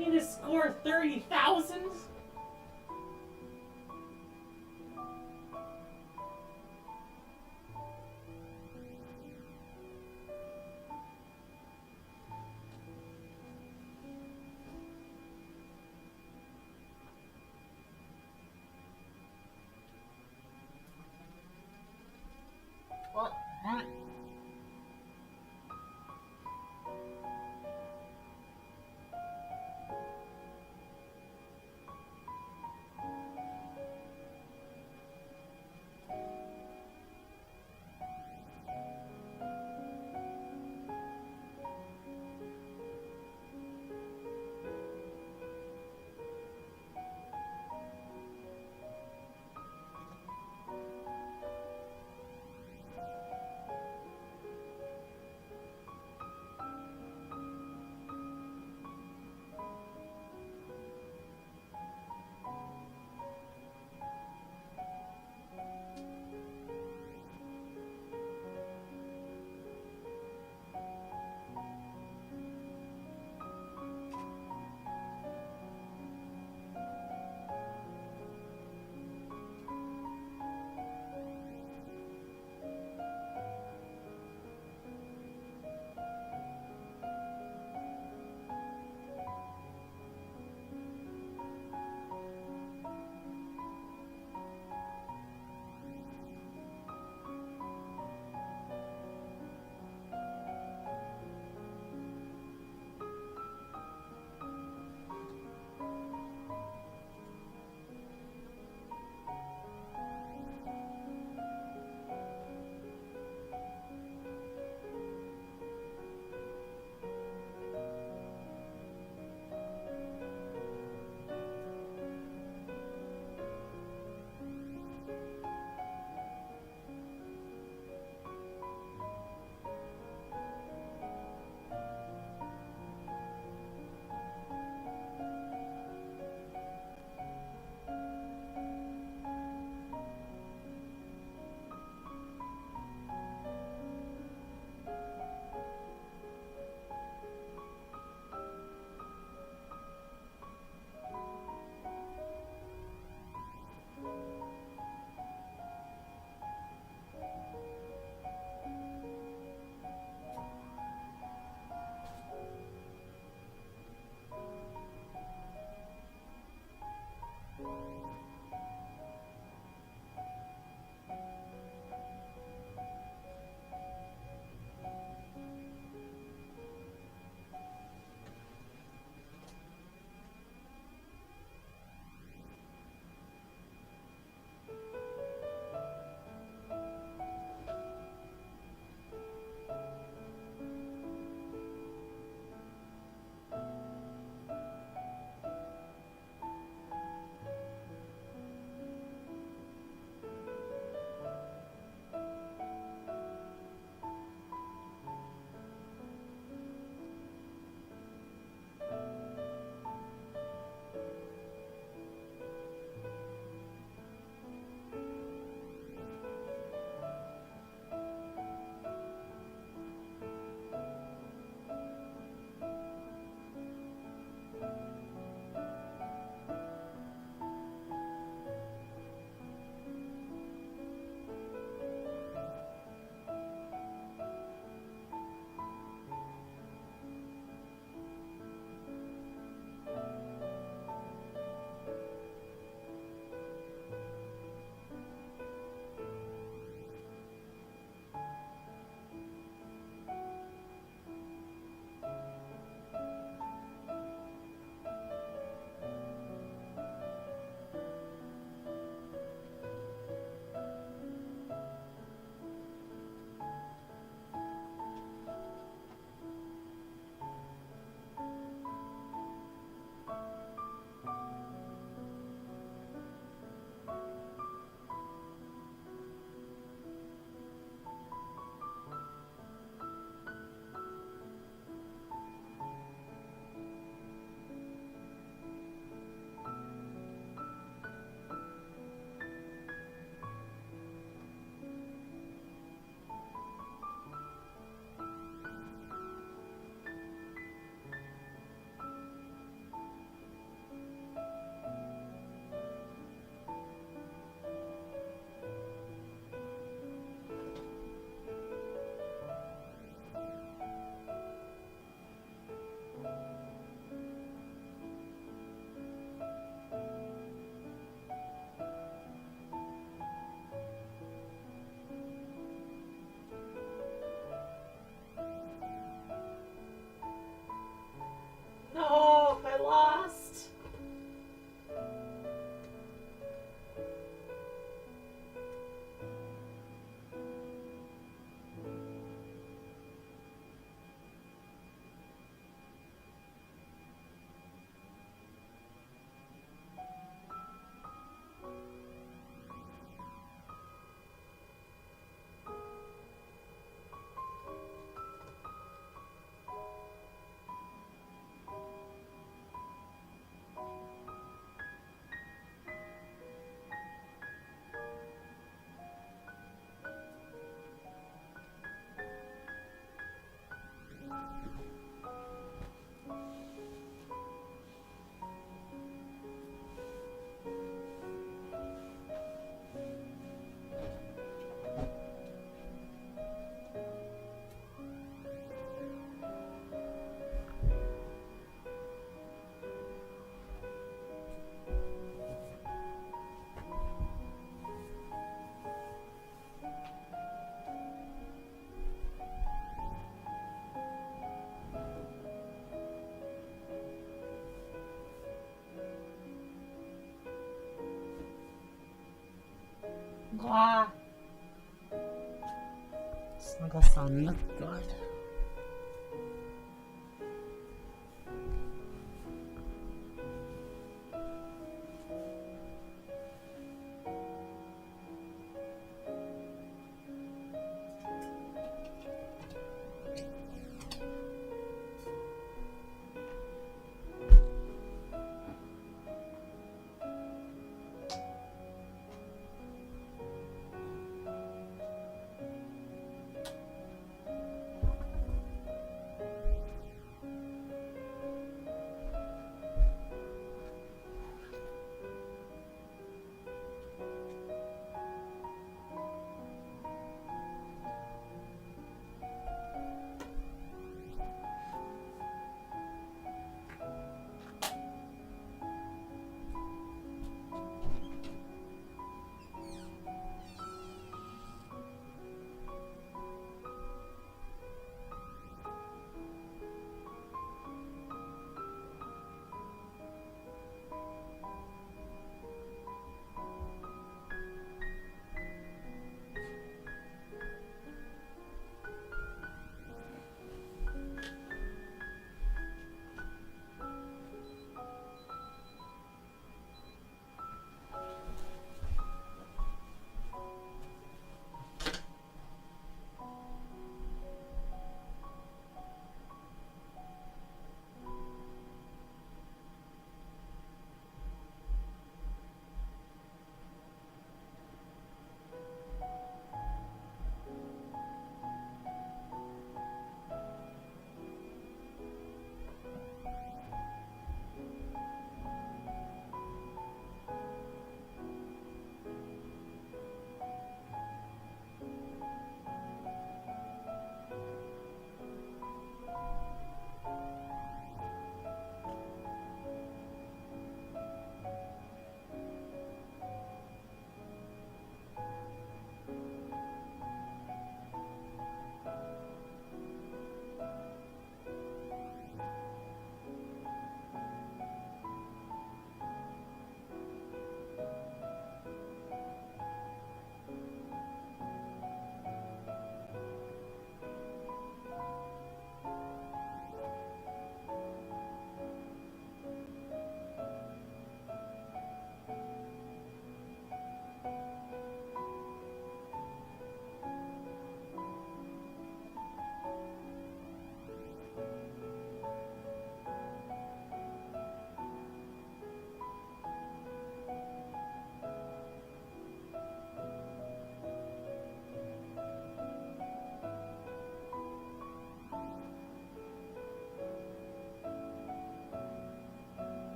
need to score 30,000? What? Huh? God. Snuggle look good.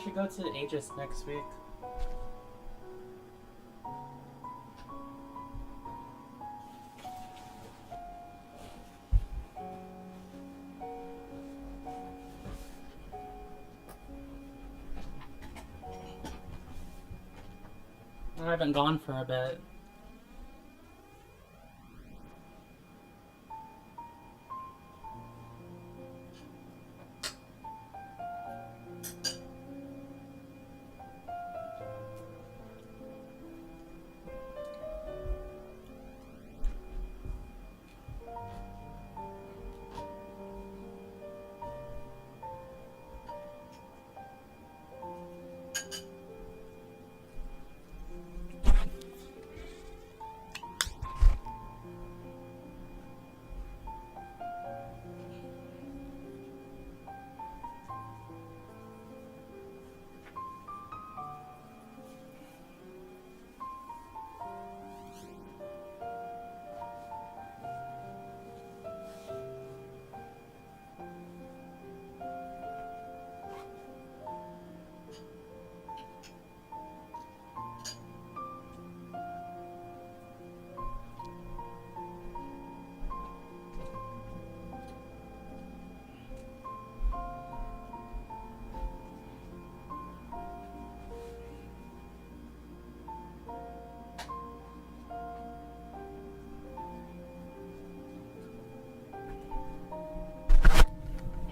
should go to Aegis next week. I haven't gone for a bit.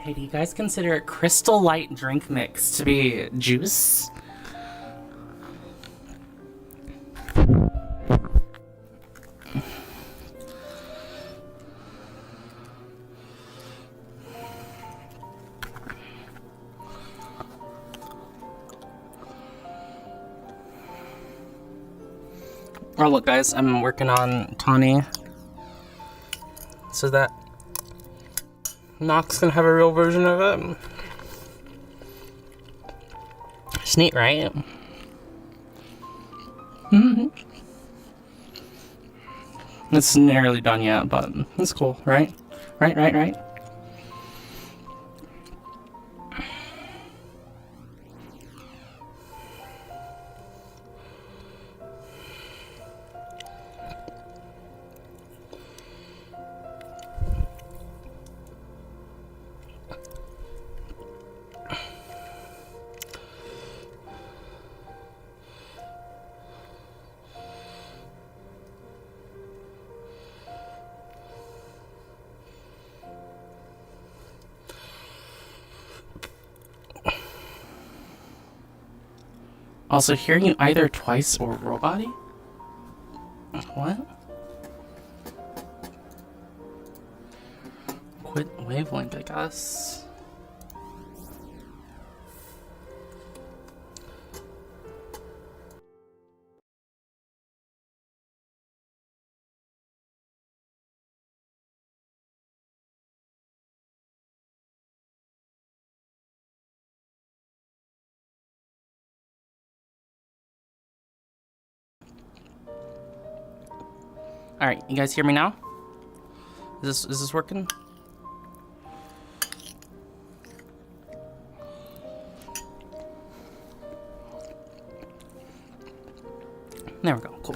Hey, do you guys consider Crystal Light drink mix to be juice? Oh look guys, I'm working on Tawny so that Nox can have a real version of it. It's neat, right? It's nearly done yet, but it's cool, right? Right. Also, hearing you either twice or robot-y? What? Quit wavelength, I guess. Alright, you guys hear me now? Is this working? There we go, cool.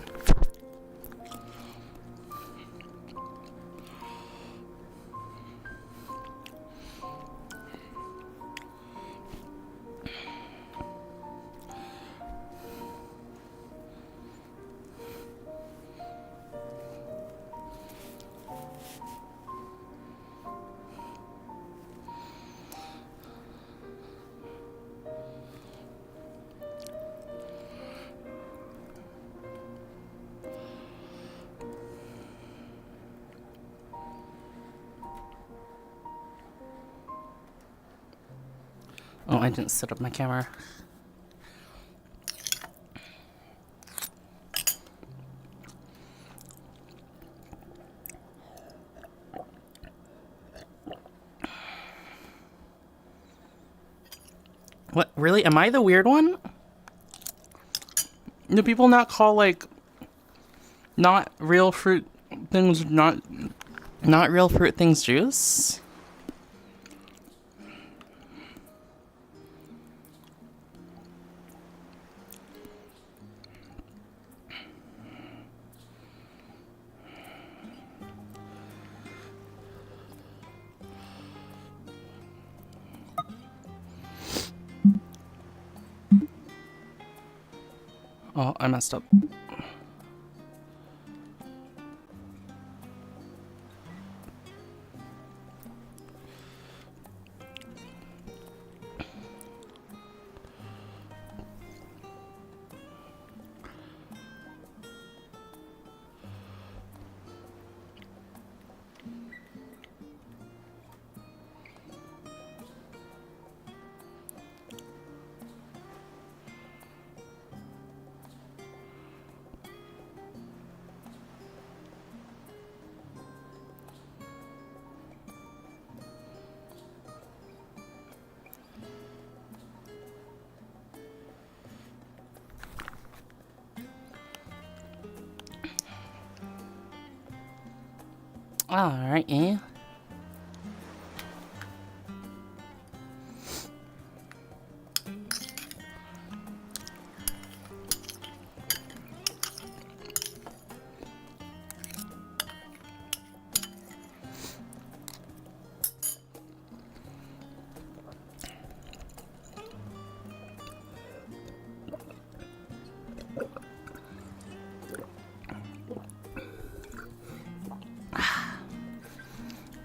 Oh, I didn't set up my camera. What, really? Am I the weird one? Do people not call, like, not real fruit things not real fruit things juice? Oh, I messed up. Alright, yeah.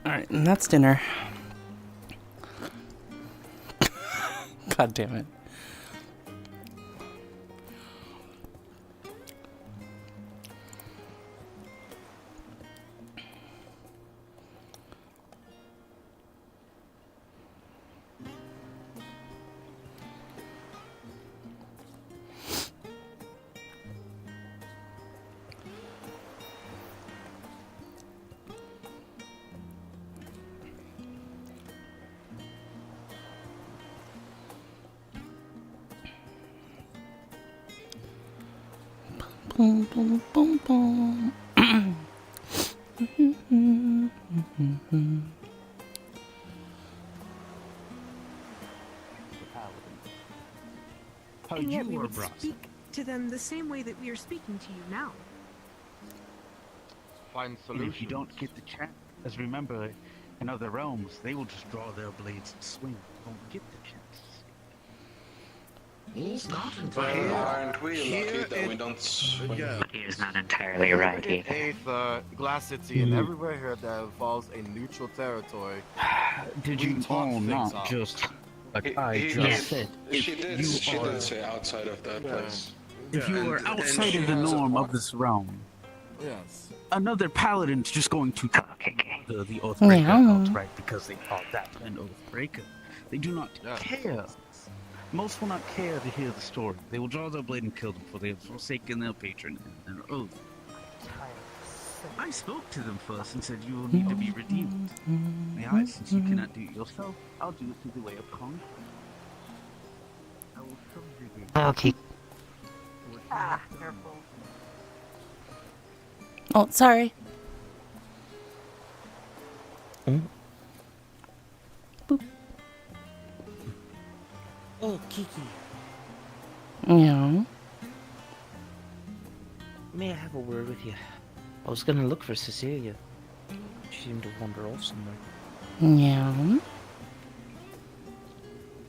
Alright, and that's dinner. God damn it. Boom, boom, boom, boom. How And yet you we were would brought. speak to them the same way that we are speaking to you now. Find And solutions. if you don't get the chance, remember, in other realms, they will just draw their blades and swing. You don't get the chance. He's not Well, entirely aren't we Here lucky that we it- don't swing? Yeah. He is not entirely right Here either. in 8th, Glass City, and everywhere here that involves a neutral territory. Did We you talk all things not out. just, like He, I he just did, said, she if did, you she are, did say outside of that place. if you And- are and outside she of the has a norm point. of this realm, Yes. another paladin's just going to talk Okay. the Oathbreaker Yeah. out, right? Because they call that an Oathbreaker. They do not Yeah. care. Most will not care to hear the story. They will draw their blade and kill them, for they have forsaken their patron and their oath. I spoke to them first and said you will need to be redeemed. May I, since you cannot do it yourself, I'll do it through the way of conquest. I will subjugate you. Okay. Oh, sorry. Oh, Kiki, Yeah. may I have a word with you? I was gonna look for Cecilia. She seemed to wander off somewhere. Yeah.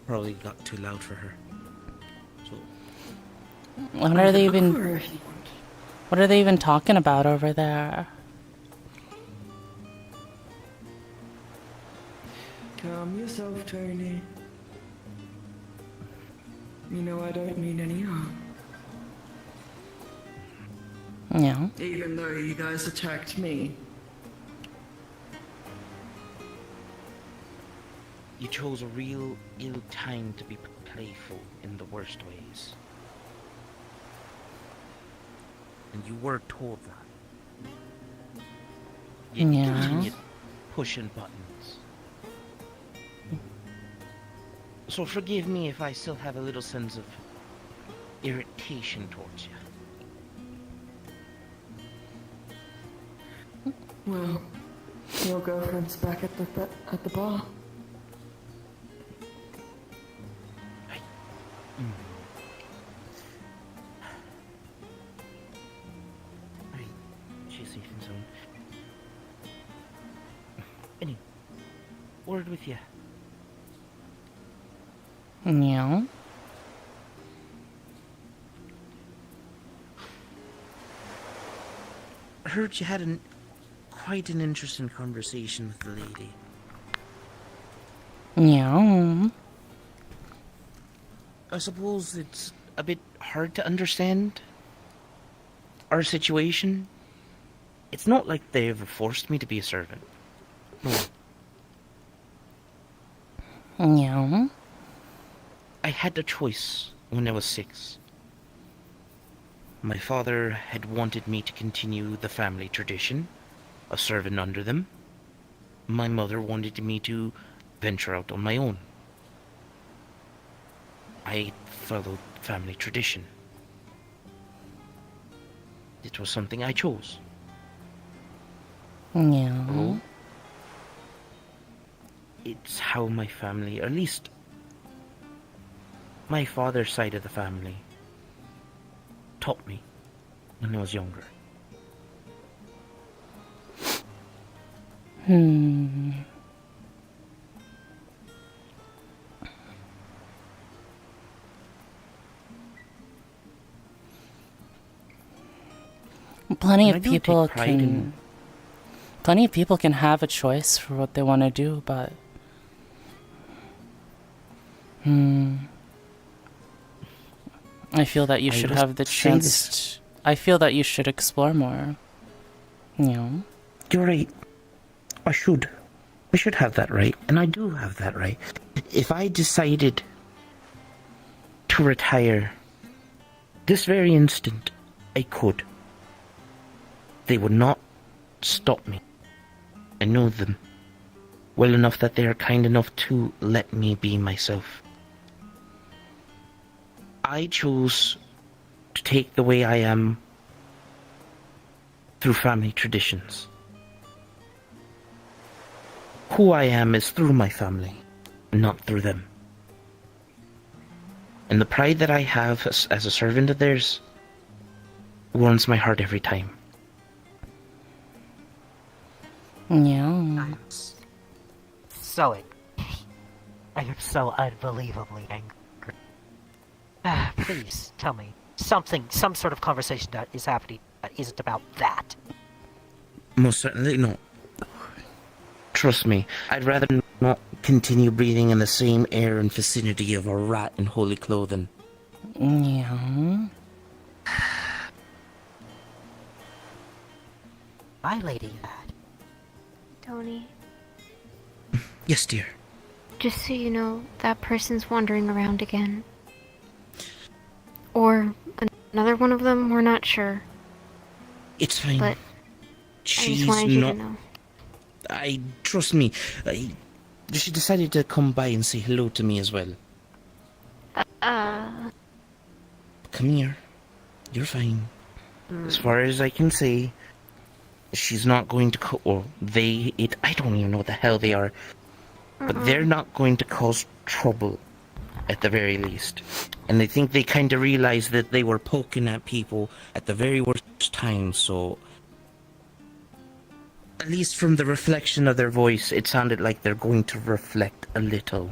Probably got too loud for her. So, What are they even... What are they even talking about over there? Calm yourself, Tony. You know I don't mean any harm. Yeah. Even though you guys attacked me. you chose a real ill time to be playful in the worst ways. And you were told that. Yet you Yeah. continued pushing buttons. So forgive me if I still have a little sense of irritation towards you. Well, your girlfriend's back at the bar. Right. She's safe and sound. Any word with you? Yeah. heard you had quite an interesting conversation with the lady. Yeah. I suppose it's a bit hard to understand our situation. It's not like they ever forced me to be a servant. No. Yeah. I had a choice when I was 6. My father had wanted me to continue the family tradition of serving under them. My mother wanted me to venture out on my own. I followed family tradition. It was something I chose. Yeah. Oh. It's how my family, or at least my father's side of the family, taught me when I was younger. Plenty And I of do people take pride in- Plenty of people can have a choice for what they want to do, but I feel that you I should must have the say chance. I feel that you should explore more. You know? You're right. I should. I should have that right, and I do have that right. If I decided to retire this very instant, I could. They would not stop me. I know them well enough that they are kind enough to let me be myself. I chose to take the way I am through family traditions. Who I am is through my family, not through them. And the pride that I have as a servant of theirs warms my heart every time. Yeah. I am so unbelievably angry. Please tell me some sort of conversation that is happening that isn't about that. Most certainly not. Trust me, I'd rather not continue breathing in the same air and vicinity of a rat in holy clothing. Yeah. My lady, Tony, Yes, dear. just so you know, that person's wandering around again. Or another one of them, we're not sure. It's fine. But I She's just wanted you not. to know. Trust me. She decided to come by and say hello to me as well. Come here. You're fine. As far as I can say, she's not going to I don't even know what the hell they are. But they're not going to cause trouble, at the very least. And I think they kind of realized that they were poking at people at the very worst time, so... At least from the reflection of their voice, it sounded like they're going to reflect a little.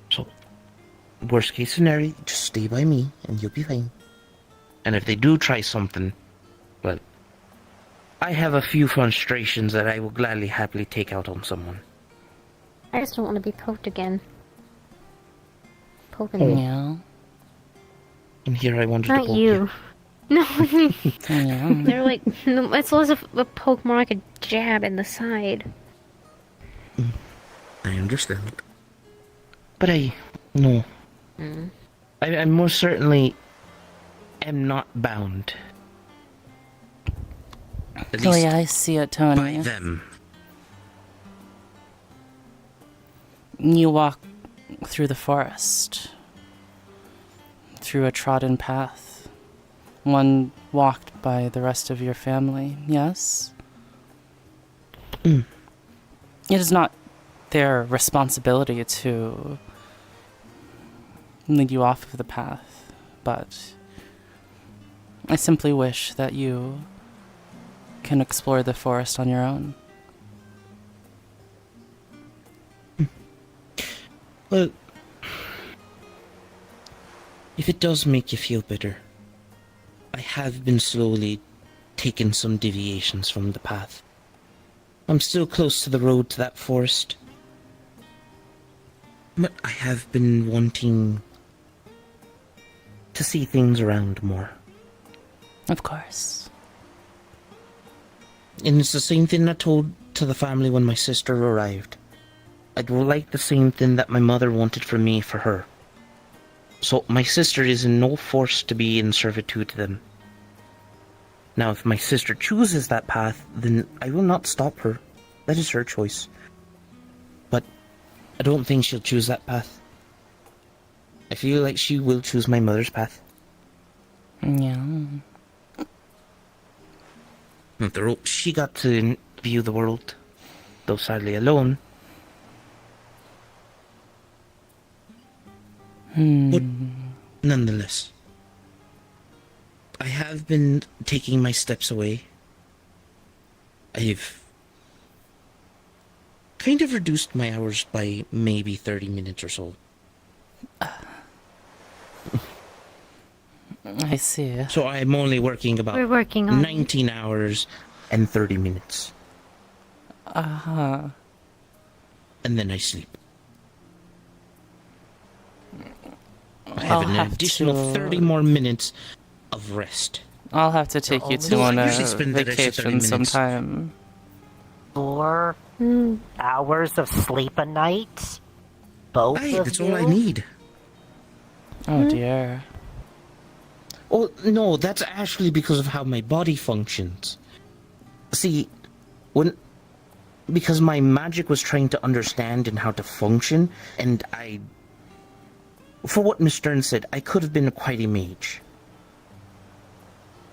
So, worst case scenario, just stay by me and you'll be fine. And if they do try something, well, I have a few frustrations that I will gladly happily take out on someone. I just don't want to be poked again. Poking me. Yeah. And here I wanted Not to poke you. No, Yeah. they're like, no, it's less of a poke, more like a jab in the side. I understand. But no. I most certainly am not bound. At Oh least yeah, I see it, by Tony. them. You walk through the forest, through a trodden path, one walked by the rest of your family, yes? It is not their responsibility to lead you off of the path, but I simply wish that you can explore the forest on your own. Well, if it does make you feel better, have been slowly taking some deviations from the path. I'm still close to the road to that forest. But I have been wanting to see things around more. Of course. And it's the same thing I told to the family when my sister arrived. I'd like the same thing that my mother wanted for me for her. So my sister is in no force to be in servitude to them. Now, if my sister chooses that path, then I will not stop her. That is her choice. But I don't think she'll choose that path. I feel like she will choose my mother's path. Yeah. She got to view the world, though sadly alone. But nonetheless, I have been taking my steps away. I've kind of reduced my hours by maybe 30 minutes or so. I see. So I'm only working about We're working on it. 19 hours and 30 minutes. Uh-huh. And then I sleep. I I'll have an have additional to- 30 more minutes of rest. I'll have to take you to Well, on I a usually spend that extra 30 vacation minutes. sometime. 4 hours of sleep a night? Both Hey, of that's you? all I need. Oh dear. Oh, no, that's actually because of how my body functions. See, because my magic was trying to understand and how to function, and for what Miss Stern said, I could have been quite a mage.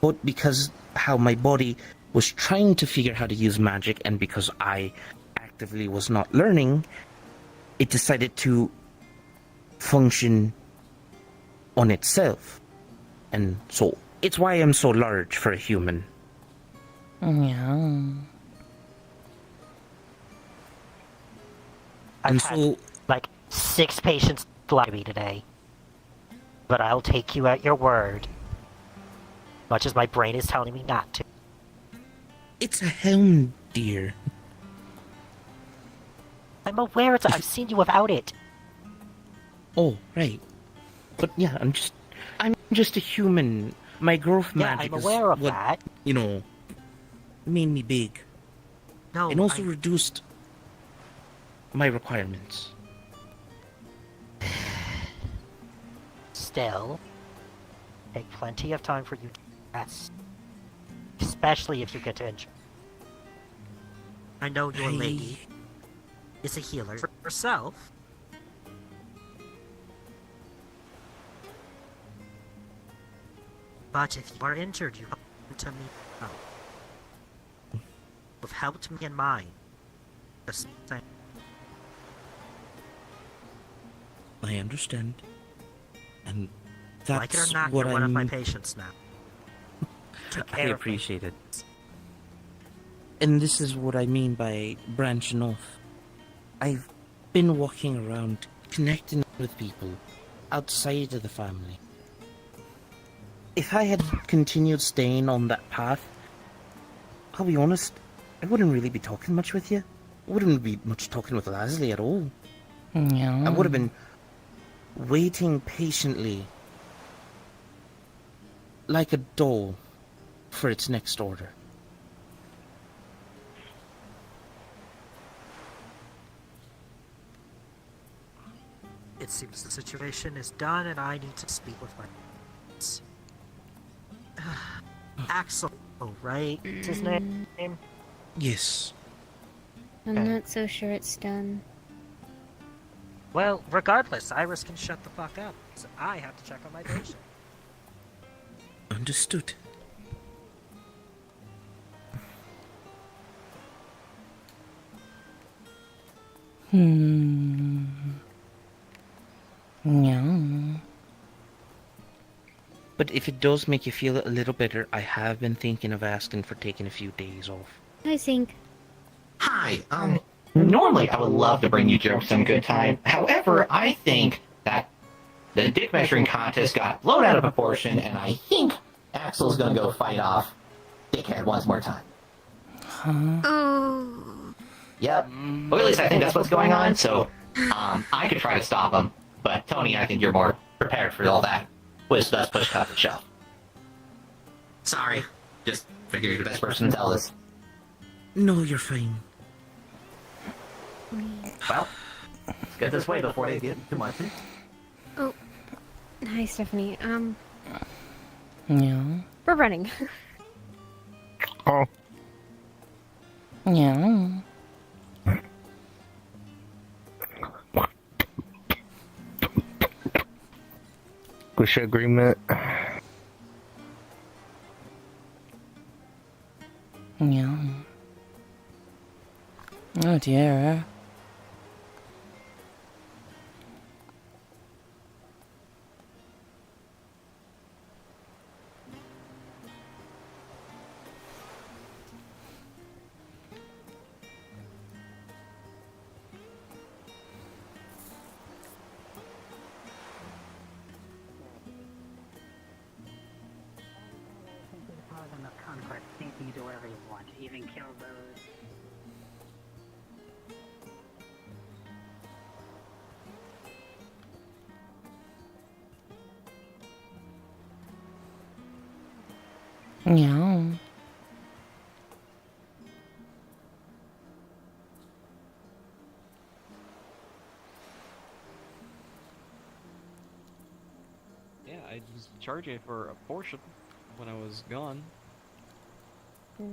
But because how my body was trying to figure how to use magic, and because I actively was not learning, it decided to function on itself. And so, it's why I'm so large for a human. Yeah. And I've had, so, like 6 patients lie to me today. But I'll take you at your word. Much as my brain is telling me not to. it's a helm, dear. I'm aware I've seen you without it. Oh, right. But yeah, I'm just a human. My growth Yeah, magic I'm is aware of what, that. made me big. No, And also reduced my requirements. Still, take plenty of time for you to rest. Especially if you get injured. I know your lady is a healer for herself. But if you are injured, you come to me now. You've helped me in mine. Just saying. I understand. And that's Like it or not, what you're one of my I'm... patients now. Take I care of me. appreciate it. And this is what I mean by branching off. I've been walking around, connecting with people outside of the family. If I had continued staying on that path, I'll be honest, I wouldn't really be talking much with you. I wouldn't be much talking with Leslie at all. Yeah. I would have been waiting patiently, like a doll, for its next order. It seems the situation is done and I need to speak with my... Axel, right? Is his name? Yes. I'm Okay. not so sure it's done. Well, regardless, Iris can shut the fuck up. So I have to check on my patient. Understood. Yeah. But if it does make you feel a little better, I have been thinking of asking for taking a few days off. I think. Hi, normally I would love to bring you jokes and good time. However, I think that the dick measuring contest got blown out of proportion, and I think Axel's gonna go fight off Dickhead once more time. Oh. Yep. Or at least I think that's what's going on, so, I could try to stop him. But, Tony, I think you're more prepared for all that. Which does push cut the shelf. Sorry. Just figured you're the best person to tell this. No, you're fine. Well, let's get this way before they get too much. Oh. Hi, Stephanie. Yeah. We're running. Oh. Yeah. Wish agreement. Yeah. Oh dear. Conquest, think you do whatever you want, even kill those. Yeah. Yeah, I was charging for a portion when I was gone. I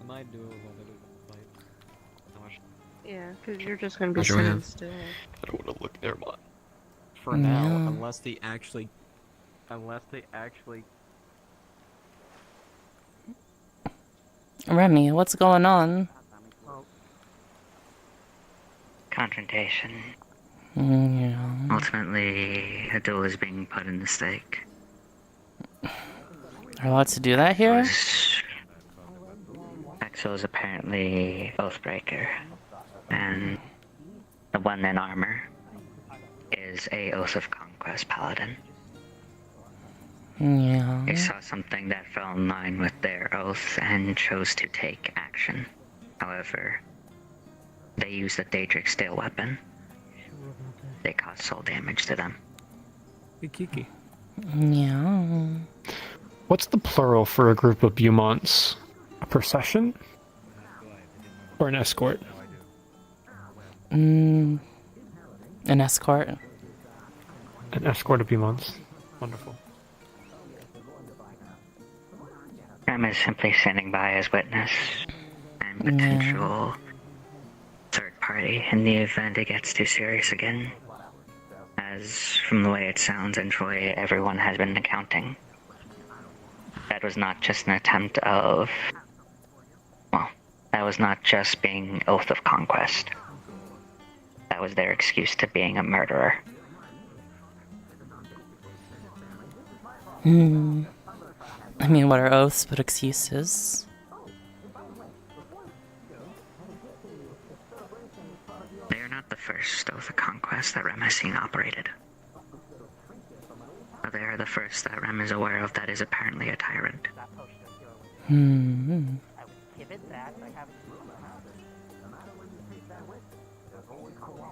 might do a little bit of like how much. Yeah, because you're just gonna be How much do we sitting have? still. I don't want to look there, but for now, Yeah. unless they actually. Remy, what's going on? Confrontation. Yeah. Ultimately, a duel is being put in the stake. Are allowed to do that here? Axel is apparently Oathbreaker, and the one in armor is a Oath of Conquest Paladin. Yeah. They saw something that fell in line with their oath and chose to take action. However, they used a Daedric steel weapon. They caused soul damage to them. Hey, Kiki. Yeah. What's the plural for a group of Beaumonts? A procession? Or an escort? An escort. An escort of Beaumonts. Wonderful. Rem is simply standing by as witness and potential third party in the event it gets too serious again. As from the way it sounds and the way everyone has been accounting, that was not just an attempt of, well, that was not just being Oath of Conquest. That was their excuse to being a murderer. I mean, what are oaths but excuses? They are not the first Oath of Conquest that Rem has seen operated. But they are the first that Rem is aware of that is apparently a tyrant.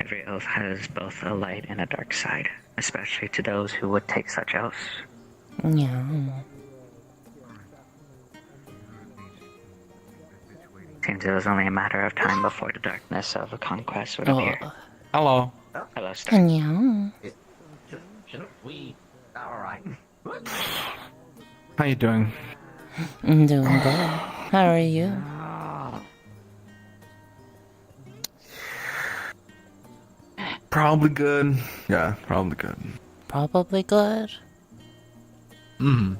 Every oath has both a light and a dark side, especially to those who would take such oaths. Yeah. Seems it was only a matter of time before the darkness of a conquest would appear. Hello. Hello, Star. Yeah. Shouldn't we? Alright. How you doing? I'm doing good. How are you? Probably good. Yeah, probably good. Probably good. Mm.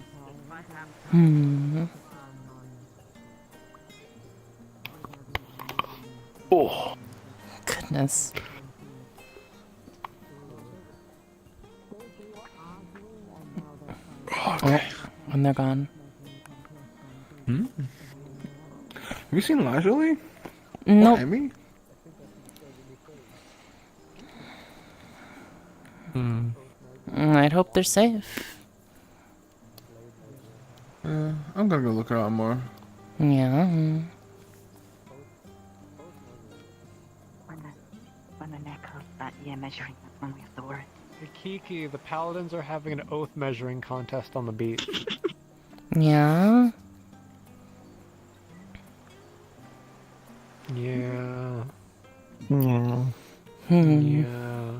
Oh. Goodness. Oh, when they're gone. Hmm? Have you seen Lazuli? Nope. Emmy? I'd hope they're safe. I'm gonna go look around more. Yeah. When the neck of that measuring, that's when we have the word. Hey, Kiki, the paladins are having an oath measuring contest on the beach. Yeah. Yeah. Yeah. Yeah.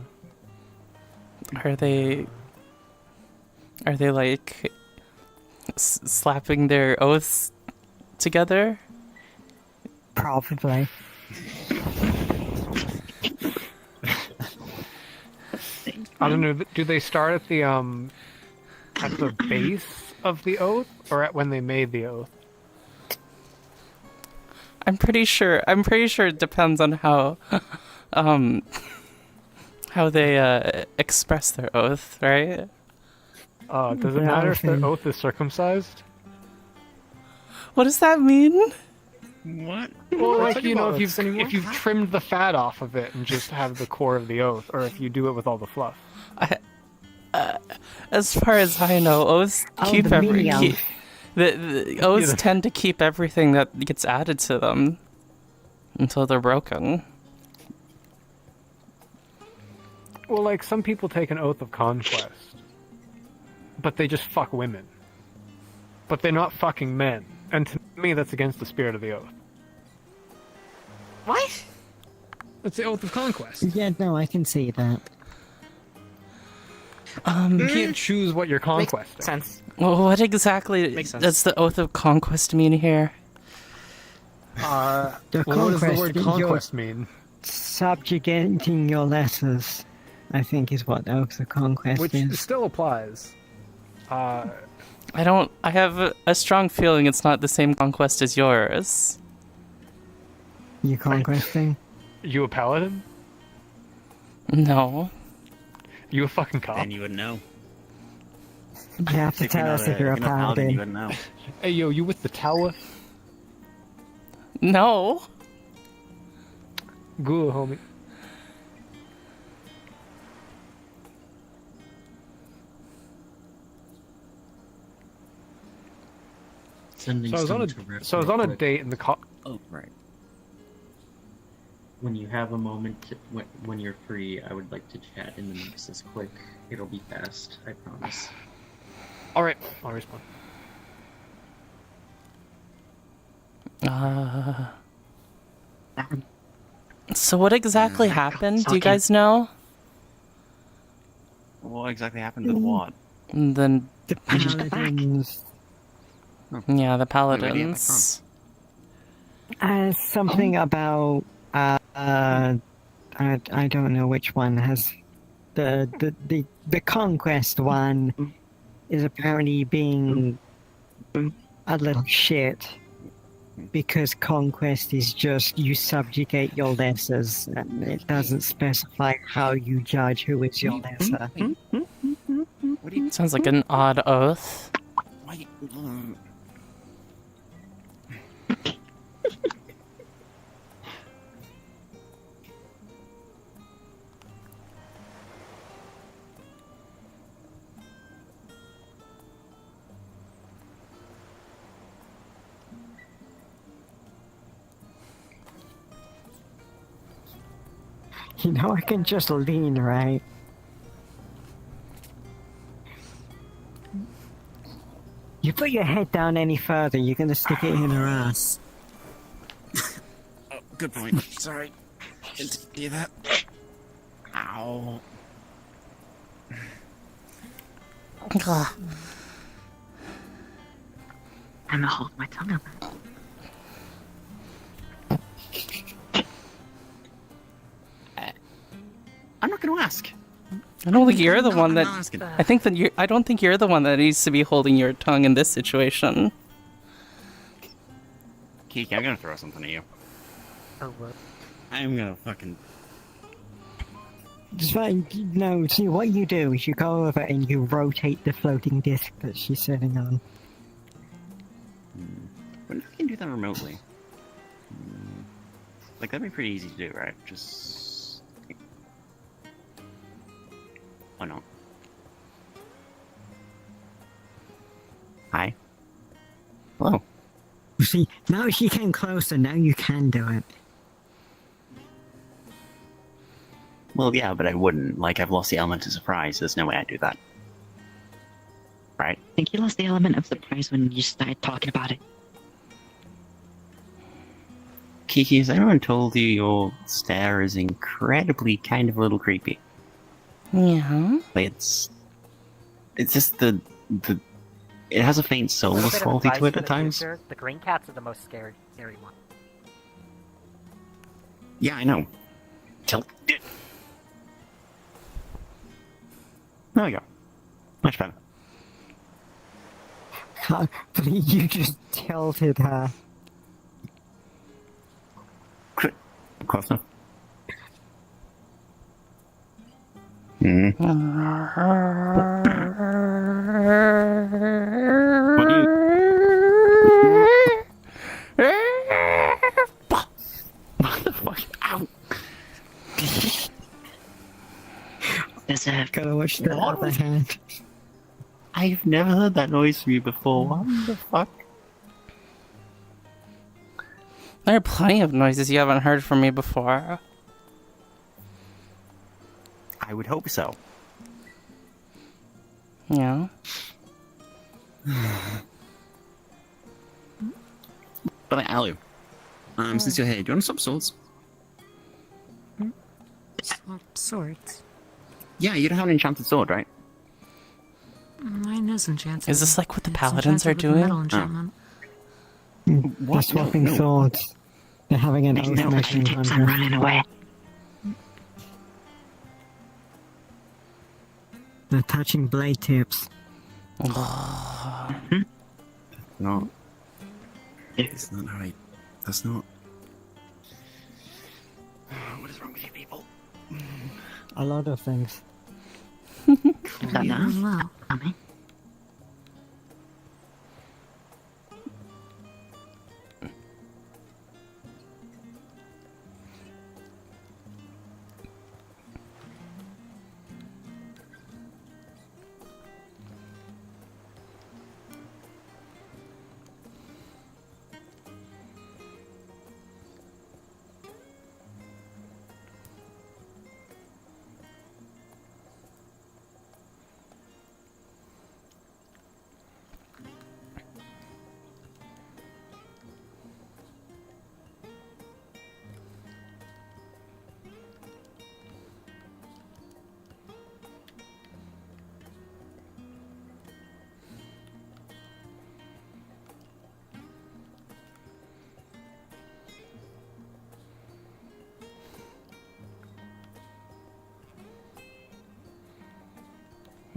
Are they like slapping their oaths together? Probably. I don't know. Do they start at the base of the oath, or at when they made the oath? I'm pretty sure it depends on how how they express their oath, right? Does it matter if their oath is circumcised? What does that mean? What? Well, Let's like, think you know, about if you've trimmed the fat off of it and just have the core of the oath, or if you do it with all the fluff. As far as I know, oaths keep the mini oath. the oaths tend to keep everything that gets added to them until they're broken. Well, like, some people take an oath of conquest, but they just fuck women. But they're not fucking men. And to me, that's against the spirit of the oath. What? It's the oath of conquest. Yeah, no, I can see that. You can't choose what you're conquesting. Makes sense. Well, what exactly Makes sense. does the oath of conquest mean here? The Well, what does the word conquest, conquest mean? subjugating your letters, I think is what Oath of Conquest Which is. still applies. I have a strong feeling it's not the same conquest as yours. You conquesting? You a paladin? No. You a fucking cop? Then you would know. You have to tell us if you're a paladin. You would know. Hey, yo, you with the tower? No. Good, homie. So I was on a date in the Oh, right. When you have a moment, when you're free, I would like to chat in the Nexus quick. It'll be fast, I promise. Alright, I'll respond. So what exactly happened? Do you guys know? What exactly happened to what? Then The paladins. yeah, the paladins. Something about I don't know which one has the conquest one is apparently being a little shit because conquest is just you subjugate your lessers and it doesn't specify how you judge who is your lesser. Sounds like an odd oath. You know, I can just lean, right? You put your head down any further, you're gonna stick it in her ass. Oh, good point. Sorry. Didn't do that. Ow. Ugh. I'm gonna hold my tongue open. I'm not gonna ask. I don't think you're the one I'm that. not asking. I think that I don't think you're the one that needs to be holding your tongue in this situation. Kiki, I'm gonna throw something at you. Oh, what? I'm gonna fucking. Just like, no, see, what you do is you go over and you rotate the floating disc that she's sitting on. What if we can do that remotely? Like, that'd be pretty easy to do, right? Just. Why not? Hi. Hello. See, now she came closer, now you can do it. Well, yeah, but I wouldn't. Like, I've lost the element of surprise. There's no way I'd do that. Right? I think you lost the element of surprise when you started talking about it. Kiki, has anyone told you your stare is incredibly kind of a little creepy? Yeah. Like, it's just the it has a faint soulless quality to it at times. The green cats are the most scary one. Yeah, I know. There we go. Much better. God, you just tilted her. Close enough. Hmm. What do you... What the fuck? Ow! Gotta watch the other hand. I've never heard that noise from you before. What the fuck? There are plenty of noises you haven't heard from me before. I would hope so. Yeah. But Alu, since you're here, do you want to swap swords? Swap swords. Yeah, you don't have an enchanted sword, right? Mine is enchanted. Is this like what the It's paladins are enchanted with doing? metal enchantment. They're swapping swords. They're having an oath making keeps on contest. running away. They're touching blade tips. No. It's not right. That's not. What is wrong with you people? A lot of things. Well,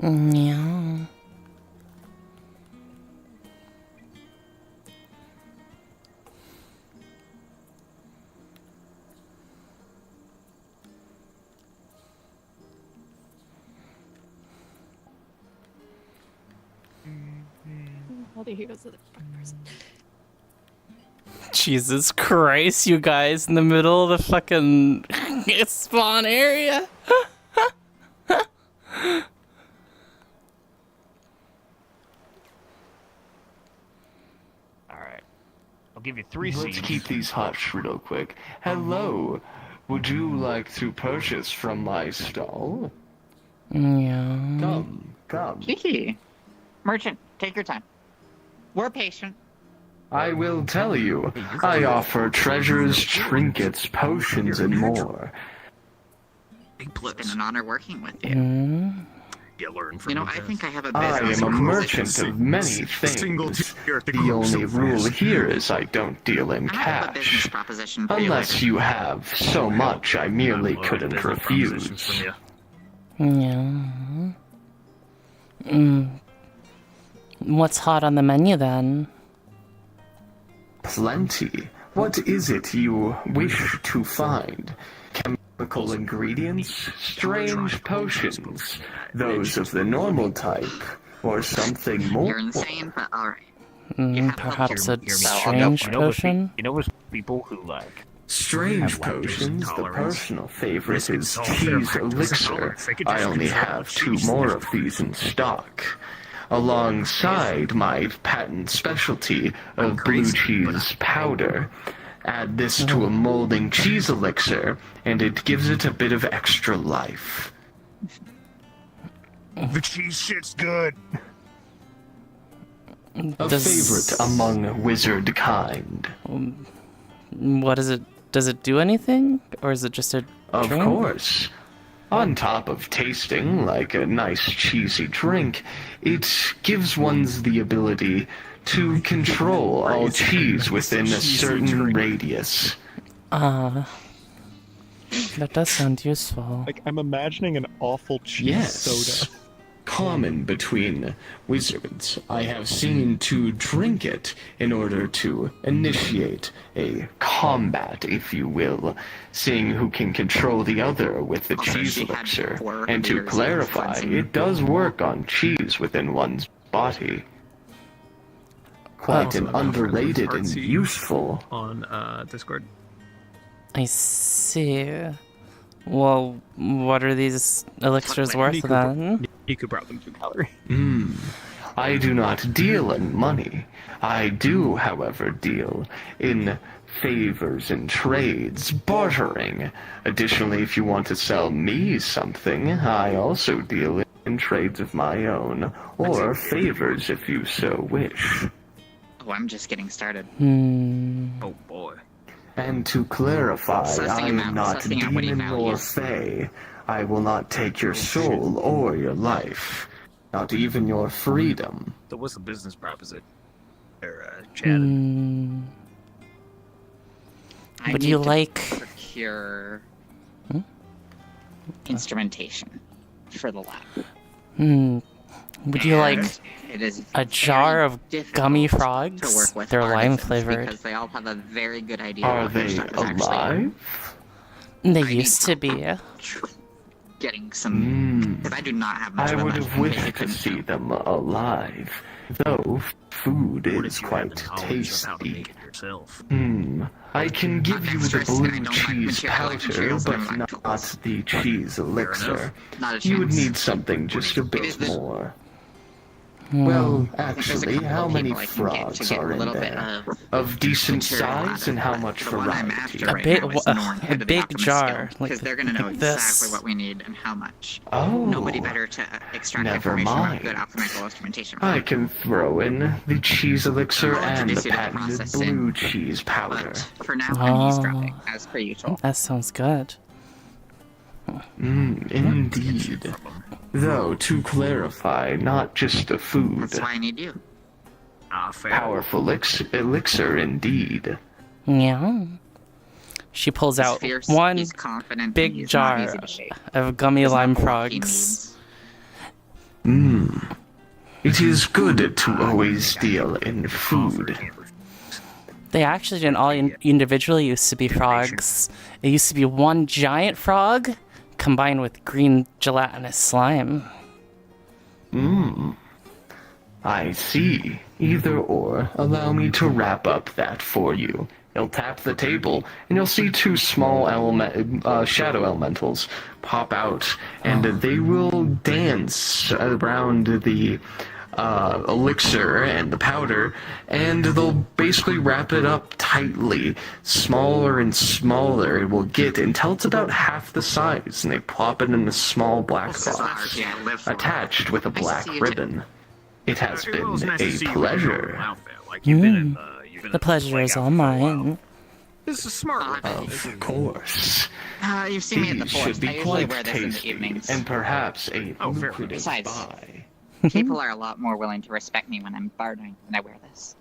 Yeah. All the heroes are the person. Jesus Christ, you guys, in the middle of the fucking spawn area. Alright. I'll give you 3 Let's seeds. keep these hush real quick. Hello. Would you like to purchase from my stall? Yeah. Come. Kiki. Merchant, take your time. We're patient. I will tell you. I offer treasures, trinkets, potions, and more. It's been an honor working with you. You learn from You know, the I best. think I have a I business am a proposition. merchant of many things. The only rule here is I don't deal in I have a cash. business proposition for you. Unless you have so much I merely couldn't refuse. Yeah. What's hot on the menu then? Plenty. What is it you wish to find? Chemical ingredients? Strange potions? Those of the normal type? Or something more? You're insane, but alright. Perhaps a You strange know those potion? You know those people who like Strange have lactose potions, the intolerance? personal favorite Risk is itself their cheese lactose elixir. intolerance. They could I just only control have the 2 cheese more they of these in stock. alongside my patent specialty of blue cheese powder. Add this to a molding cheese elixir, and it gives it a bit of extra life. The cheese shit's good. A favorite among wizard kind. What is it? Does it do anything? Or is it just a Of drink? course. On top of tasting like a nice cheesy drink, it gives one's the ability to control all cheese within a certain radius. That does sound useful. Like, I'm imagining an awful cheese soda. Common between wizards. I have seen to drink it in order to initiate a combat, if you will, seeing who can control the other with the cheese elixir. And to clarify, it does work on cheese within one's body. Quite an underrated and useful. On Discord. I see. Well, what are these elixirs worth then? You could brought them to gallery. I do not deal in money. I do, however, deal in favors and trades, bartering. Additionally, if you want to sell me something, I also deal in trades of my own, or favors if you so wish. Oh, I'm just getting started. Oh boy. And to clarify, I am not sussing out what he demon nor values. fey. I will not take your soul or your life, not even your freedom. So what's the business proposition? Or, I Would need you to like... procure instrumentation for the lab. Would you like It is a jar of gummy to frogs? work with They're lime artisans flavored. because they all have a very good idea Are what their they stuff is actually alive? They used to be. getting some. Because I do not have much I of a would budget have wished to see them alive, though food is quite tasty. I can give you the blue cheese powder, but not the cheese elixir. Not a You would chance. need something just a bit more. Well, actually, how many frogs are in there? Of decent size, and how much variety? A big jar, like Because they're going to know like exactly this. what we need and how much. Oh. Nobody better to extract Never information mind. about good alchemical instrumentation. I can throw in the cheese elixir I'll and the introduce you to the patented processing, blue cheese powder. For now, I'm eavesdropping, as per usual. That sounds good. Indeed. Though, to clarify, not just the food. That's why I need you. Powerful elixir indeed. Yeah. She pulls out fierce, one he's confident, big he's not jar easy to shake. of gummy Does not lime know what he frogs. It is good to always deal in food. They actually didn't all individually used to be frogs. It used to be one giant frog combined with green gelatinous slime. I see. Either or, allow me to wrap up that for you. You'll tap the table, and you'll see two small shadow elementals pop out, and they will dance around the elixir and the powder, and they'll basically wrap it up tightly. Smaller and smaller it will get until it's about half the size, and they plop it in a small black box, attached with a black ribbon. It has been a pleasure. The pleasure is all mine. This is smart. Of course. You've seen me at the These forest. should be I usually quite wear this in the tasty, evenings. and perhaps a lucrative Besides, buy. people are a lot more willing to respect me when I'm bartering when I wear this.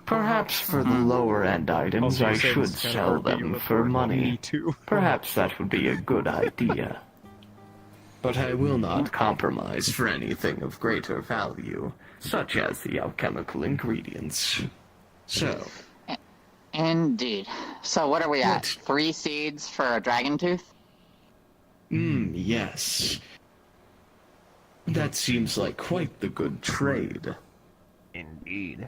Perhaps for the lower-end items, I should sell them for money. Perhaps that would be a good idea. But I will not compromise for anything of greater value, such as the alchemical ingredients. So, Indeed. So what are we at? 3 seeds for a dragon tooth? Yes. That seems like quite the good trade. Indeed.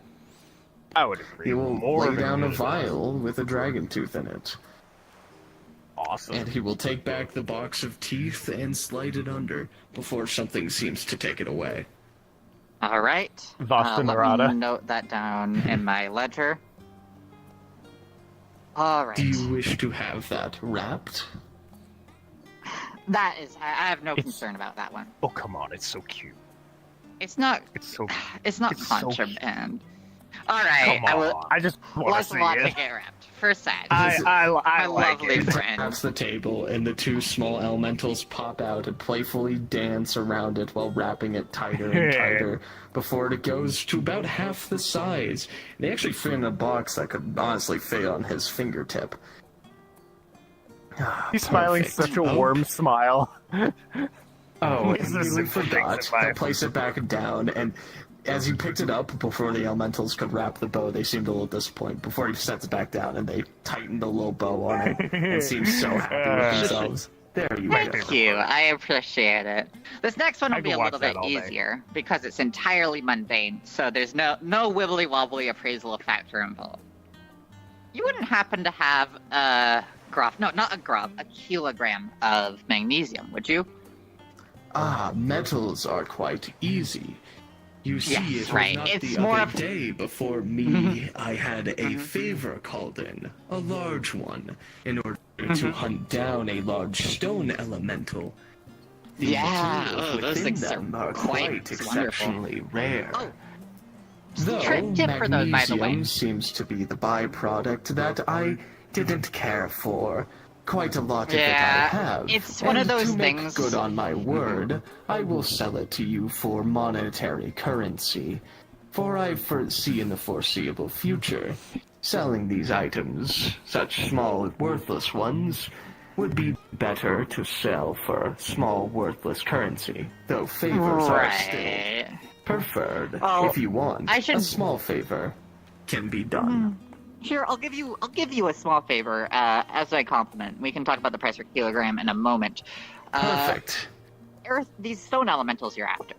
I would agree. You will more lay than down a good. vial with a dragon tooth in it. Awesome. And he will take back the box of teeth and slide it under before something seems to take it away. All right. Vasta Let Narada. me note that down in my ledger. All right. Do you wish to have that wrapped? That is, I have no concern about that one. Oh, come on, it's so cute. It's not. It's so. It's not it's so contraband. All right. Come on. I just want to Let's see watch it. it get wrapped. First side. I my like lovely it. friend. Taps the table, and the two small elementals pop out and playfully dance around it while wrapping it tighter and tighter before it goes to about half the size. They actually fit in a box that could honestly fit on his fingertip. He's smiling Perfect. such a warm smile. Oh, He's and just we super forgot thinks about to place it back down, and as he picked it up before the elementals could wrap the bow, they seemed a little disappointed. Before he sets it back down, and they tightened the little bow on it, and seemed so happy with themselves. There you go. Thank you. I appreciate it. This next one will I be could a watch little that bit all day. easier because it's entirely mundane, so there's no wibbly wobbly appraisal factor involved. You wouldn't happen to have a kilogram of magnesium, would you? Ah, metals are quite easy. You see, Yes, it was right. not It's the more other of- day before me, I had a favor called in, a large one, in order to hunt down a large stone elemental. The Yeah, materials those within things are them are quite quite wonderful. exceptionally rare. Oh, Though tip for those, by the way. magnesium seems to be the byproduct that I didn't care for. Quite a lot of it I Yeah, have. it's one of and those to make things- good on my word, I will sell it to you for monetary currency. For I foresee in the foreseeable future, selling these items, such small worthless ones, would be better to sell for small worthless currency, though favors are still right. preferred. Oh, if you want, I should- a small favor can be done. Here, I'll give you a small favor as a compliment. We can talk about the price per kilogram in a moment. Perfect. These stone elementals you're after.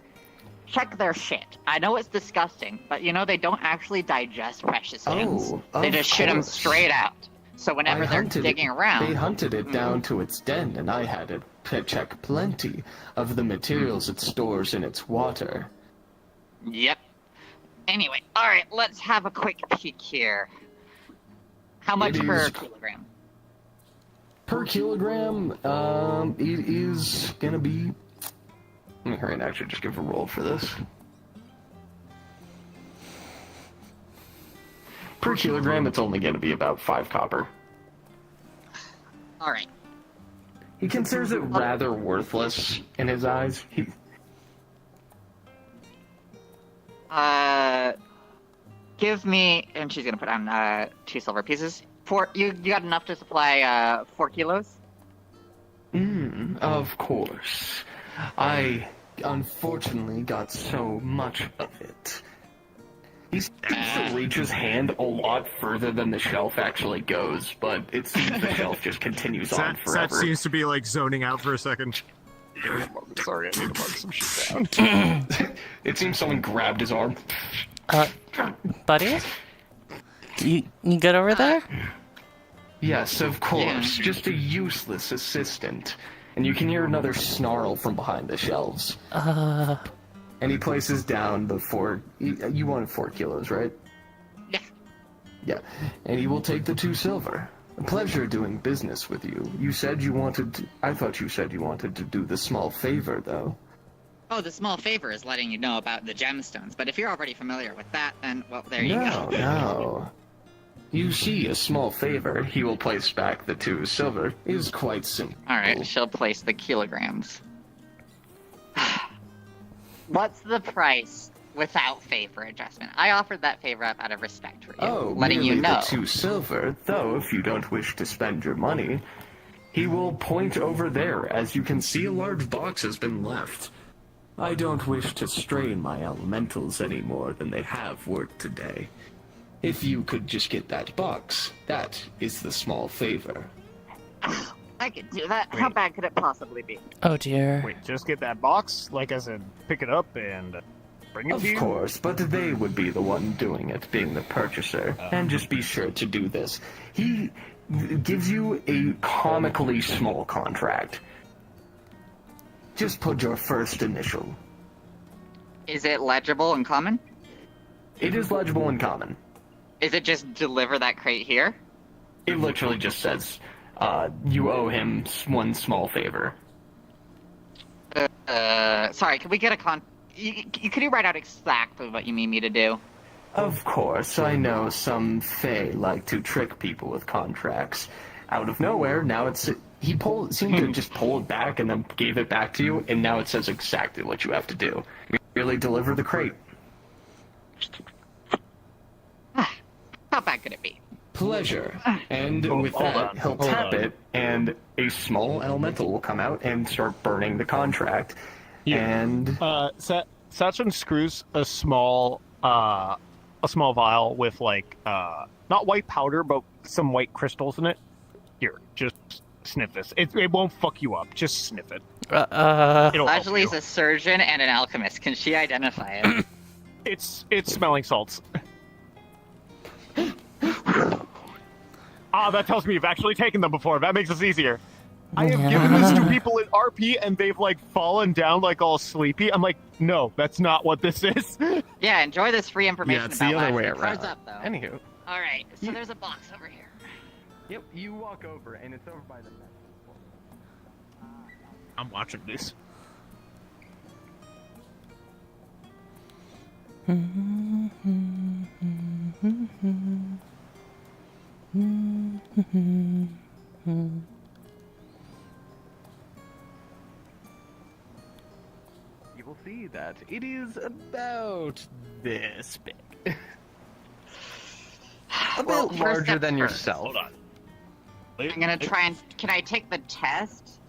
Check their shit. I know it's disgusting, but you know they don't actually digest precious things. Oh, They of just shit them course. straight out. So whenever they're digging around, They hunted it down to its den, and I had it check plenty of the materials it stores in its water. Yep. Anyway, all right, let's have a quick peek here. How much It per is- kilogram? Per kilogram, it is gonna be. Let me hurry and actually just give a roll for this. Per kilogram, it's only gonna be about 5 copper. All right. He considers it rather worthless in his eyes. Give me, and she's gonna put on 2 silver pieces. You got enough to supply 4 kilos? Of course. I unfortunately got so much of it. He seems to reach his hand a lot further than the shelf actually goes, but it seems the shelf just continues on Sat forever. seems to be like zoning out for a second. Sorry, I need to mark some shit down. It seems someone grabbed his arm. Buddy? You good over there? Yes, of course. Just a useless assistant. And you can hear another snarl from behind the shelves. And he places down the 4... You wanted 4 kilos, right? Yeah. Yeah. And he will take the 2 silver. A pleasure doing business with you. You said you wanted to... I thought you said you wanted to do the small favor, though. Oh, the small favor is letting you know about the gemstones, but if you're already familiar with that, then, well, there you go. No. You see, a small favor, he will place back the 2 silver, is quite simple. Alright, she'll place the kilograms. What's the price without favor adjustment? I offered that favor up out of respect for you, Oh, letting you merely know. the 2 silver, though if you don't wish to spend your money, he will point over there. As you can see, a large box has been left. I don't wish to strain my elementals any more than they have worked today. If you could just get that box, that is the small favor. I could do that. How bad could it possibly be? Oh dear. Wait, just get that box? Like I said, pick it up and bring it Of to you? course, but they would be the one doing it, being the purchaser. And just be sure to do this. gives you a comically small contract. Just put your first initial. Is it legible in common? It is legible in common. Is it just deliver that crate here? It literally just says, you owe him one small favor. Sorry, can we get a can you write out exactly what you mean me to do? Of course, I know some Fae like to trick people with contracts. Out of nowhere, now seemed to just pull it back and then gave it back to you, and now it says exactly what you have to do. Merely deliver the crate. How bad could it be? Pleasure. And with that, he'll tap it, and a small elemental will come out and start burning the contract. And Sachin screws a small vial with like not white powder, but some white crystals in it. Here, just sniff this. It won't fuck you up. Just sniff it. Leslie's a surgeon and an alchemist. Can she identify it? It's smelling salts. That tells me you've actually taken them before. That makes this easier. I have given this to people in RP and they've like fallen down like all sleepy. I'm like, no, that's not what this is. Yeah, enjoy this free information. Yeah, it's about the other Lashley. way around. Cards up, though. Anywho. All right, so there's a box over here. Yep, you walk over, and it's over by the mess. I'm watching this. You will see that it is about this big. A Well, bit first larger step than first. yourself. Hold on. I'm gonna try and. Can I take the test?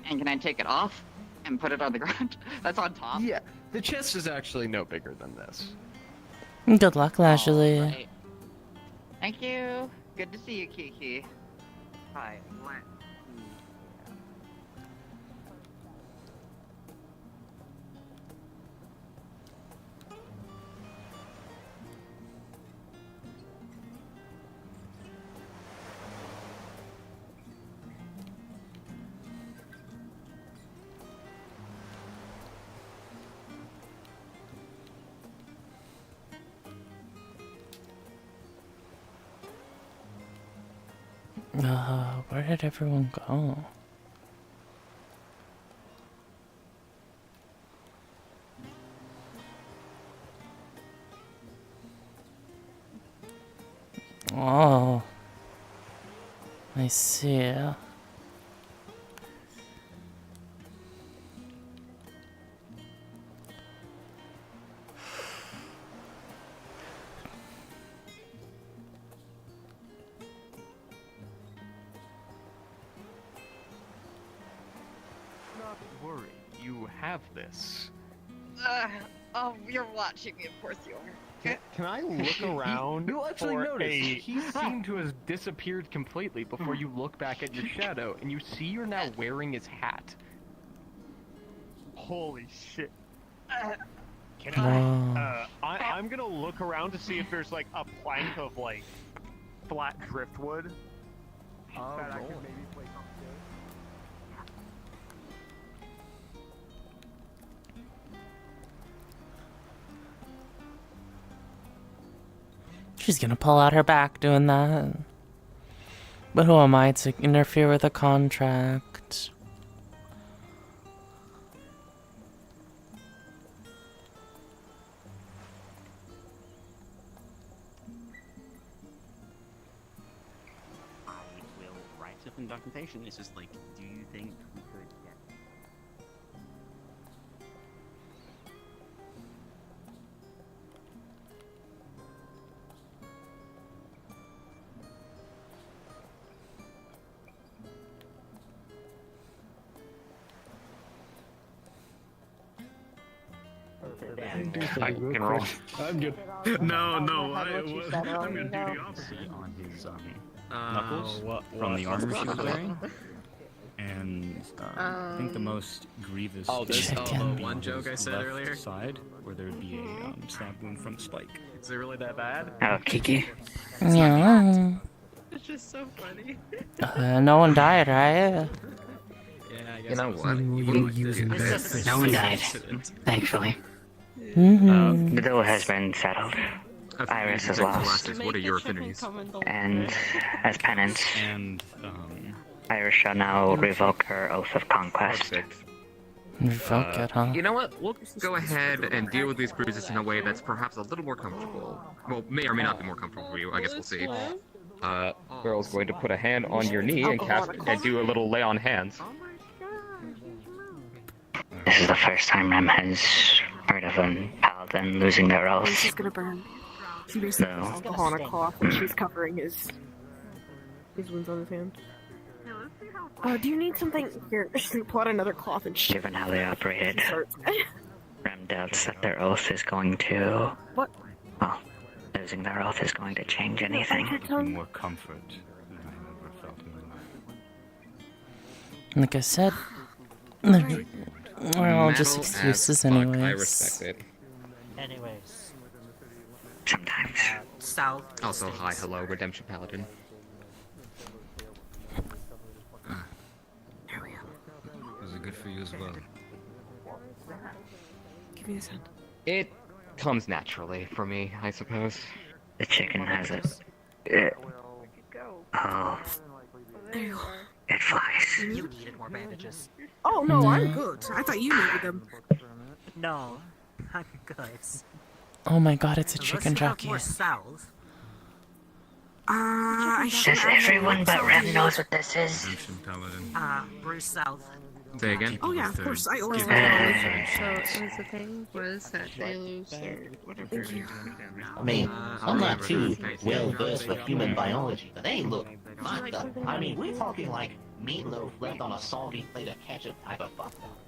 And can I take it off and put it on the ground? That's on top. Yeah, the chest is actually no bigger than this. Good luck, Lashley. Right. Thank you. Good to see you, Kiki. Hi. Where did everyone go? Oh, I see. Not worry, you have this. Oh, you're watching me. Of course you are. Can I look around? You'll actually for notice a... he seemed to have disappeared completely before you look back at your shadow, and you see you're now wearing his hat. Holy shit. Can Wow. I'm gonna look around to see if there's like a plank of like flat driftwood that I could maybe place on the She's gonna pull out her back doing that. But who am I to interfere with a contract? I will write some documentation. It's just like, do you think we could get... I can roll. I'm good. No, I'm gonna do the opposite. On his knuckles from the what? armor she was wearing. And I think the most grievous Chicken. the one joke I said earlier side, where there would be a stab wound from Spike. Is it really that bad? Oh, Kiki. Yeah. just so funny. No one died, right? Yeah, I guess You know it was what? like- No one died, thankfully. Mm-hmm. The duel has been settled. Iris has lost. What are your affinities? And as penance, And, Iris shall now revoke her oath of conquest. Revoke it, huh? You know what? We'll go ahead and deal with these bruises in a way that's perhaps a little more comfortable. Well, may or may not be more comfortable for you. I guess we'll see. Girl's going to put a hand on your knee and cast and do a little lay on hands. This is the first time Rem has heard of a paladin losing their oath. She's gonna burn. She basically has alcohol on a cloth and she's covering his wounds on his hand. Do you need something? Here, she's gonna pull out another cloth and Given how they operated, Rem doubts that their oath is going to... What? Well, losing their oath is going to change anything. more comfort than I ever felt in my life. Like I said, we're all just excuses anyways. I respect it. Anyways. Sometimes. South. Also, hi, hello, Redemption Paladin. Was it good for you as well? Give me this hand. It comes naturally for me, I suppose. The chicken has it. Oh. There you are. It flies. You needed more bandages. Oh no, I'm good. I thought you needed them. No, I'm good. Oh my god, it's a Unless chicken you have jockey. more south. I Says everyone but Rem knows what this is. Redemption Paladin. Bruce South. Say again? Oh yeah, of course. I always So the thing was that they lose their whatever. I mean, I'm not too well versed with human biology, but they look fucked up. I mean, we're talking like meatloaf left on a salty plate of ketchup type of fucked up.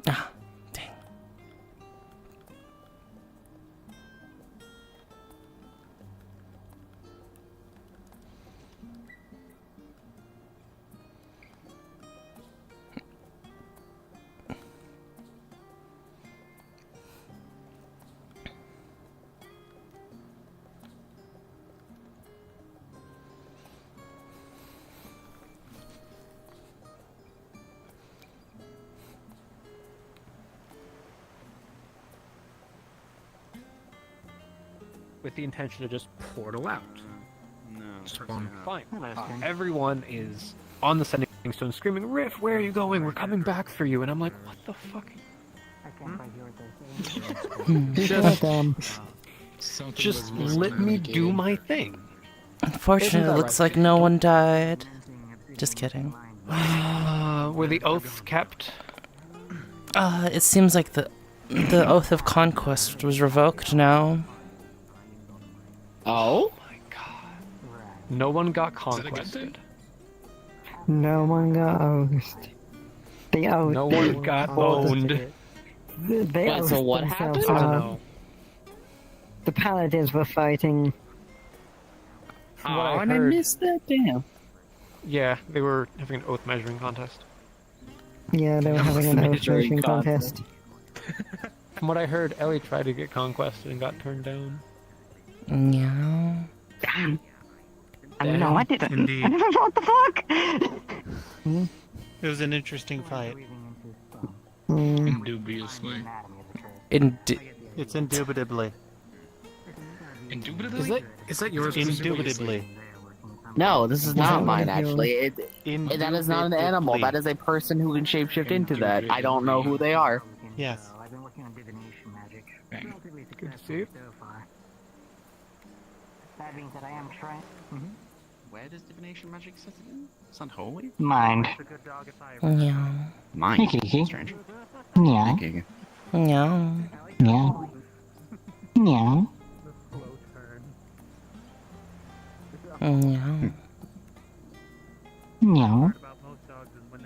Ah, dang. With the intention to just portal out. No. Fine. Everyone is on the sending stone screaming, Riff, where are you going? We're coming back for you. And I'm like, what the fuck? Just let me do my thing. Unfortunately, it looks like no one died. Just kidding. Were the oaths kept? It seems like the oath of conquest was revoked now. Oh? My god. No one got conquested. No one got oathed. The oath. No one got owned. They Wait, so oathed what themselves happened? I don't out. know. The paladins were fighting. From what I and I heard, missed that, damn. yeah, they were having an oath measuring contest. Yeah, they were having an oath measuring contest. From what I heard, Ellie tried to get conquested and got turned down. Yeah. No, I didn't. Indeed. I never. What the fuck? It was an interesting fight. Indubiously. It's indubitably. Indubitably? Is that yours? Indubitably. No, this is not mine, yours? actually. That is not an animal. That is a person who can shapeshift into that. I don't know who they are. Yes. I've been working on divination magic. Good to see you. That means that I am trying. Where does divination magic sit again? It's unholy? Mind. Yeah. Mine. Kiki. Strange. Yeah. Kiki. Yeah. Yeah. Yeah. Yeah. Yeah.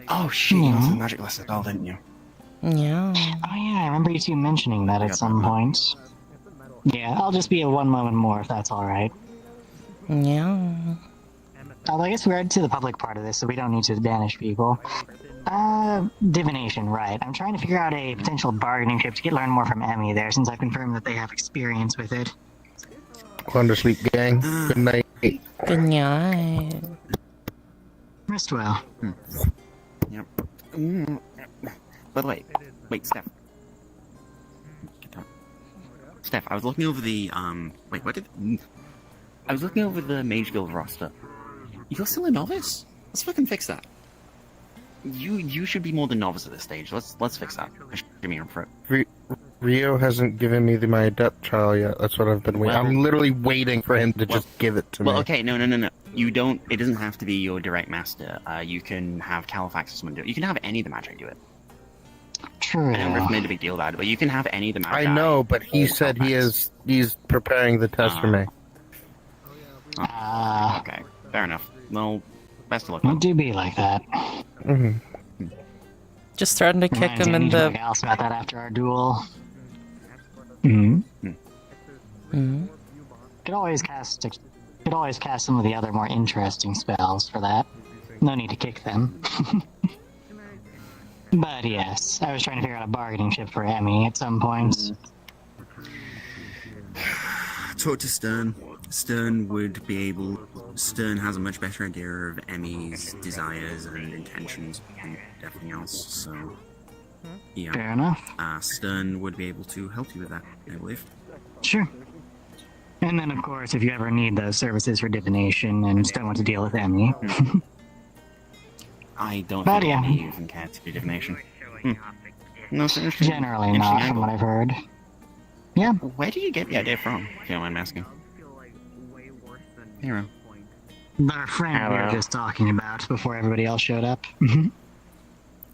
Oh shit, you went to the magic lesson at all, didn't you? Yeah. Oh yeah, I remember you two mentioning that at some point. Yeah, I'll just be a one moment more if that's alright. Yeah. Although I guess we're to the public part of this, so we don't need to banish people. Divination, right. I'm trying to figure out a potential bargaining chip to learn more from Emmy there, since I've confirmed that they have experience with it. Going to sleep, gang. Good night. Good night. Rest well. Yep. By the way, wait, Steph. Get down. Steph, I was looking over the, wait, what did... I was looking over the Mage Guild roster. You're still a novice? Let's fucking fix that. You should be more than novice at this stage. Let's fix that. Give me room for it. Rio hasn't given me my adept trial yet. That's what I've been waiting. Well- I'm literally waiting for him to just give it to Well, me. okay, no. You don't. It doesn't have to be your direct master. You can have Califax or someone do it. You can have any of the Magi do it. True. I know Riff made a big deal about it, but you can have any of the Magi. I know, but he said he's preparing the test for me. Okay, fair enough. Well, best of luck. It do be like that. Just threatened to kick Reminds him me in of the. anything else about that after our duel. Hmm. Could always cast some of the other more interesting spells for that. No need to kick them. But yes, I was trying to figure out a bargaining chip for Emmy at some points. Talk to Stern. Stern has a much better idea of Emmy's desires and intentions and everything else, so... Yeah. Fair enough. Stern would be able to help you with that, I believe. Sure. And then, of course, if you ever need those services for divination and don't want to deal with Emmy. I don't But think yeah. Emmy even cared to do divination. No, it's interesting. Generally Interesting not, from angle. what I've heard. Yeah. Where did you get the idea from, if you don't mind me asking? Hero. Our friend we were just talking about before everybody else showed up.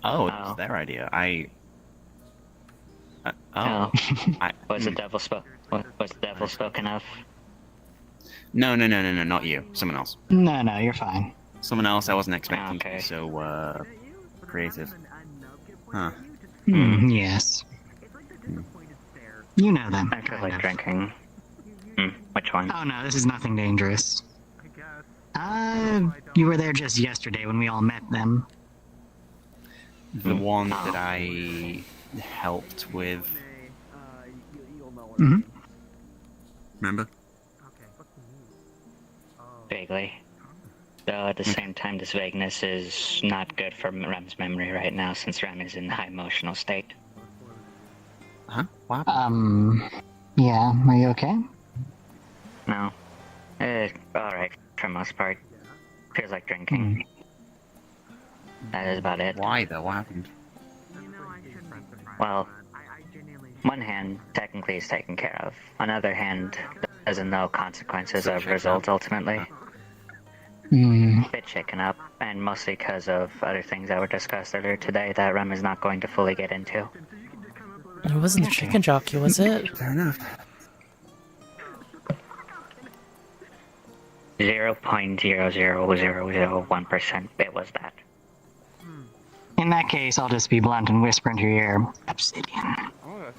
Oh, it was their idea. Was the devil spoken of? No, not you. Someone else. No, you're fine. Someone else I wasn't expecting to be so, creative. Huh. Yes. You know them. I feel like drinking. Which one? Oh no, this is nothing dangerous. You were there just yesterday when we all met them. The one that I helped with. Remember? Vaguely. Though at the same time, this vagueness is not good for Rem's memory right now, since Rem is in a high emotional state. Huh? What? Yeah, are you okay? No. Alright, for the most part. Feels like drinking. That is about it. Why though? What happened? Well, one hand technically is taken care of. On the other hand, doesn't know consequences of results ultimately. Bit shaken up, and mostly because of other things that were discussed earlier today that Rem is not going to fully get into. It wasn't the chicken jockey, was it? Fair enough. 0.00001% it was that. In that case, I'll just be blunt and whisper into your ear. Obsidian.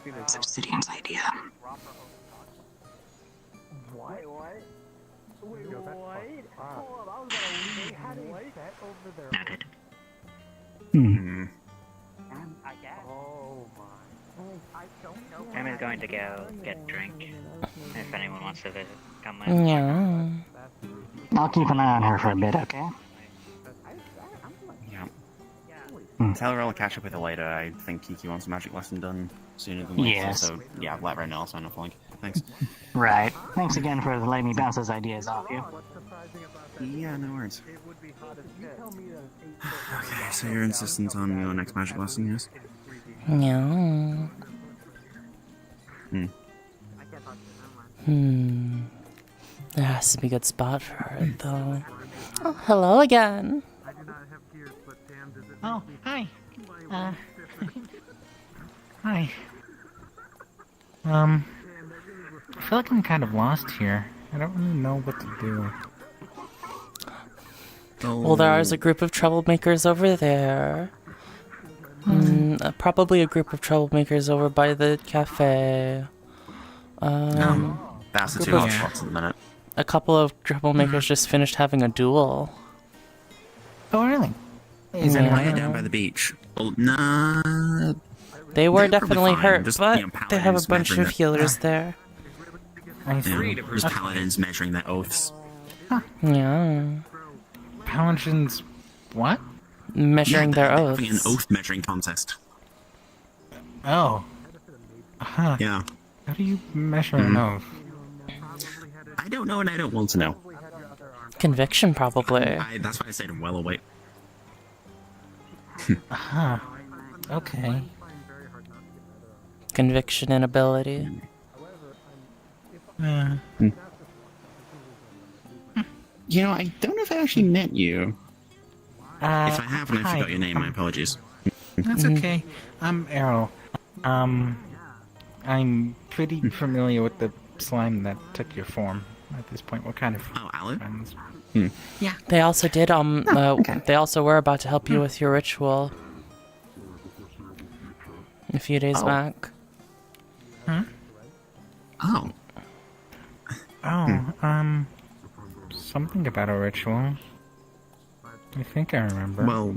It's Obsidian's idea. Noted. Rem is going to go get a drink. If anyone wants to visit, come with. Yeah. I'll keep an eye on her for a bit, okay? Yeah. Tell her I'll catch up with her later. I think Kiki wants a magic lesson done sooner than later. Yes. So yeah, let her know. I'll sign off the link. Thanks. Right. Thanks again for letting me bounce those ideas off you. Yeah, no worries. Okay, so you're insistent on your next magic lesson, yes? Yeah. There has to be a good spot for her, though. Oh, hello again. Oh, hi. Hi. I feel like I'm kind of lost here. I don't really know what to do. Well, there is a group of troublemakers over there. Probably a group of troublemakers over by the cafe. That's the two group of- hotspots at the minute. A couple of troublemakers just finished having a duel. Oh, really? Is anyone Why down by the beach? Well, nah. They were They're definitely probably fine. hurt, Just, but you know, they have a paladins bunch measuring of healers there. Yeah, just paladins measuring their oaths. Yeah. Paladins, what? Measuring their they're oaths. having an oath measuring contest. Oh. Huh. Yeah. How do you measure an oath? I don't know and I don't want to know. Conviction, probably. That's why I said well away. Huh. Okay. Conviction and ability. You know, I don't know if I actually met you. If I have and I hi. forgot your name, my apologies. That's okay. I'm Errol. I'm pretty familiar with the slime that took your form at this point. What kind of friends? Yeah. They also did, they also were about to help you with your ritual. A few days back. Huh? Oh. Oh, something about a ritual. I think I remember. Well,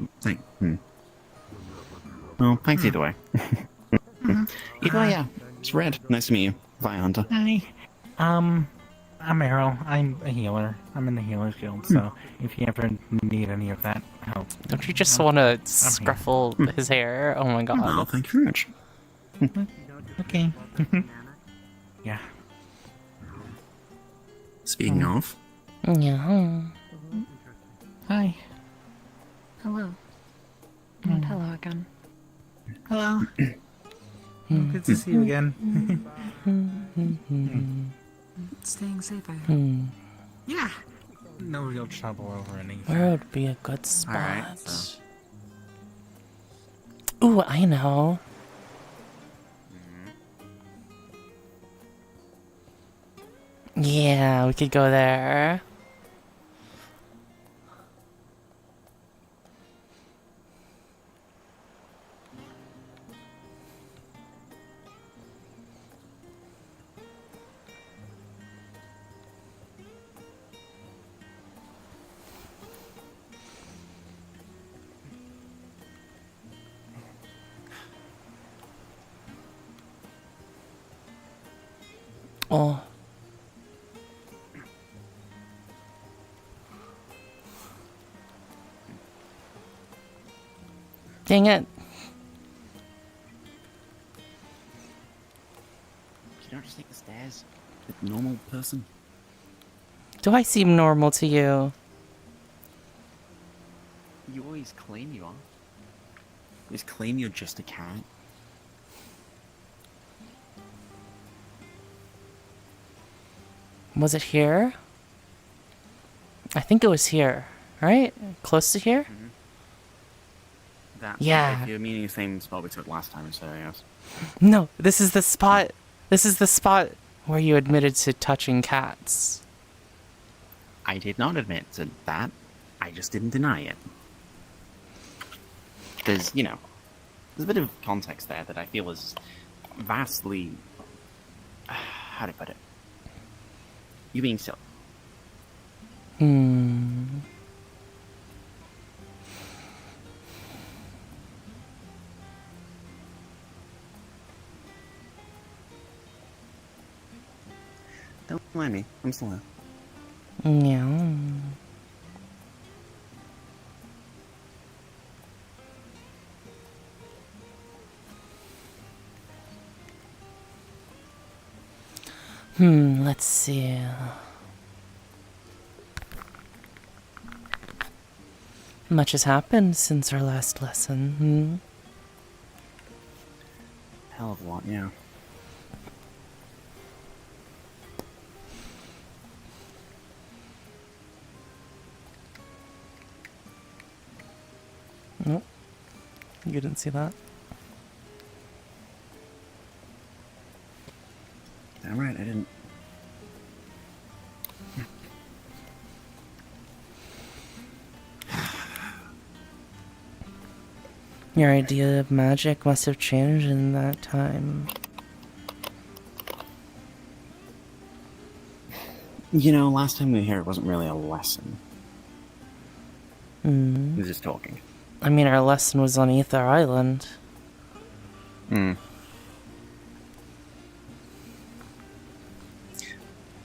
Well, thanks either way. Either way, yeah. It's Red. Nice to meet you. Fire Hunter. Hi. I'm Errol. I'm a healer. I'm in the Healers Guild, so if you ever need any of that help. Don't you just want to scruffle his hair? Oh my god. Oh, thank you very much. Okay. Yeah. Speaking of, Yeah. Hi. Hello. And hello again. Hello. Good to see you again. Staying safe, I hope. Yeah. No real trouble over anything. Where would be a good spot? Alright, so. Ooh, I know. Yeah, we could go there. Oh. Dang it. you don't just take the stairs? Like a normal person? Do I seem normal to you? You always claim you are. You just claim you're just a cat. Was it here? I think it was here, right? Close to here? That, Yeah. If you're meaning the same spot we took last time, so yes. No, this is the spot. This is the spot where you admitted to touching cats. I did not admit to that. I just didn't deny it. There's, there's a bit of context there that I feel is vastly... how do I put it? You being silly. Don't mind me. I'm still here. Yeah. Let's see. Much has happened since our last lesson. Hell of a lot, yeah. Nope. You didn't see that? Damn right, I didn't. Your idea of magic must have changed in that time. Last time we were here, it wasn't really a lesson. We were just talking. I mean, our lesson was on Ether Island.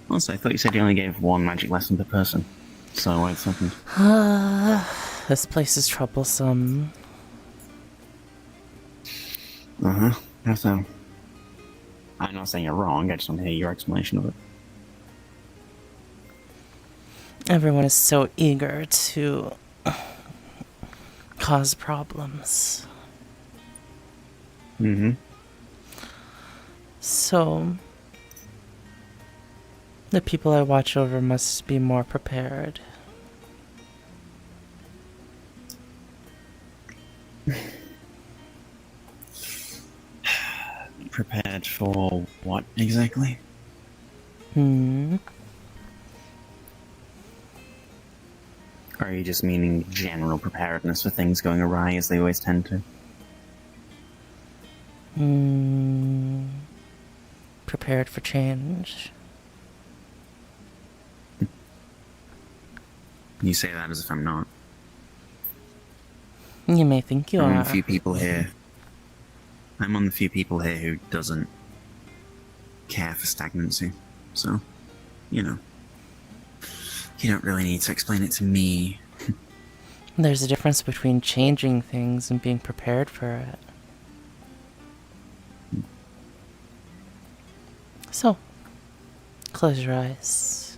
Also, I thought you said you only gave one magic lesson per person. So wait a second. This place is troublesome. How so? I'm not saying you're wrong, I just want to hear your explanation of it. Everyone is so eager to cause problems. So, the people I watch over must be more prepared. Prepared for what exactly? Or are you just meaning general preparedness for things going awry as they always tend to? Prepared for change. You say that as if I'm not. You may think you I'm are. one of the few people here. I'm one of the few people here who doesn't care for stagnancy. So, you know. You don't really need to explain it to me. There's a difference between changing things and being prepared for it. So, close your eyes.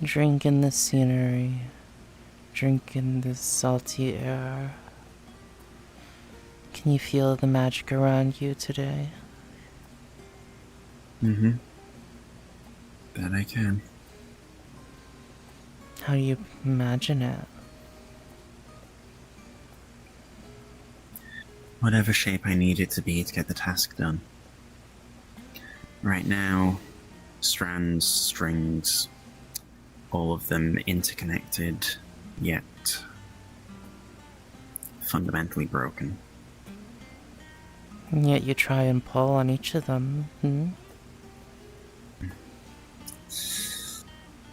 Drink in the scenery. Drink in the salty air. Can you feel the magic around you today? That I can. How do you imagine it? Whatever shape I need it to be to get the task done. Right now, strands, strings, all of them interconnected, yet fundamentally broken. And yet you try and pull on each of them,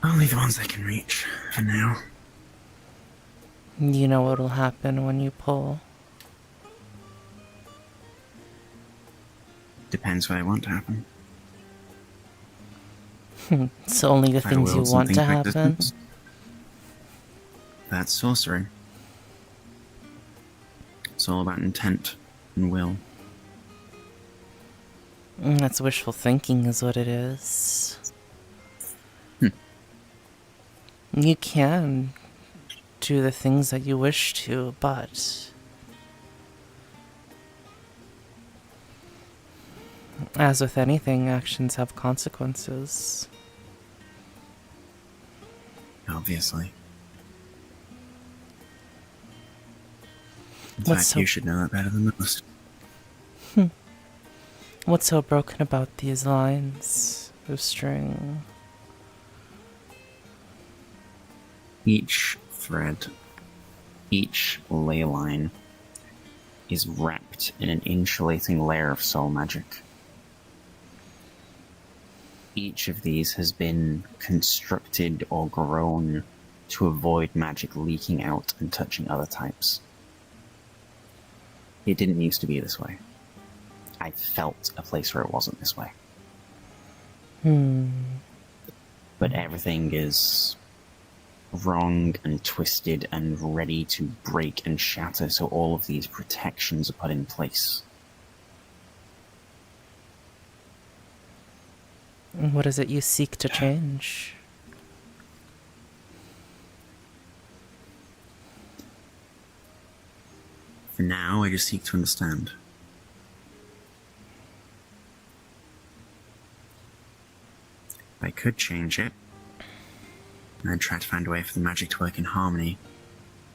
Only the ones I can reach, for now. You know what'll happen when you pull. Depends what I want to happen. It's only the If I things you willed want to something to happen. existence, that's sorcery. It's all about intent and will. That's wishful thinking is what it is. You can do the things that you wish to, but as with anything, actions have consequences. Obviously. In What's fact, so- you should know that better than most. What's so broken about these lines of string? Each thread, each ley line, is wrapped in an insulating layer of soul magic. Each of these has been constructed or grown to avoid magic leaking out and touching other types. It didn't used to be this way. I felt a place where it wasn't this way. But everything is wrong and twisted and ready to break and shatter, so all of these protections are put in place. What is it you seek to change? For now, I just seek to understand. I could change it, and I'd try to find a way for the magic to work in harmony,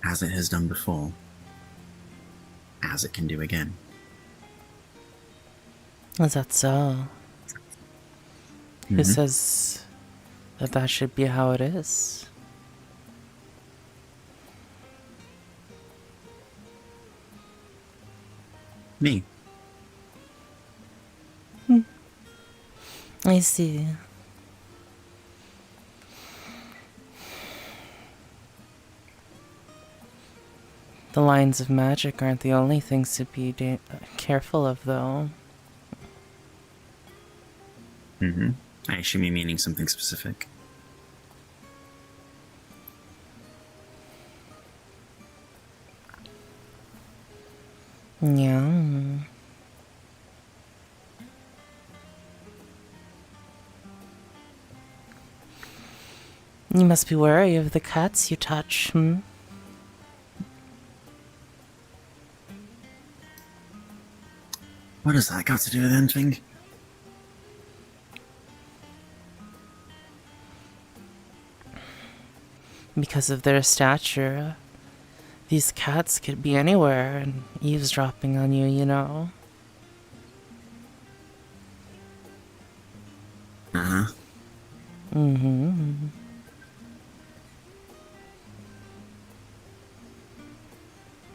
as it has done before, as it can do again. Is that so? Who Mhm. says that that should be how it is? Me. I see. The lines of magic aren't the only things to be careful of, though. Mm-hmm. I assume you're meaning something specific. Yeah. You must be wary of the cats you touch, hmm? What has that got to do with anything? Because of their stature, these cats could be anywhere and eavesdropping on you, you know? Uh-huh. Mm-hmm.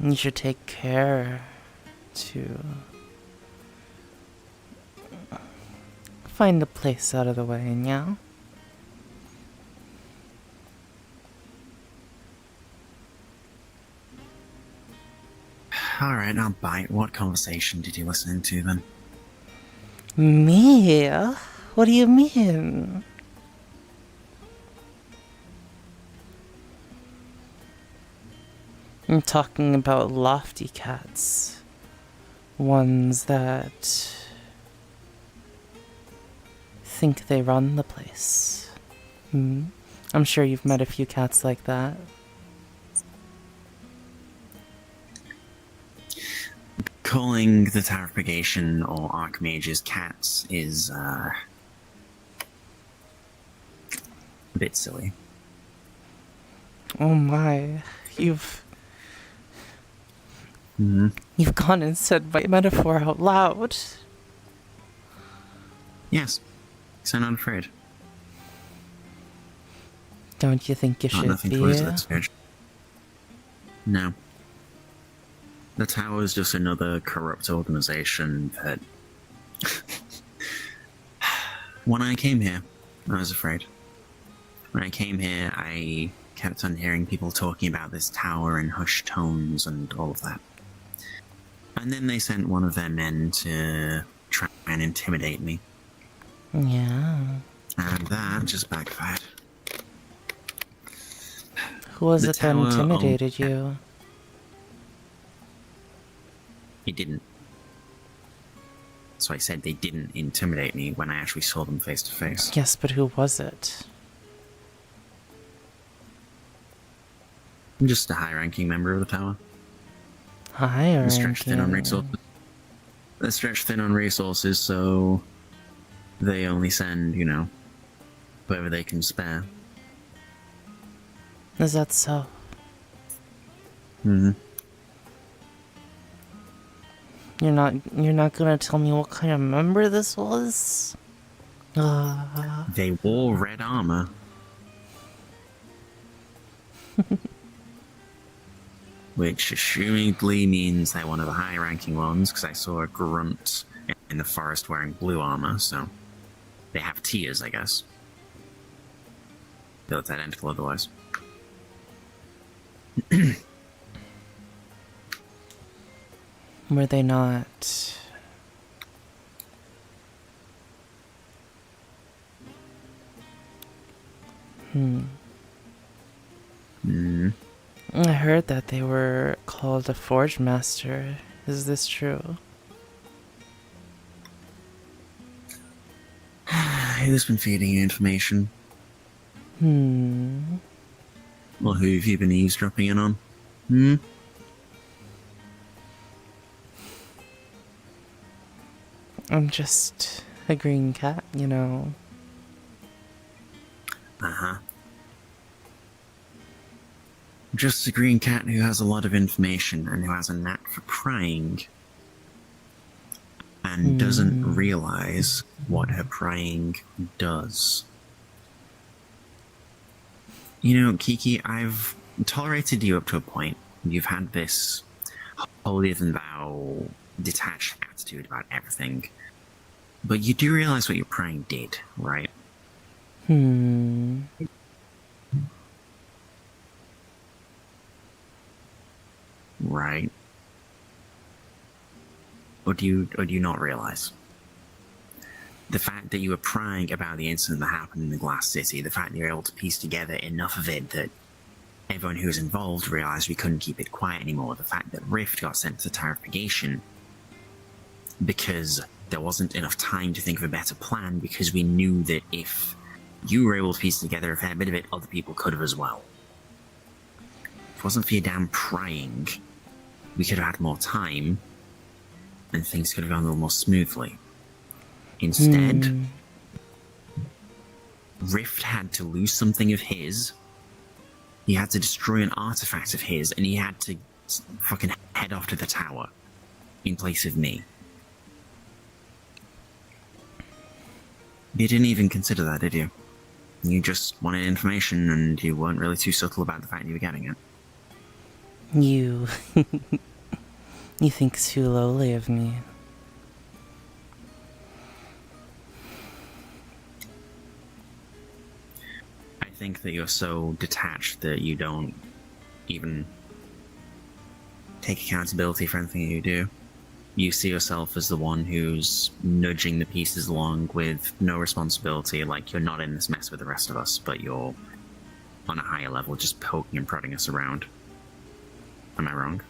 You should take care to find a place out of the way, yeah? Alright, I'll bite. What conversation did you listen to then? Me? What do you mean? I'm talking about lofty cats. Ones that think they run the place. Hmm? I'm sure you've met a few cats like that. Calling the Tower of Purgation or Archmages cats is, a bit silly. Oh my, you've gone and said my metaphor out loud. Yes, because I'm not afraid. Don't you think you should Nothing be? towards that stage. No. The Tower is just another corrupt organization that... When I came here, I was afraid. When I came here, I kept on hearing people talking about this tower in hushed tones and all of that. And then they sent one of their men to try and intimidate me. Yeah. And that just backfired. Who was The it that tower intimidated you? He didn't. So I said they didn't intimidate me when I actually saw them face to face. Yes, but who was it? I'm just a high-ranking member of the tower. Higher. They're stretched thin on resources. They're stretched thin on resources, so they only send, you know, whoever they can spare. Is that so? Mm-hmm. You're not gonna tell me what kind of member this was? They wore red armor. Which assumedly means they're one of the high-ranking ones, because I saw a grunt in the forest wearing blue armor, so they have tiers, I guess. They look identical otherwise. Were they not? I heard that they were called a Forge Master. Is this true? Who's been feeding you information? Well, who have you been eavesdropping in on? I'm just a green cat, you know. Uh-huh. Just a green cat who has a lot of information and who has a knack for prying. And doesn't realize what her prying does. You know, Kiki, I've tolerated you up to a point. You've had this holier-than-thou, detached attitude about everything. But you do realize what your praying did, right? Right. Or do you not realize? The fact that you were prying about the incident that happened in the Glass City, the fact that you were able to piece together enough of it that everyone who was involved realized we couldn't keep it quiet anymore, the fact that Rift got sent to the Tower of Purgation because there wasn't enough time to think of a better plan, because we knew that if you were able to piece together a fair bit of it, other people could have as well. If it wasn't for your damn prying, we could have had more time, and things could have gone a little more smoothly. Instead, Rift had to lose something of his, he had to destroy an artifact of his, and he had to fucking head off to the tower in place of me. You didn't even consider that, did you? You just wanted information, and you weren't really too subtle about the fact you were getting it. You... you think too lowly of me. I think that you're so detached that you don't even take accountability for anything you do. You see yourself as the one who's nudging the pieces along with no responsibility, like you're not in this mess with the rest of us, but you're on a higher level just poking and prodding us around. Am I wrong?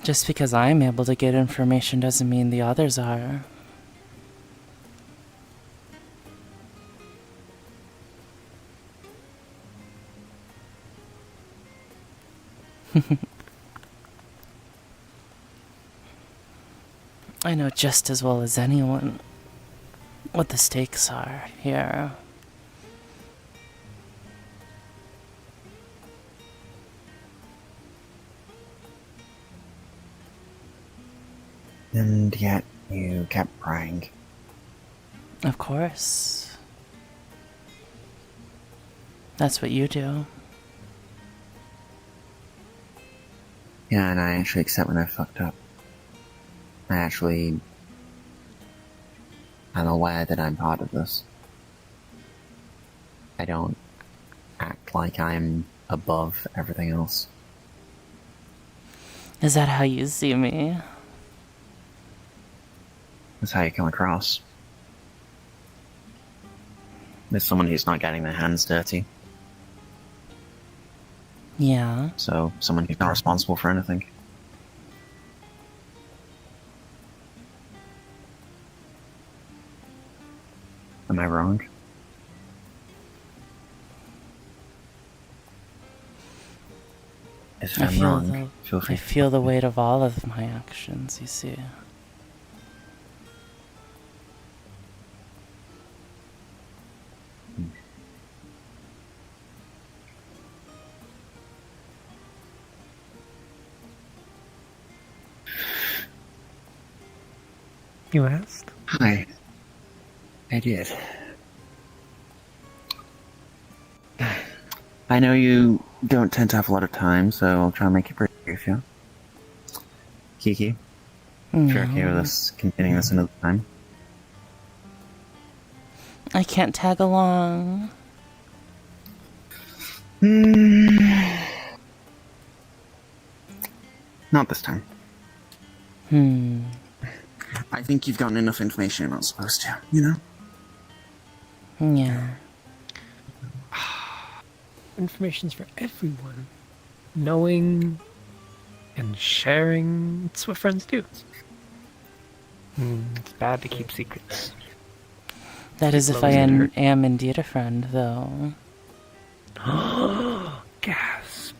Just because I'm able to get information doesn't mean the others are. I know just as well as anyone what the stakes are here. And yet, you kept prying. Of course. That's what you do. Yeah, and I actually accept when I fucked up. I'm aware that I'm part of this. I don't act like I'm above everything else. Is that how you see me? That's how you come across. There's someone who's not getting their hands dirty. Yeah. So, someone who's not responsible for anything. Am I wrong? If I'm wrong, feel free. I feel the weight of all of my actions, you see. You asked? Hi. I did. I know you don't tend to have a lot of time, so I'll try and make it brief, yeah? Kiki? If you're okay with us continuing this another time? I can't tag along. Not this time. I think you've gotten enough information you're not supposed to, you know? Yeah. Information's for everyone. Knowing and sharing, it's what friends do. It's bad to keep secrets. That is if I am indeed a friend, though. Gasp.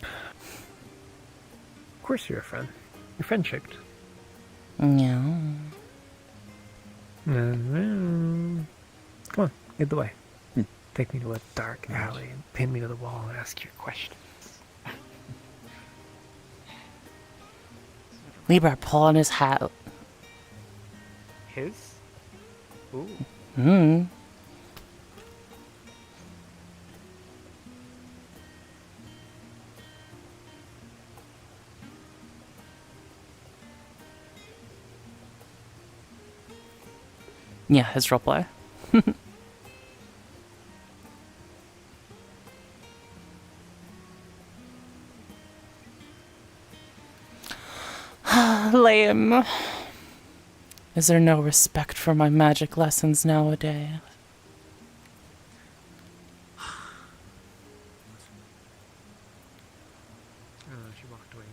Of course you're a friend. You're friend-shaped. Yeah. Come on, lead the way. Take me to a dark alley and pin me to the wall and ask your questions. Libra pulling his hat His? Ooh. Hmm. Yeah, his roleplay. Lame. Is there no respect for my magic lessons nowadays? She walked away.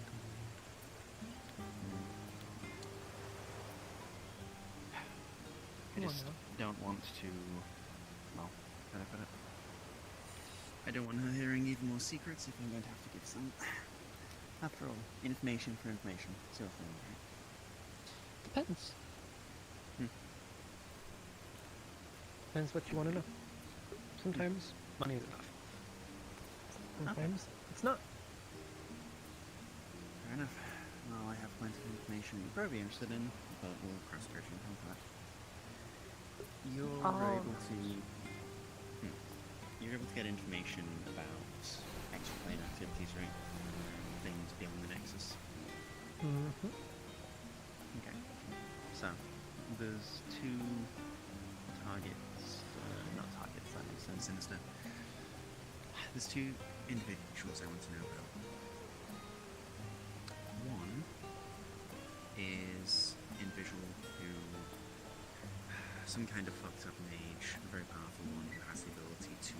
I just don't want to. Well, how do I put it? I don't want her hearing even more secrets if I'm going to have to give some. After all, information for information. Sort of thing, right? Depends. Hmm. Depends what you want to know. Sometimes money is enough. Sometimes it's not. Fair enough. Well, I have plenty of information you're probably interested in, but we'll cross bridge when we come to that. You're able to. You're able to get information about extraplane activities, right? Things beyond the Nexus. Mm-hmm. Okay. So, there's two targets. Not targets, that makes sense, sinister. There's two individuals I want to know about. One is an individual who, some kind of fucked up mage, a very powerful one who has the ability to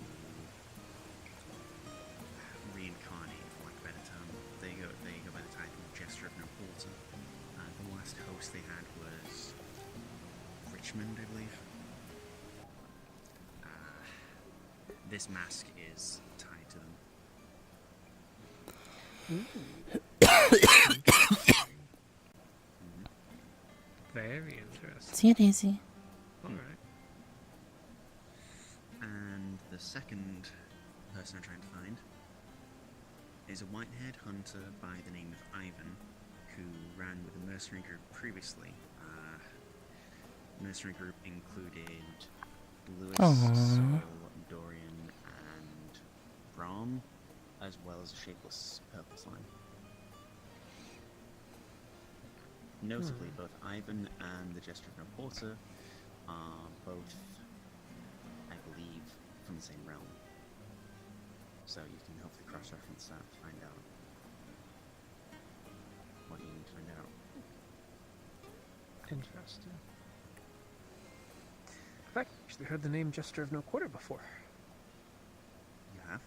reincarnate, for lack of a better term. They go by the title Jester of No Quarter. The last host they had was Richmond, I believe. This mask is tied to them. Very interesting. See it easy. Alright. And the second person I'm trying to find is a white-haired hunter by the name of Ivan, who ran with a mercenary group previously. The mercenary group included Lewis, Sol, Dorian, and Brahm, as well as a shapeless purple slime. Notably, both Ivan and the Jester of No Quarter are both, I believe, from the same realm. So you can hopefully cross-reference that to find out what you need to find out. Interesting. I've actually heard the name Jester of No Quarter before. You have?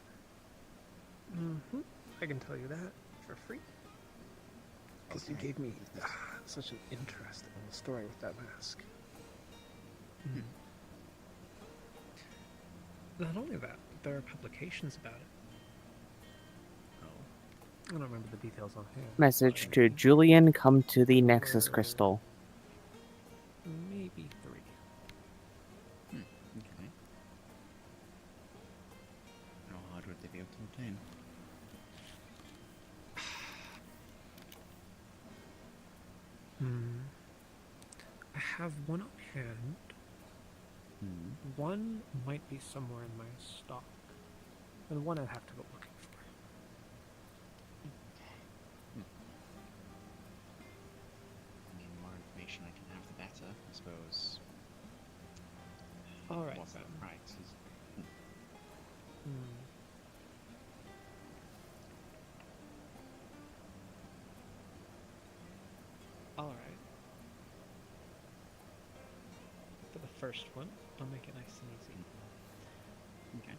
Mm-hmm. I can tell you that for free. Because you gave me such an interest in the story with that mask. Mm. Not only that, but there are publications about it. I don't remember the details on hand. Message to Julian, come to the Nexus Crystal. Maybe 3. Okay. How hard would they be able to obtain? I have one on hand. One might be somewhere in my stock. And one I'd have to go looking for. I mean, the more information I can have, the better, I suppose. Alright, What's then. the price? Alright. For the first one, I'll make it nice and easy. Okay.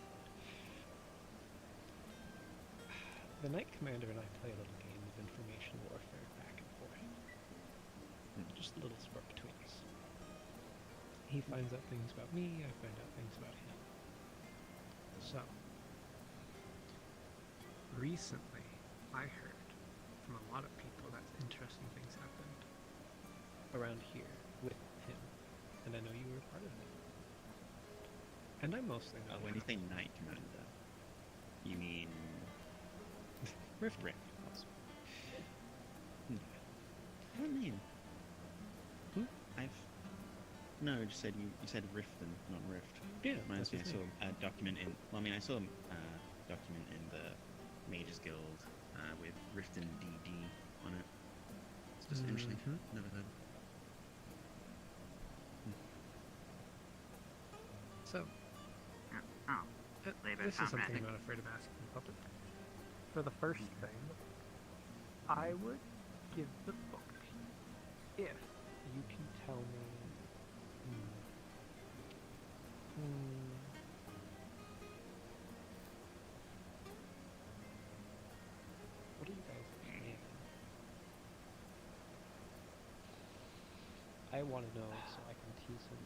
The Knight Commander and I play a little game of information warfare back and forth. Just a little sport between us. He finds out things about me, I find out things about him. So, recently, I heard from a lot of people that interesting things happened around here with him, and I know you were part of it. And I mostly know. When you say Knight Commander, you mean Rift Rift? I don't mean. I've No, I just said you said Riften, not Rift. Yeah, Reminds me, that's I his saw a document in. Well, I mean, I saw a document in the Mages Guild with Riften DD on it. It's just interesting. Never heard. So, this is something I'm not afraid of asking in public. For the first thing, I would give the book if you can tell me. What are you guys planning? I want to know so I can tease him.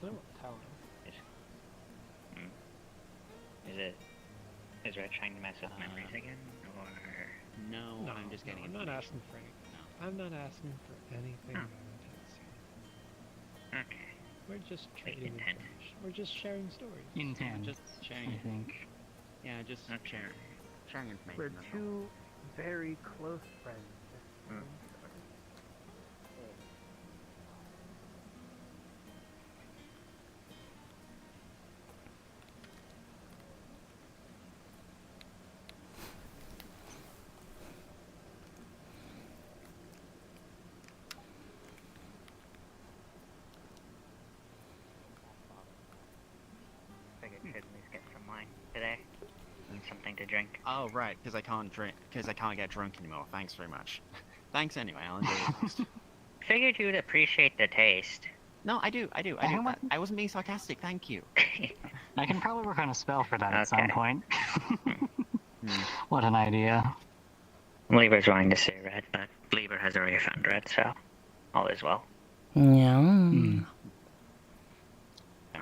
I don't tell him. Is Red trying to mess with memories again, or no? I'm just getting. I'm not asking for anything. No. I'm not asking for anything intense. Okay. We're just trading information. We're just sharing stories. Intent. Just sharing. I think. Yeah, just sharing information. We're two very close friends. Figured could at least get some wine today and something to drink. Oh right, because I can't drink. Because I can't get drunk anymore. Thanks very much. Thanks anyway. I'll enjoy it first. Figured you'd appreciate the taste. No, I do. I wasn't being sarcastic. Thank you. I can probably work on a spell for that at some point. What an idea. Lieber's wanting to see Red, but Lieber has already found Red, so all is well. Yeah. I don't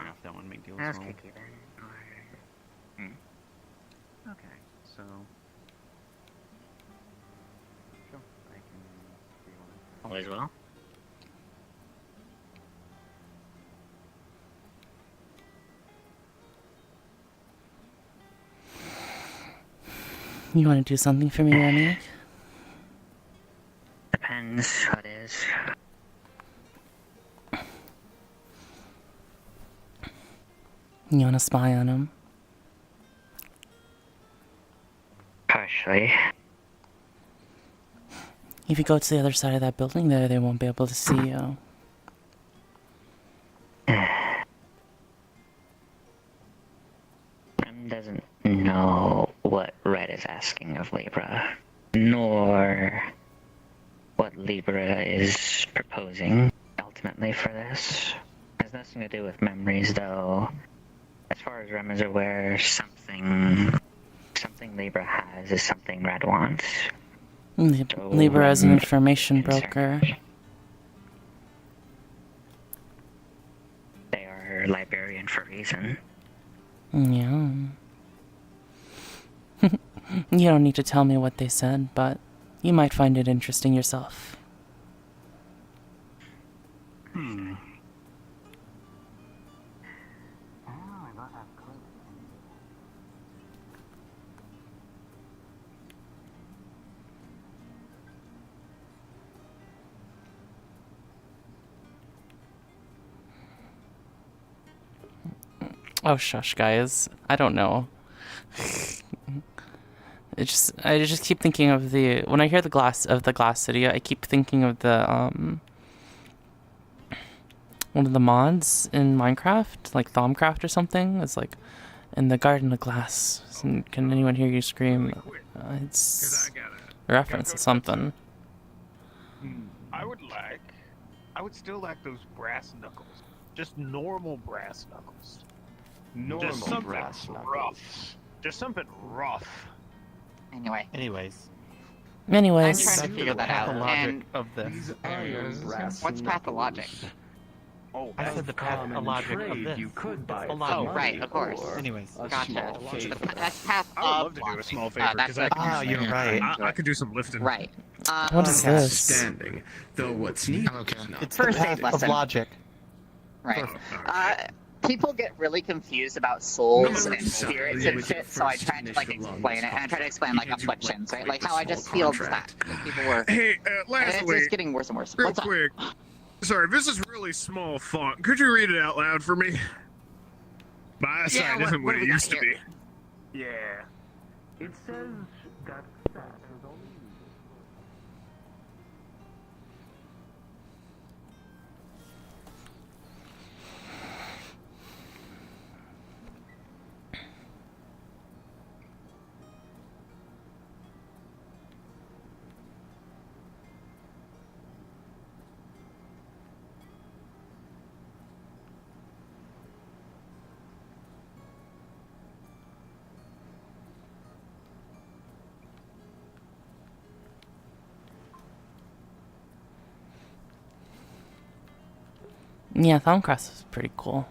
know if that one make deals. That's well. Kiki then. Okay, so. Sure, I can do one. All is well. You want to do something for me, Remy? Depends what is. You want to spy on him? Partially. If you go to the other side of that building there, they won't be able to see you. Rem doesn't know what Red is asking of Libra, nor what Libra is proposing ultimately for this. It has nothing to do with memories, though. As far as Rem is aware, something Libra has is something Red wants. Libra as an information broker. They are librarian for a reason. Yeah. You don't need to tell me what they said, but you might find it interesting yourself. Oh, shush, guys. I don't know. I just keep thinking of when I hear the glass city, I keep thinking of the one of the mods in Minecraft, like Thaumcraft or something. It's like in the Garden of Glass. Can anyone hear you scream? It's a reference to something. I would still like those brass knuckles. Just normal brass knuckles. Just something rough. Just something rough. Anyways. I'm trying to figure that out. And of this. what's pathologic? Oh, I said the pathologic of this. You could buy Oh, right, of course. Anyways. Gotcha. That's path I would love to do a small favor because you're right. I could do some lifting. Right. What is this? Standing, though what's needed is not It's First the aid path of lesson. logic. Right. People get really confused about souls and spirits and shit, so I tried to explain it, and I tried to explain afflictions, right? Like how I just feel that people were. Hey, And lastly, it's just getting worse and worse. real What's up? quick, Sorry, this is really small font. Could you read it out loud for me? My eyesight isn't what it used to be. Yeah. It says that is only. Yeah, Thaumcrest is pretty cool.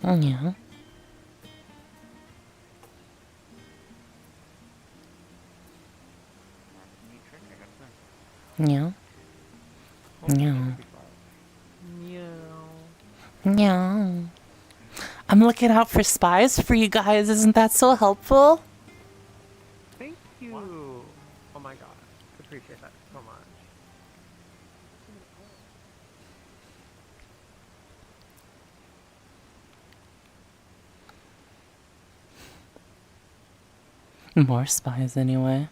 Yeah. Yeah. Yeah. Yeah. I'm looking out for spies for you guys. Isn't that so helpful? Thank you. Oh my god. Appreciate that so much. More spies, anyway.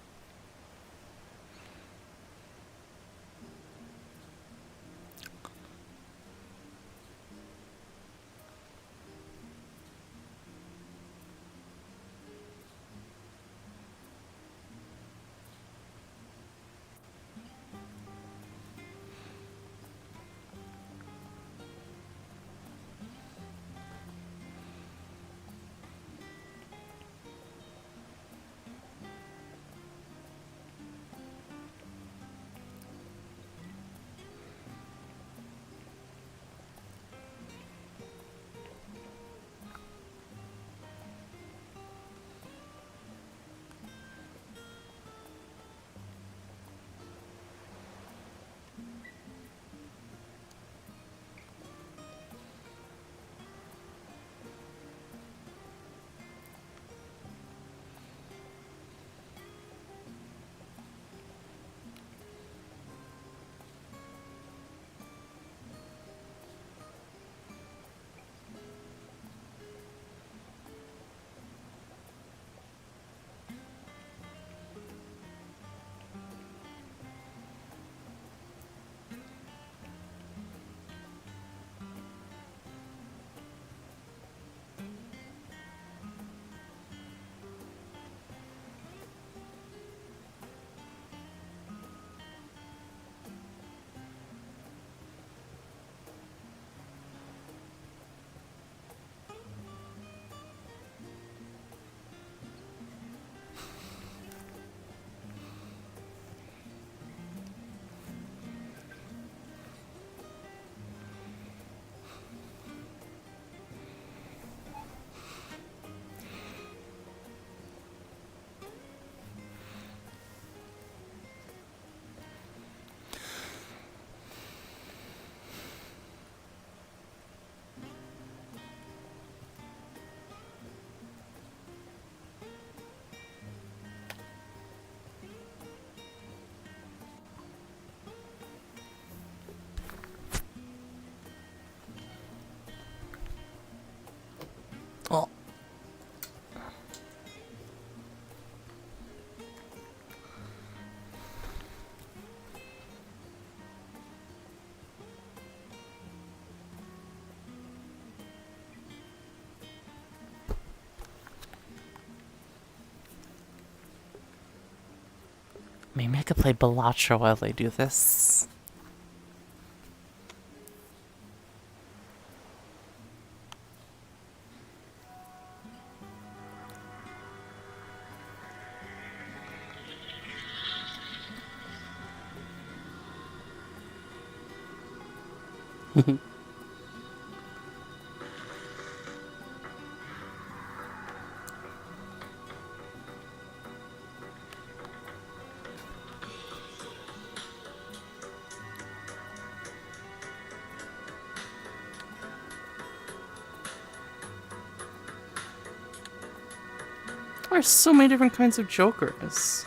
Oh. Maybe I could play Balatro while they do this. There's so many different kinds of Jokers.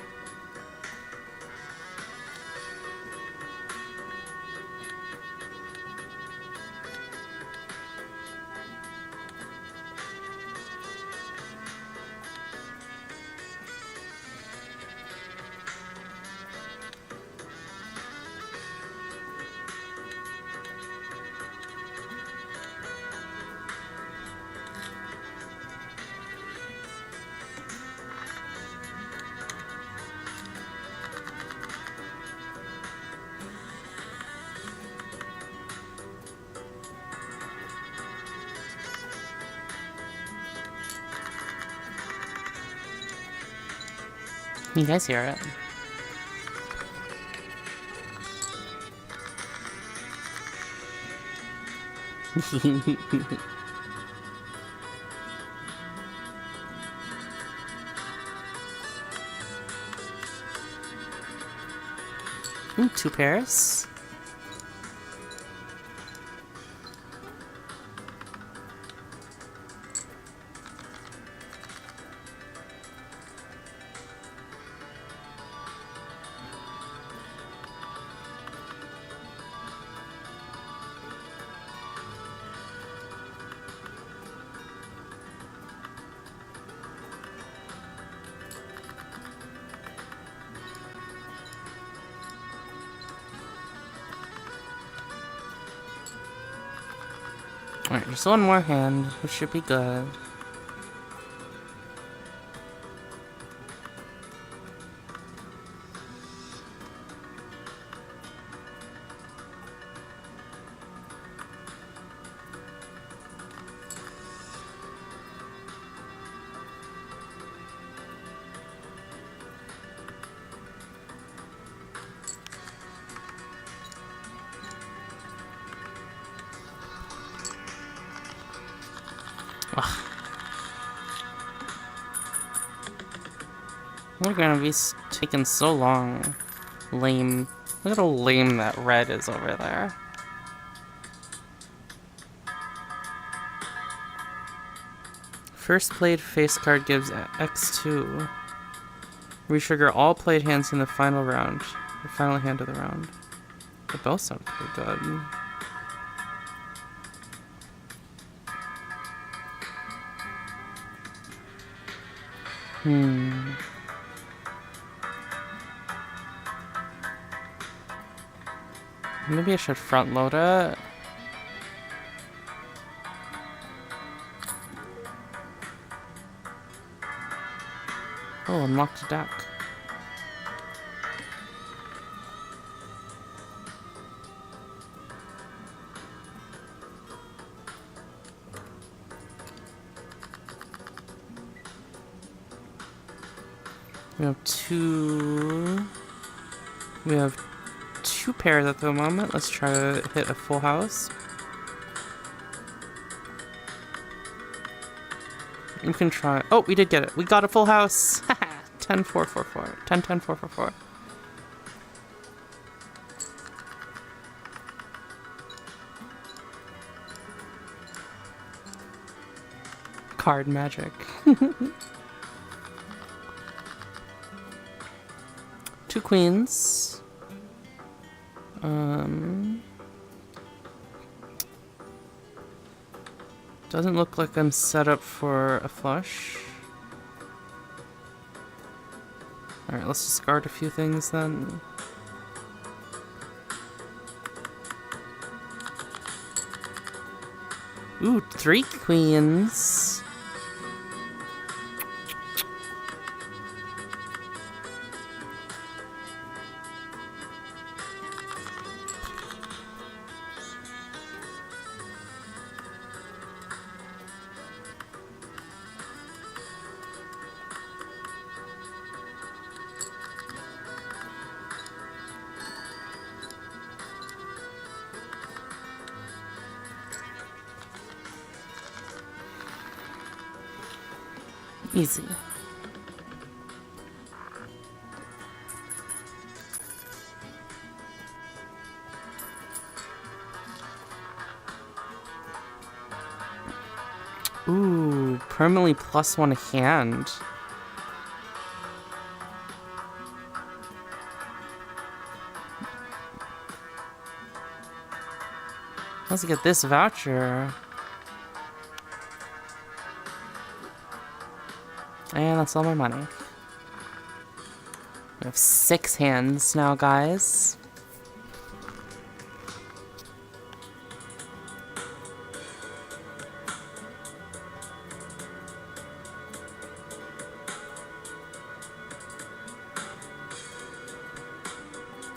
You guys hear it? Ooh, 2 pairs. Alright, just one more hand, which should be good. We're gonna be taking so long. Lame. Look at how lame that red is over there. First played face card gives X2. Retrigger all played hands in the final round. The final hand of the round. They both sound pretty good. Maybe I should front load it. Oh, unlocked a deck. We have two pairs at the moment. Let's try to hit a full house. You can try. Oh, we did get it. We got a full house. 10 4 4 4. 10 10 4 4 4. Card magic. 2 queens. Doesn't look like I'm set up for a flush. Alright, let's discard a few things then. Ooh, 3 queens. Easy. Ooh, permanently +1 hand. Let's get this voucher. And that's all my money. We have 6 hands now, guys.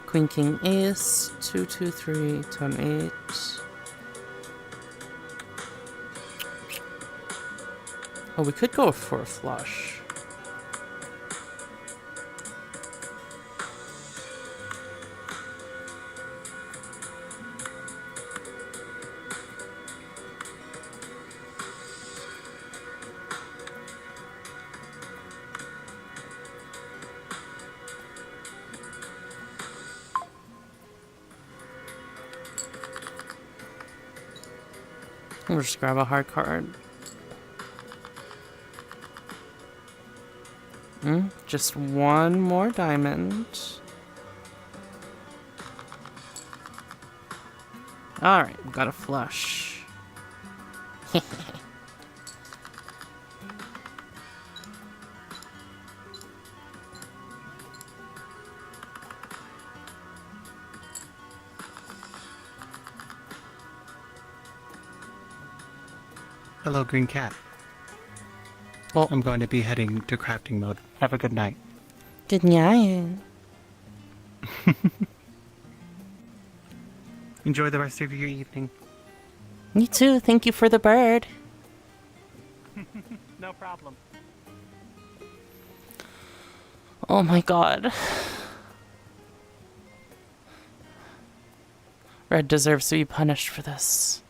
Queen, king, ace, 2 2 3, 10 8. Oh, we could go for a flush. We'll just grab a hard card. Just one more diamond. Alright, we've got a flush. Hello, Green Cat. Well, I'm going to be heading to crafting mode. Have a good night. Good night. Enjoy the rest of your evening. You too. Thank you for the bird. No problem. Oh my god. Red deserves to be punished for this.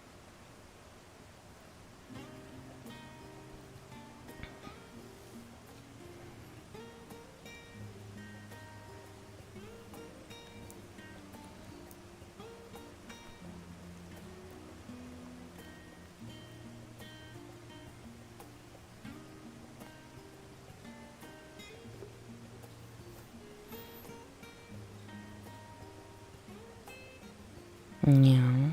Yeah.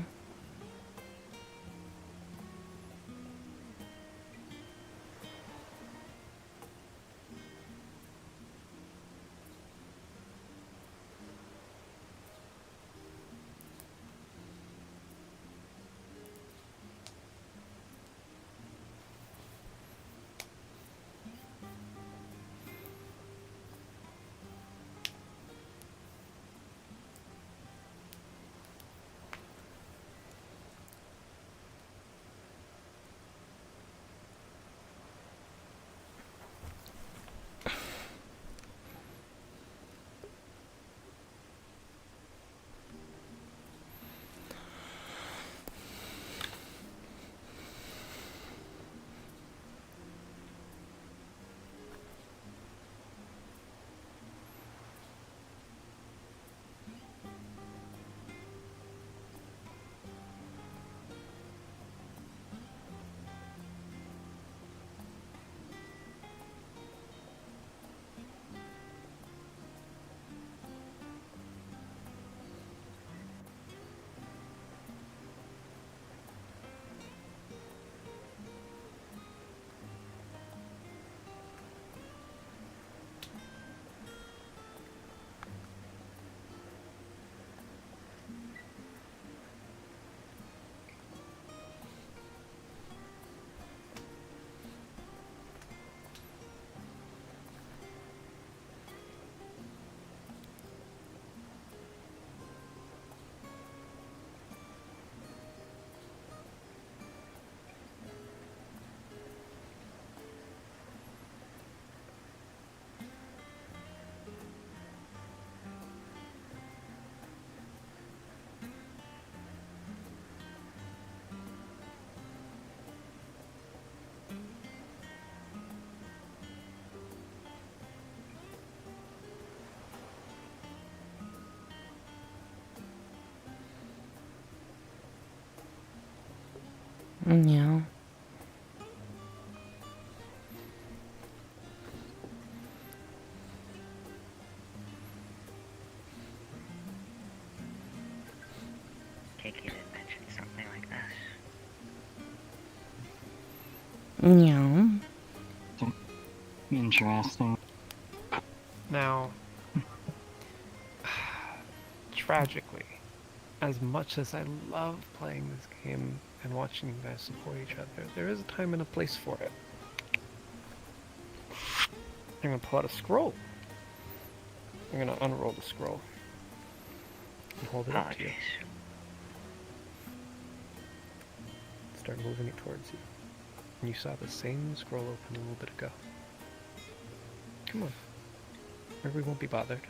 Yeah. Kiki did mention something like this. Yeah. Interesting. Now, tragically, as much as I love playing this game and watching you guys support each other, there is a time and a place for it. I'm gonna pull out a scroll. I'm gonna unroll the scroll and hold it up to you. Start moving it towards you. And you saw the same scroll open a little bit ago. Come on. Or we won't be bothered.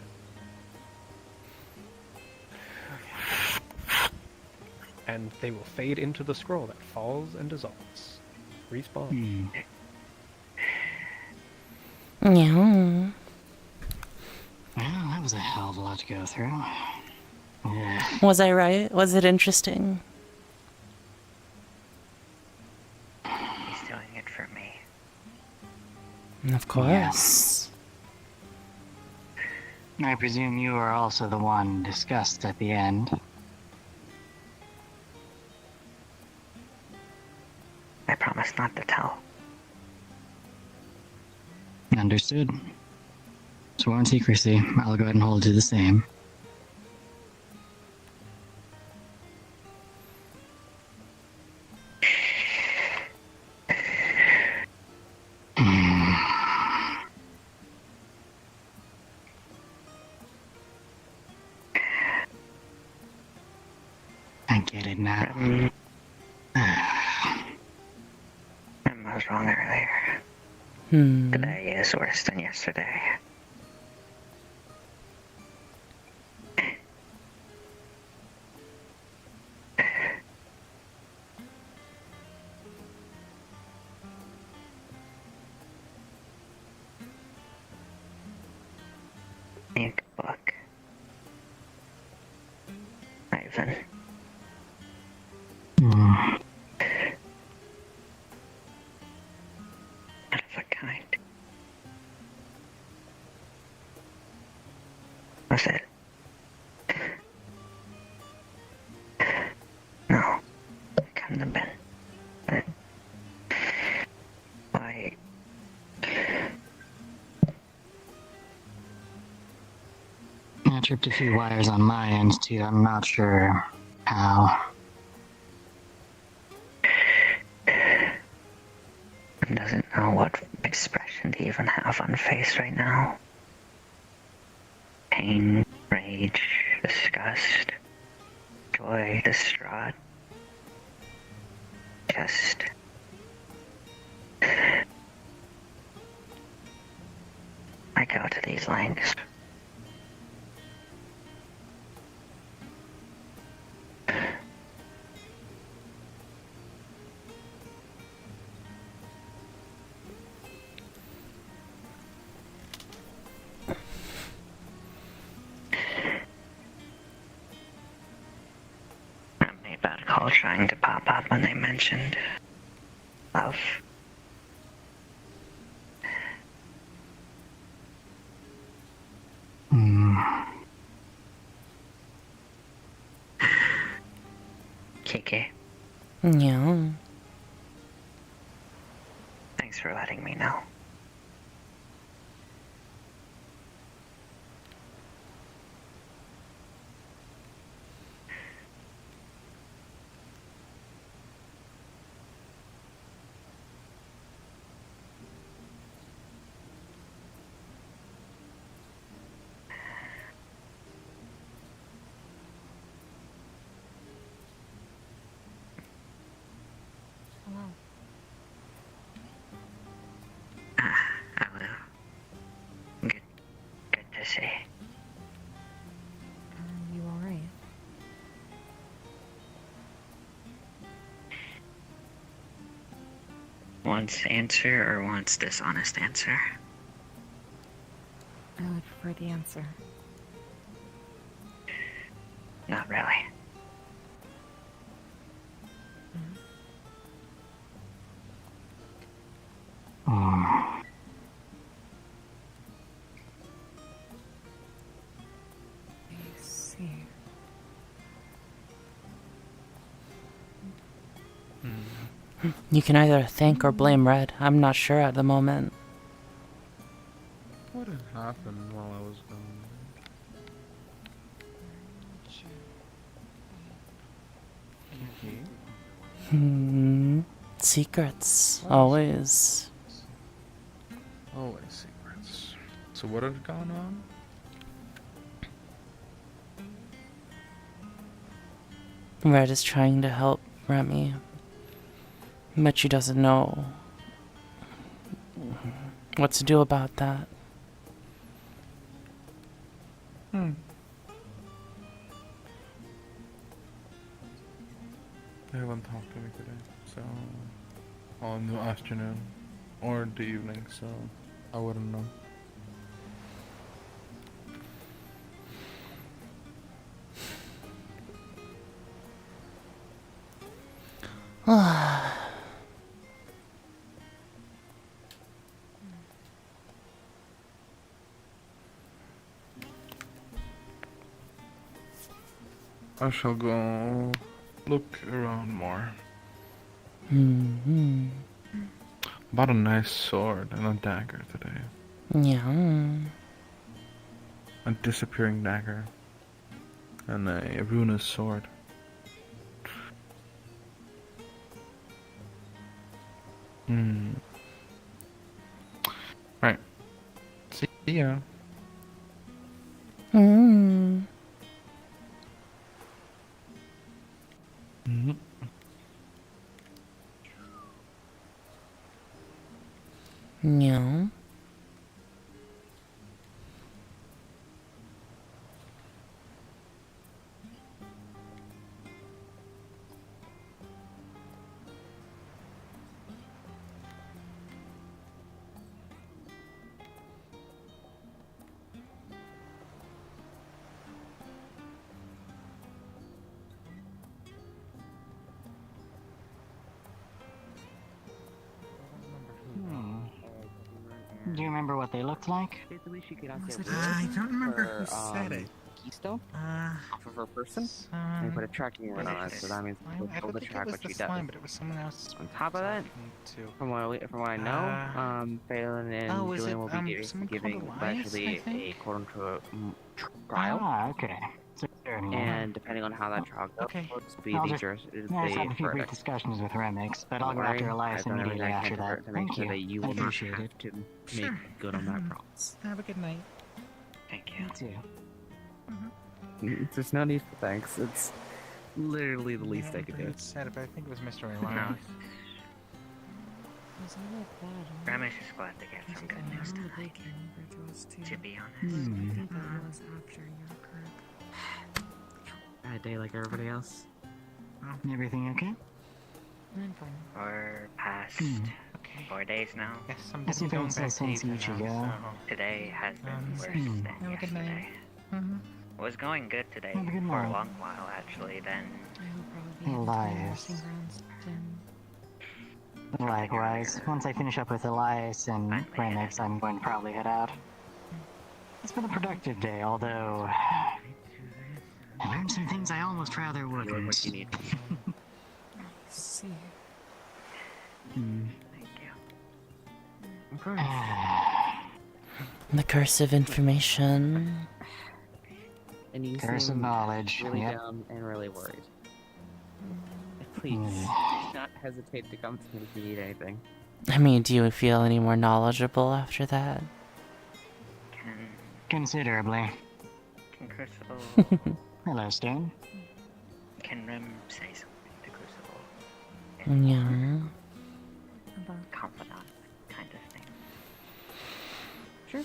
And they will fade into the scroll that falls and dissolves. Respawn. Yeah. Well, that was a hell of a lot to go through. Yeah. Was I right? Was it interesting? Of course. I presume you are also the one discussed at the end. I promise not to tell. Understood. Sworn secrecy. I'll go ahead and hold you the same. I get it now. I was wrong earlier. Today is worse than yesterday. Ink book. Ivan. One of a kind. Was it? No, it couldn't have been. But why? I tripped a few wires on my end too. I'm not sure how. Doesn't know what expression to even have on face right now. Pain, rage, disgust, joy, distraught. Just... I go to these lengths. Bad call trying to pop up when they mentioned love. Kiki, Yeah. thanks for letting me know. Hello. Hello. Good to see. You alright? Wants answer or wants dishonest answer? I would prefer the answer. Not really. I see. You can either thank or blame Red. I'm not sure at the moment. What had happened while I was gone? Secrets. Always. Always secrets. So what had gone on? Red is trying to help Remy, but she doesn't know what to do about that. They haven't talked to me today, so on the afternoon or the evening, so I wouldn't know. I shall go look around more. Mm-hmm. Bought a nice sword and a dagger today. Yeah. A disappearing dagger. And a ruinous sword. Right. See ya. Mm. Yeah. Do you remember what they looked like? I don't remember who said it. Keystone? Off of her person? They put a tracking ring on it, so that means we'll pull the track what she does. But it was someone else. On top of that, from what I know, Phelan and Julian will be giving actually a quote-unquote trial. Ah, okay. And depending on how that trial goes, will be I'll the just jurisdiction. had a few brief discussions with Remix, but I'll go after Elias immediately after that. To make Thank sure you. that you will not Appreciate have it. to make good on that promise. Have a good night. Thank you. too. There's no need for thanks. It's literally the least I could do. It's sad, but I think it was Mr. Elias. Ramesh is glad to get some good news tonight. To be honest. Bad day like everybody else. Everything okay? For past 4 days now. I see things so since each ago. Today has been worse than yesterday. It was going good today Have a good for a night. long while actually, then Elias. Likewise. Once I finish up with Elias and Remix, I'm going to probably head out. It's been a productive day, although I learned some things I almost rather wouldn't. What you need. See. The curse of information. And you Curse of seem knowledge, really yep. down and really worried. Please, do not hesitate to come to me if you need anything. I mean, do you feel any more knowledgeable after that? Considerably. can Crucible... Hello, Stone. Can Rem say something to Crucible? Yeah. Confidant kind of thing. Sure.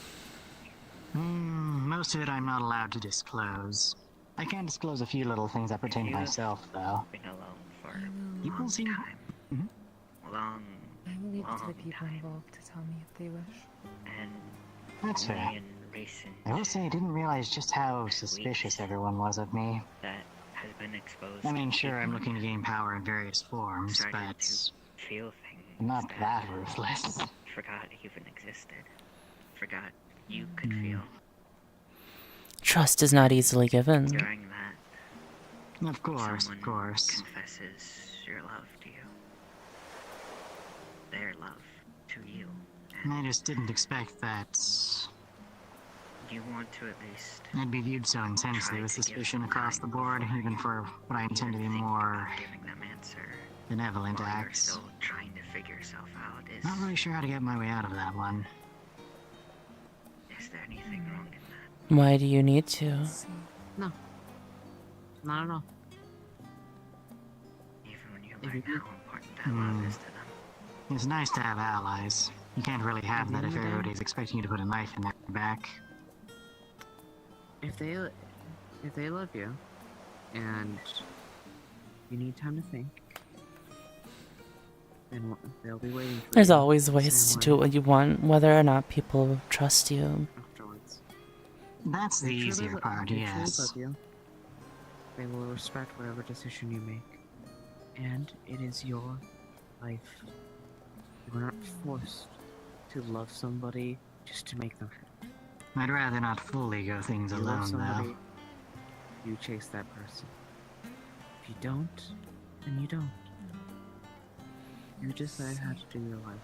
Most of it I'm not allowed to disclose. I can disclose a few little things that pertain to myself, though. Been alone for You will see. long, I will leave it to long the people time. involved to tell me if they wish. And That's only fair. in recent I will say I didn't realize just how suspicious everyone was of me. that has been exposed. I mean, to sure, I'm people looking to gain power in various forms, started but to feel things I'm not that ruthless. forgot even existed. Forgot you could feel. Trust is not easily given. During that, Of course, someone of course. confesses your love to you. Their love to you. I just didn't expect that You want to at least I'd be viewed so intensely with suspicion across the board, even for what I intend to be more giving them answer. benevolent While you're acts. still trying to figure yourself out. Not really sure how to get my way out of that one. Is there anything wrong in that? Why do you need to? No. Not at all. Even when you learn how important that love is to them. It's nice to have allies. You can't really have that if everybody's expecting you to put a knife in their back. If they love you, and you need time to think, then they'll be waiting for There's you always the ways same to do way what you want, whether or not people trust you. afterwards. That's the They truly easier part, they truly yes. love you. They will respect whatever decision you make, and it is your life. You are not forced to love somebody just to make them happy. I'd rather not fully go things You love alone, somebody, though. you chase that person. you don't, then you don't. You decide how to do your life.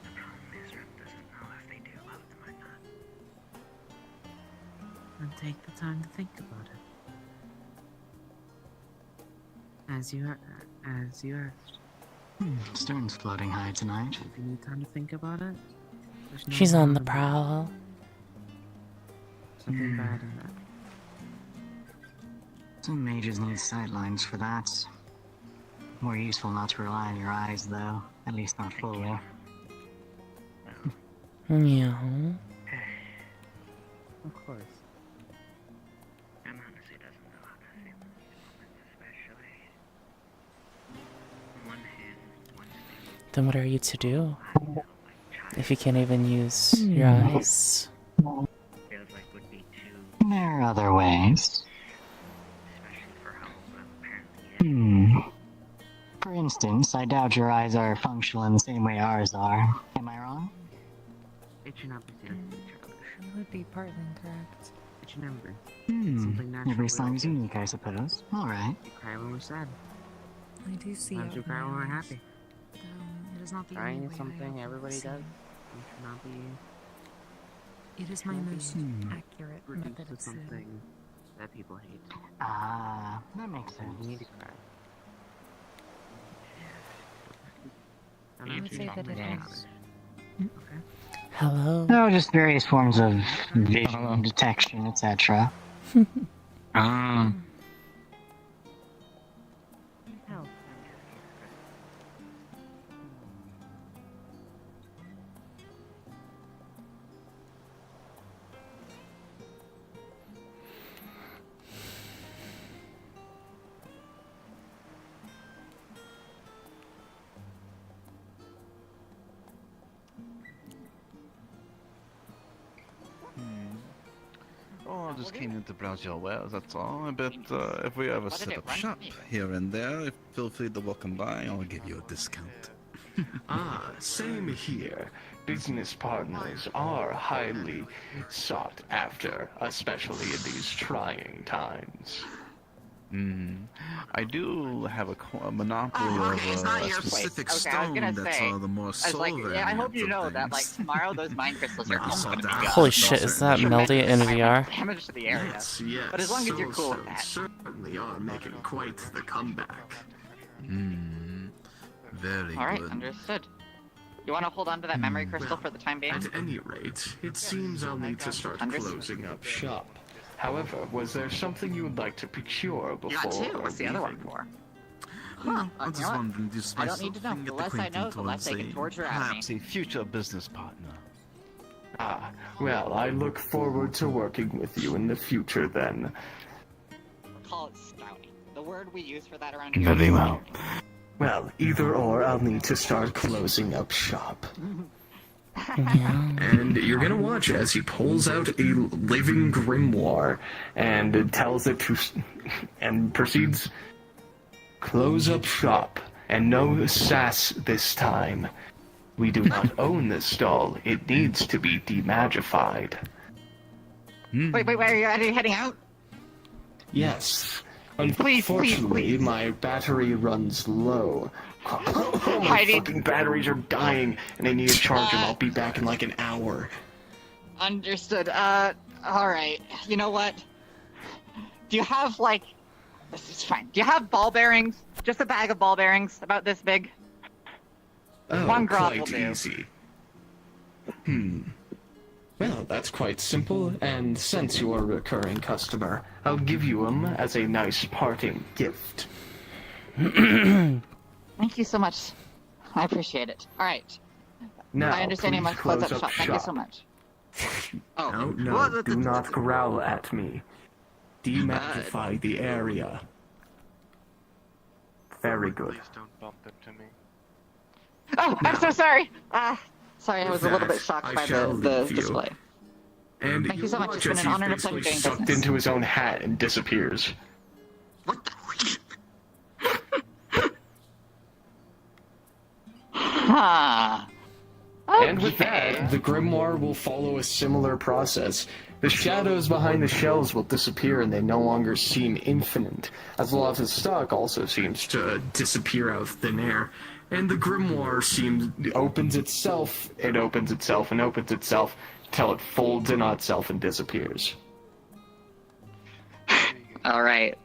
The problem is Rip doesn't know if they do love them or not. And take the time to think about it. As you asked. Stern's floating high tonight. If you need time to think about it, there's no She's on harm the in prowl. something bad in that. Some mages need sightlines for that. More useful not to rely on your eyes, though. At least not fully. Yeah. Of course. I'm honestly doesn't know how to feel in these moments, especially. On one hand, Then what are you to do? If you can't even use your eyes. feels like would be too, There are other ways. especially for how apparently For instance, I doubt your eyes are functional in the same way ours are. Am I wrong? It should not be seen as childish. You would be partly incorrect. It should never be. Something natural. Every song is unique, I suppose. Alright. We cry when we're sad. I do see Sometimes it. we cry when we're happy. It is not the Crying only is way I something often everybody see does. it. It should not be. It is my should not be most accurate reduced method to of seeing. something that people hate. Ah, that makes sense. You need to cry. I would say that it is. Hello? No, just various forms of vision detection, etc. Oh, I just came in to browse your wares, that's all. I bet if we ever set up shop here and there, feel free to welcome by, I'll give you a discount. Same here. Business partners are highly sought after, especially in these trying times. I do have a monopoly it's of not a your specific place. Okay, I was stone gonna that's say, the more I was soul like, yeah, I hope you know that, like, tomorrow those mine crystals are all gonna be gone. Holy shit, is that Melody in VR? Damage to the area. Yes, But as long as you're cool with that. certainly are making quite the comeback. Very Alright, good. understood. You want to hold on to that memory crystal for the time being? At any rate, it seems I'll need to start closing up shop. However, was there something you would like to procure You before? got two. What's the other one leaving? for? I was just wondering, do you I don't need to know. The less I know, the less they can torture out of me. perhaps a future business partner? Well, I look forward to working with you in the future then. Call it scouting. The word we use for that around here. Very well. Well, either or, I'll need to start closing up shop. And you're gonna watch as he pulls out a living grimoire and tells it to, and proceeds, close up shop, and no sass this time. We do not own this stall. It needs to be demagified. Wait, are you heading out? Yes. Please, Unfortunately, my battery runs low. My fucking batteries are dying, and I need to charge them. I'll be back in like an hour. Understood. Alright. You know what? Do you have, like... This is fine. Do you have ball bearings? Just a bag of ball bearings, about this big? Oh, One grog will quite do. easy. Well, that's quite simple, and since you're a recurring customer, I'll give you them as a nice parting gift. Thank you so much. I appreciate it. Alright. Now, I understand you please must close up close shop. up Thank you so shop. much. No, do not growl at me. Demagify the area. Very good. Please don't bump into me. Oh, I'm so sorry! Sorry, I With was a little bit that, shocked I by shall the leave you. display. And Thank you so much. watch It's been as an he's honor and a pleasure basically doing sucked business. into his own hat and disappears. Huh. And with that, the grimoire will follow a similar process. The shadows behind the shells will disappear and they no longer seem infinite, as the Lava's stock also seems to disappear out of thin air. And the grimoire opens itself, it opens itself, and opens itself, till it folds in on itself and disappears. Alright.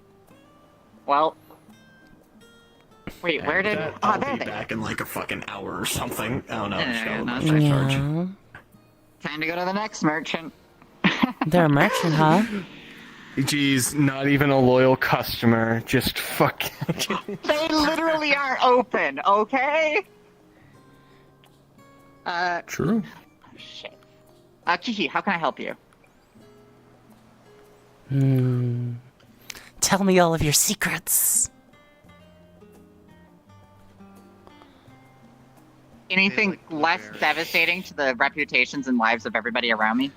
Well... Wait, where did... I'll there be they back in like a fucking hour or something. I don't know. Time to go to the next merchant. They're a merchant, huh? Jeez, not even a loyal customer. Just fucking... They literally aren't open, okay? True. Shit. Kiki, how can I help you? Tell me all of your secrets. Anything less devastating to the reputations and lives of everybody around me?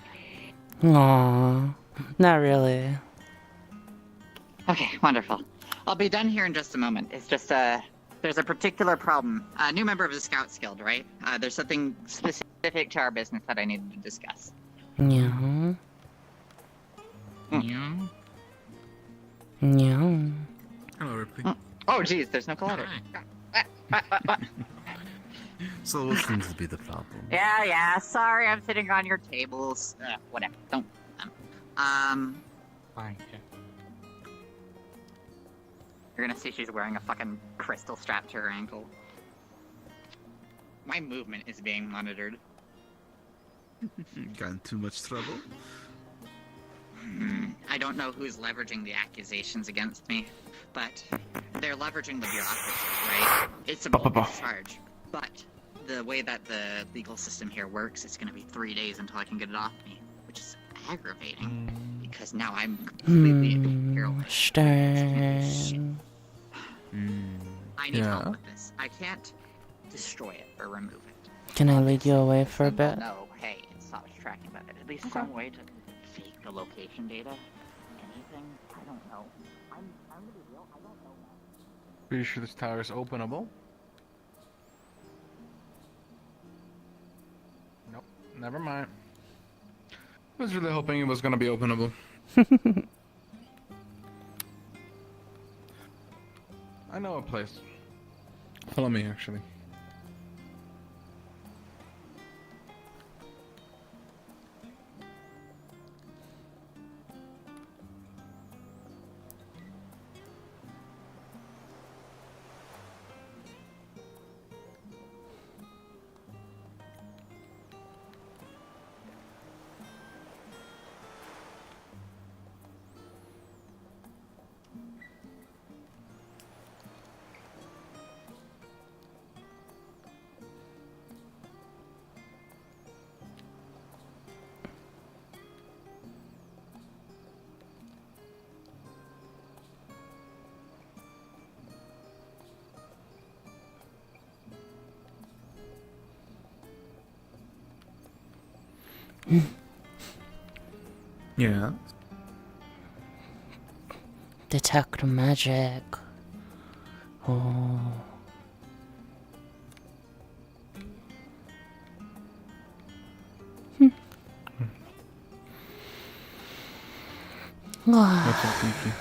Aww, not really. Okay, wonderful. I'll be done here in just a moment. It's just, there's a particular problem. A new member of the Scouts Guild, right? There's something specific to our business that I needed to discuss. Yeah. Yeah. Hello, Ripley. Oh, geez, there's no collider. So what seems to be the problem? Yeah, sorry, I'm sitting on your tables. Whatever, don't... Fine, You're gonna see she's wearing a fucking crystal strap to her ankle. My movement is being monitored. Got in too much trouble? I don't know who's leveraging the accusations against me, but they're leveraging the bureaucracy, right? It's a bold charge, but the way that the legal system here works, it's gonna be 3 days until I can get it off me, which is aggravating, because now I'm completely paralyzed. I need help with this. I can't destroy it or remove it. Can I lead you away for a bit? No, hey, it stops tracking, but at least some way to fake the location data. Anything? I don't know. I'm gonna be real. I don't know. Are you sure this tower is openable? Nope, never mind. I was really hoping it was gonna be openable. I know a place. Follow me, actually. Yeah. Detect magic. Oh. What's up, Kiki?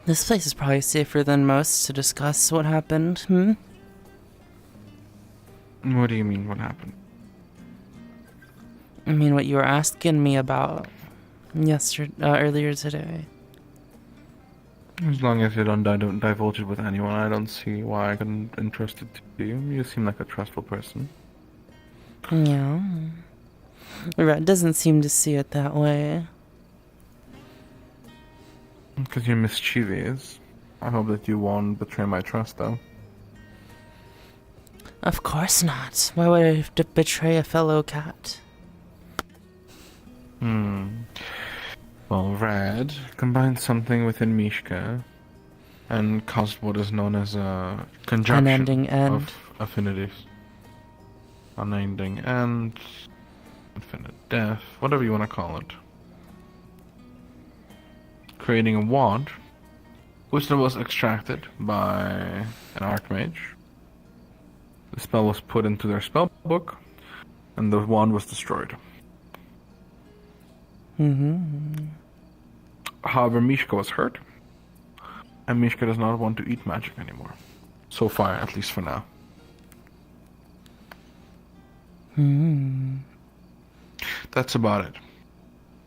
This place is probably safer than most to discuss what happened, What do you mean, what happened? I mean, what you were asking me about earlier today. As long as you don't divulge it with anyone, I don't see why I couldn't entrust it to you. You seem like a trustful person. Yeah. Red doesn't seem to see it that way. Because you're mischievous. I hope that you won't betray my trust, though. Of course not. Why would I have to betray a fellow cat? Well, Red combined something within Mishka and caused what is known as a conjunction Unending end. of affinities. Unending end, infinite death, whatever you want to call it. Creating a wand Wisdom was extracted by an archmage. The spell was put into their spell book, and the wand was destroyed. However, Mishka was hurt, and Mishka does not want to eat magic anymore. So far, at least for now. That's about it.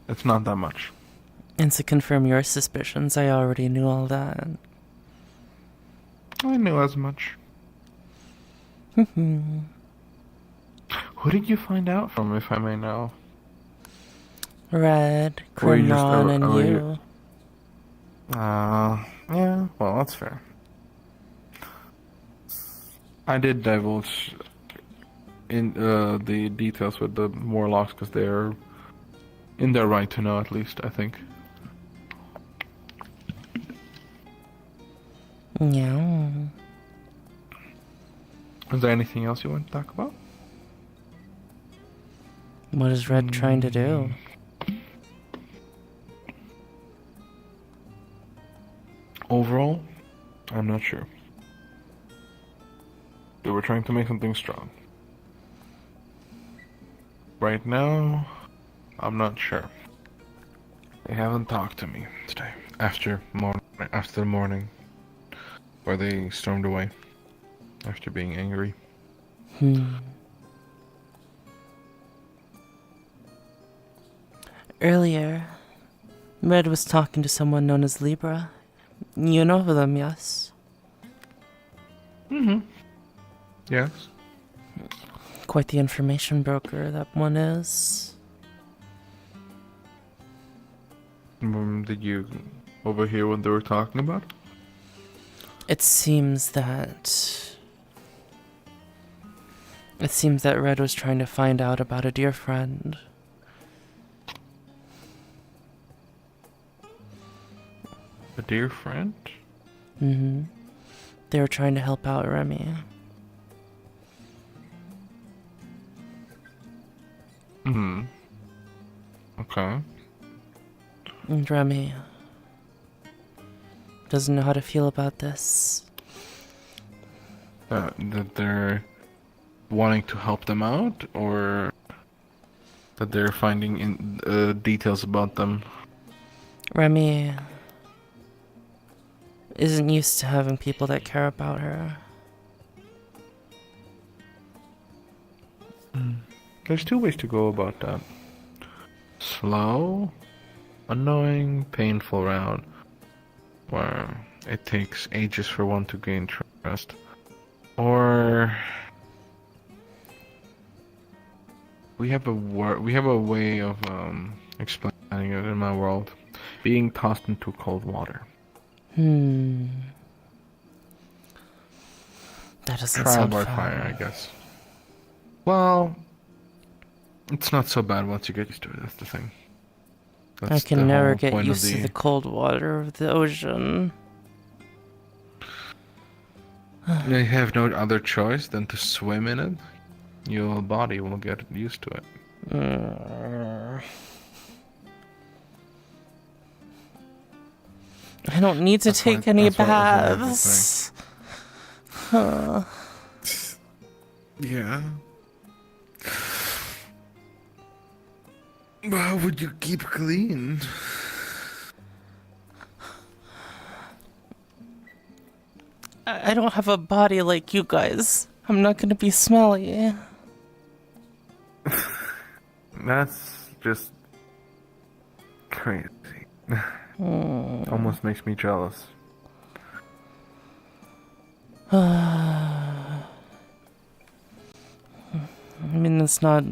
It's not that much. And to confirm your suspicions, I already knew all that. I knew as much. Who did you find out from, if I may know? Red, Or you just- Grimron, and or you. Yeah, well, that's fair. I did divulge in the details with the Morlocks because they're in their right to know, at least, I think. Yeah. Is there anything else you want to talk about? What is Red trying to do? Overall, I'm not sure. They were trying to make something strong. Right now, I'm not sure. They haven't talked to me today. After the morning, where they stormed away after being angry. Earlier, Red was talking to someone known as Libra. You know them, yes? Yes. Quite the information broker that one is. Did you overhear what they were talking about? It seems that Red was trying to find out about a dear friend. A dear friend? They were trying to help out Remy. Okay. And Remy doesn't know how to feel about this. That they're wanting to help them out, or that they're finding details about them? Remy isn't used to having people that care about her. There's two ways to go about that. Slow, annoying, painful route, where it takes ages for one to gain trust. Or we have a way of explaining it in my world. Being tossed into cold water. That doesn't Trial sound by fun. fire, I guess. Well, it's not so bad once you get used to it, that's the thing. I That's the can never whole get point of used to the cold water of the ocean. You have no other choice than to swim in it. Your body will get used to it. I don't need to take any that's what I was baths. Huh. Yeah. But how would you keep clean? I don't have a body like you guys. I'm not gonna be smelly. That's just crazy. Almost makes me jealous. I mean, it's not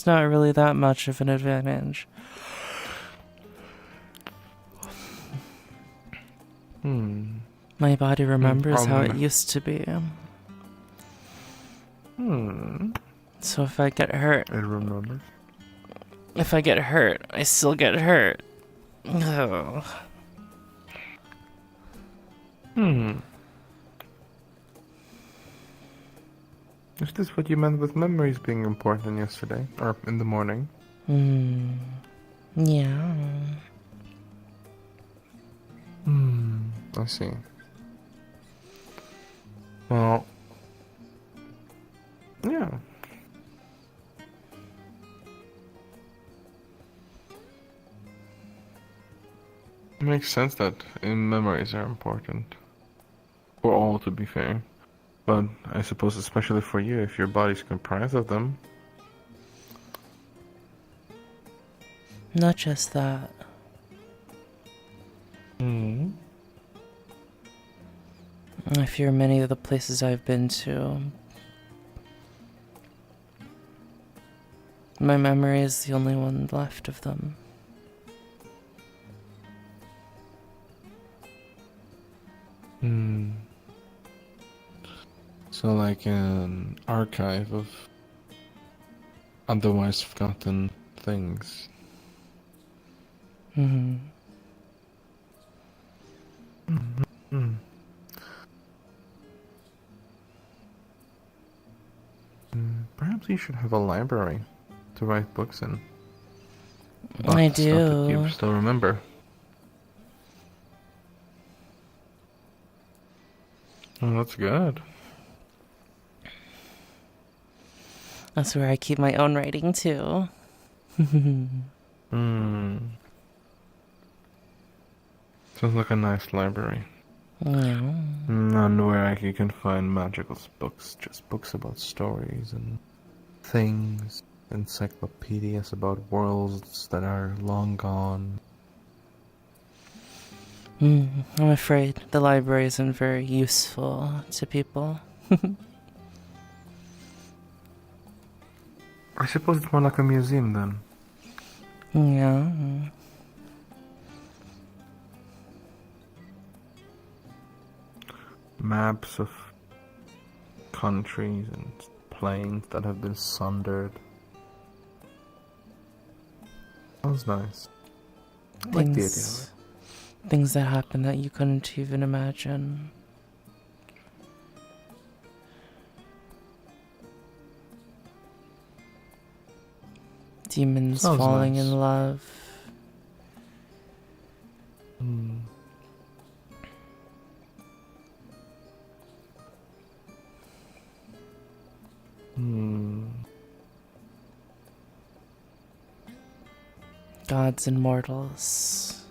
really that much of an advantage. My body remembers how it used to be. So if I get hurt, it remembers. If I get hurt, I still get hurt. Oh. Is this what you meant with memories being important yesterday? Or in the morning? Yeah. I see. Well, yeah. It makes sense that memories are important. For all, to be fair. But I suppose especially for you, if your body's comprised of them. Not just that. Hmm. I fear many of the places I've been to, my memory is the only one left of them. Hmm. So like an archive of otherwise forgotten things. Mm-hmm. Mm-hmm. Perhaps you should have a library to write books in. About I the stuff that do. you still remember. Oh, that's good. That's where I keep my own writing too. Sounds like a nice library. Yeah. And where you can find magical books, just books about stories and things, encyclopedias about worlds that are long gone. I'm afraid the library isn't very useful to people. I suppose it's more like a museum then. Yeah. Maps of countries and planes that have been sundered. Sounds nice. I like the idea of it. Things that happen that you couldn't even imagine. Demons Sounds falling nice. in love. Gods and mortals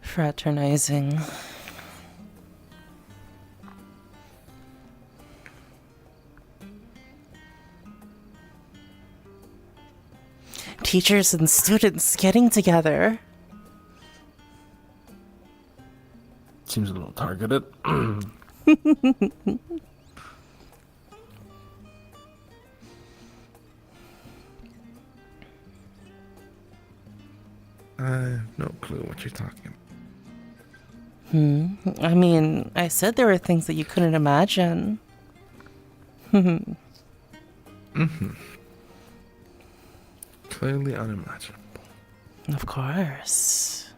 fraternizing. Teachers and students getting together. Seems a little targeted. I have no clue what you're talking about. I mean, I said there were things that you couldn't imagine. Clearly unimaginable. Of course.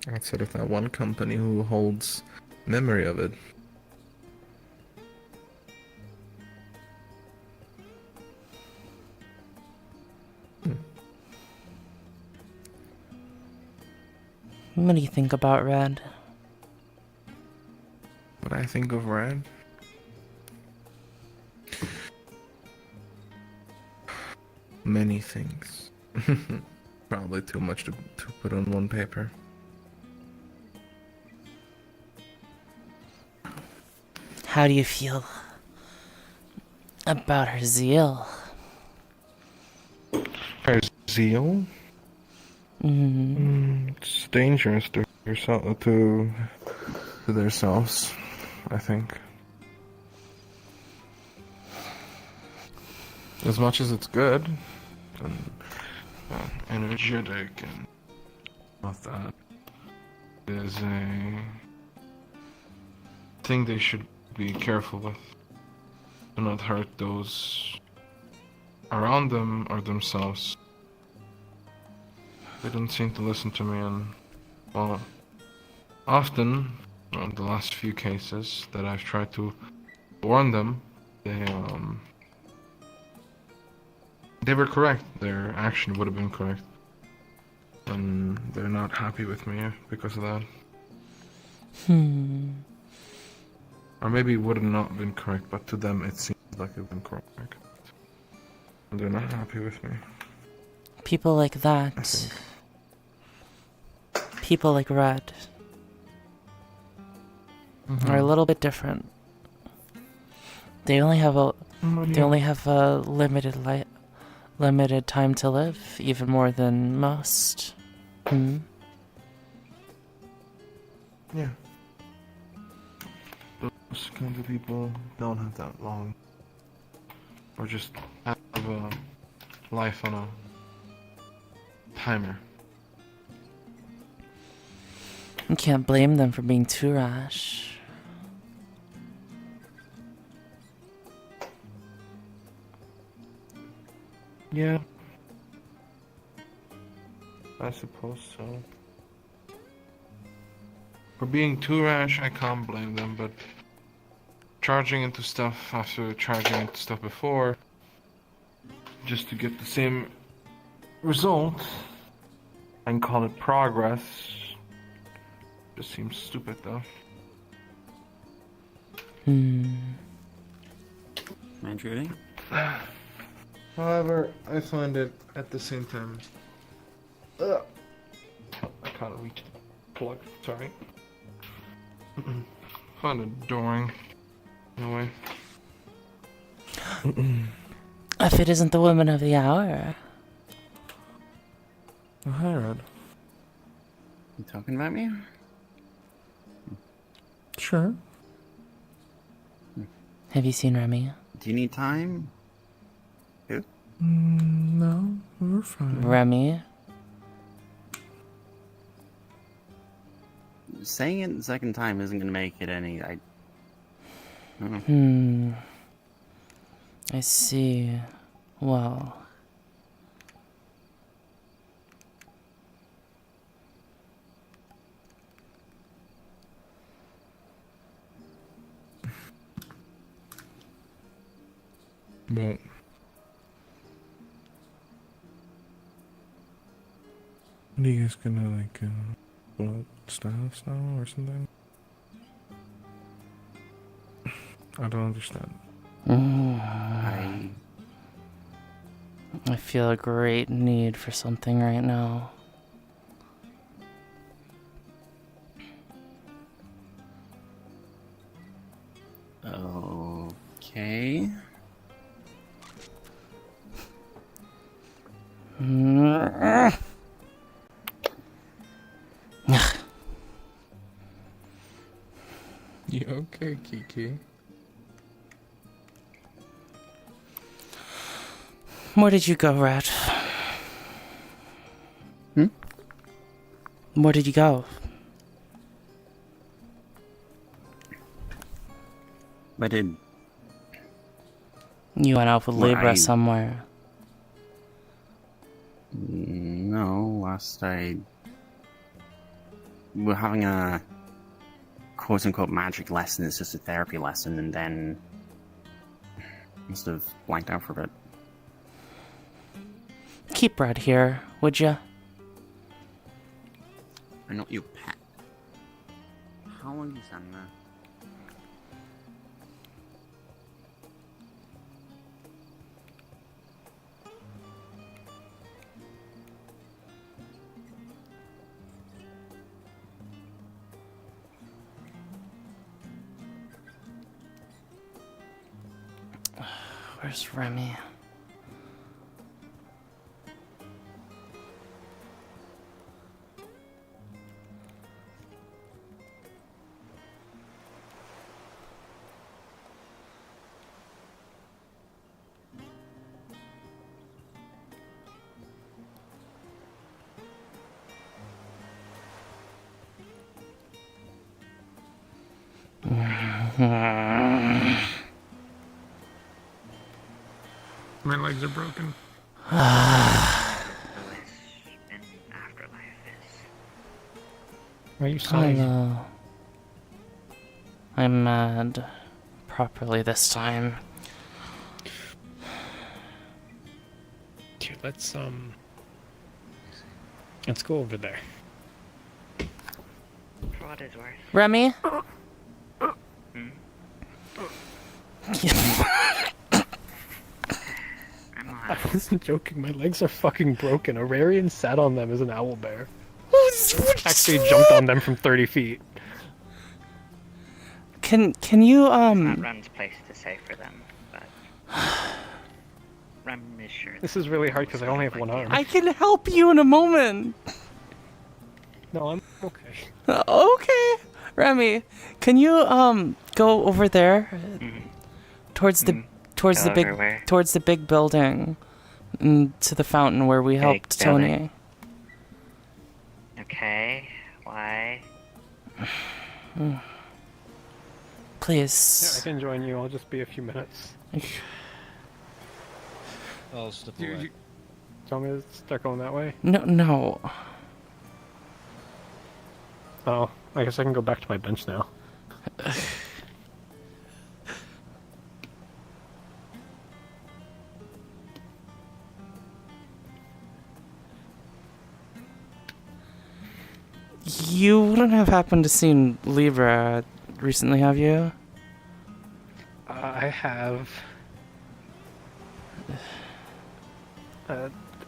Outside of that one company who holds memory of it. What do you think about Red? What I think of Red? Many things. Probably too much to put on one paper. How do you feel about her zeal? Her zeal? It's dangerous to yourself, to themselves, I think. As much as it's good and energetic and all that, is a thing they should be careful with. Do not hurt those around them or themselves. They don't seem to listen to me, and well, often, in the last few cases that I've tried to warn them, they were correct. Their action would have been correct. and they're not happy with me because of that. Or maybe it would have not been correct, but to them it seems like it's been correct. And they're not happy with me. People like that. People like Red are a little bit different. They only have a limited time to live, even more than most. Yeah. Those kinds of people don't have that long. Or just have a life on a timer. You can't blame them for being too rash. Yeah. I suppose so. For being too rash, I can't blame them, but charging into stuff after charging into stuff before, just to get the same result and call it progress, just seems stupid though. Am I intruding? However, I find it at the same time. I can't reach the plug, sorry. Find it boring. No way. If it isn't the woman of the hour. Oh, hi, Red. You talking about me? Sure. Have you seen Remy? Do you need time? Who? No, we're fine. Remy? Saying it the second time isn't gonna make it any. I don't know. I see. Well. Well. Are you guys gonna, like, blow up staffs now or something? I don't understand. I feel a great need for something right now. Okay. You okay, Kiki? Where did you go, Red? Where did you go? But did You went out with Libra somewhere. No, last we were having a quote-unquote magic lesson. It's just a therapy lesson, and then must have blanked out for a bit. Keep Red here, would ya? I'm not your pet. How long you stand there? Where's Remy? My legs are broken. Why are you sighing? Hello. I'm mad. Properly this time. Dude, let's Let's go over there. For what it's worth. Remy? I wasn't joking, my legs are fucking broken. Aurarian sat on them as an owlbear. Actually jumped on them from 30 feet. Can you, Not Rem's place to say for them, but... Rem is sure. This is really hard because I only have one arm. I can help you in a moment. No, I'm okay. Okay. Remy, can you, go over there? Towards the Go over where? towards the big building, to the fountain where we helped Tony. building. Okay, why? Please. Yeah, I can join you. I'll just be a few minutes. I'll step You, away. you tell me to start going that way? No. Oh, I guess I can go back to my bench now. You wouldn't have happened to seen Libra recently, have you? I have.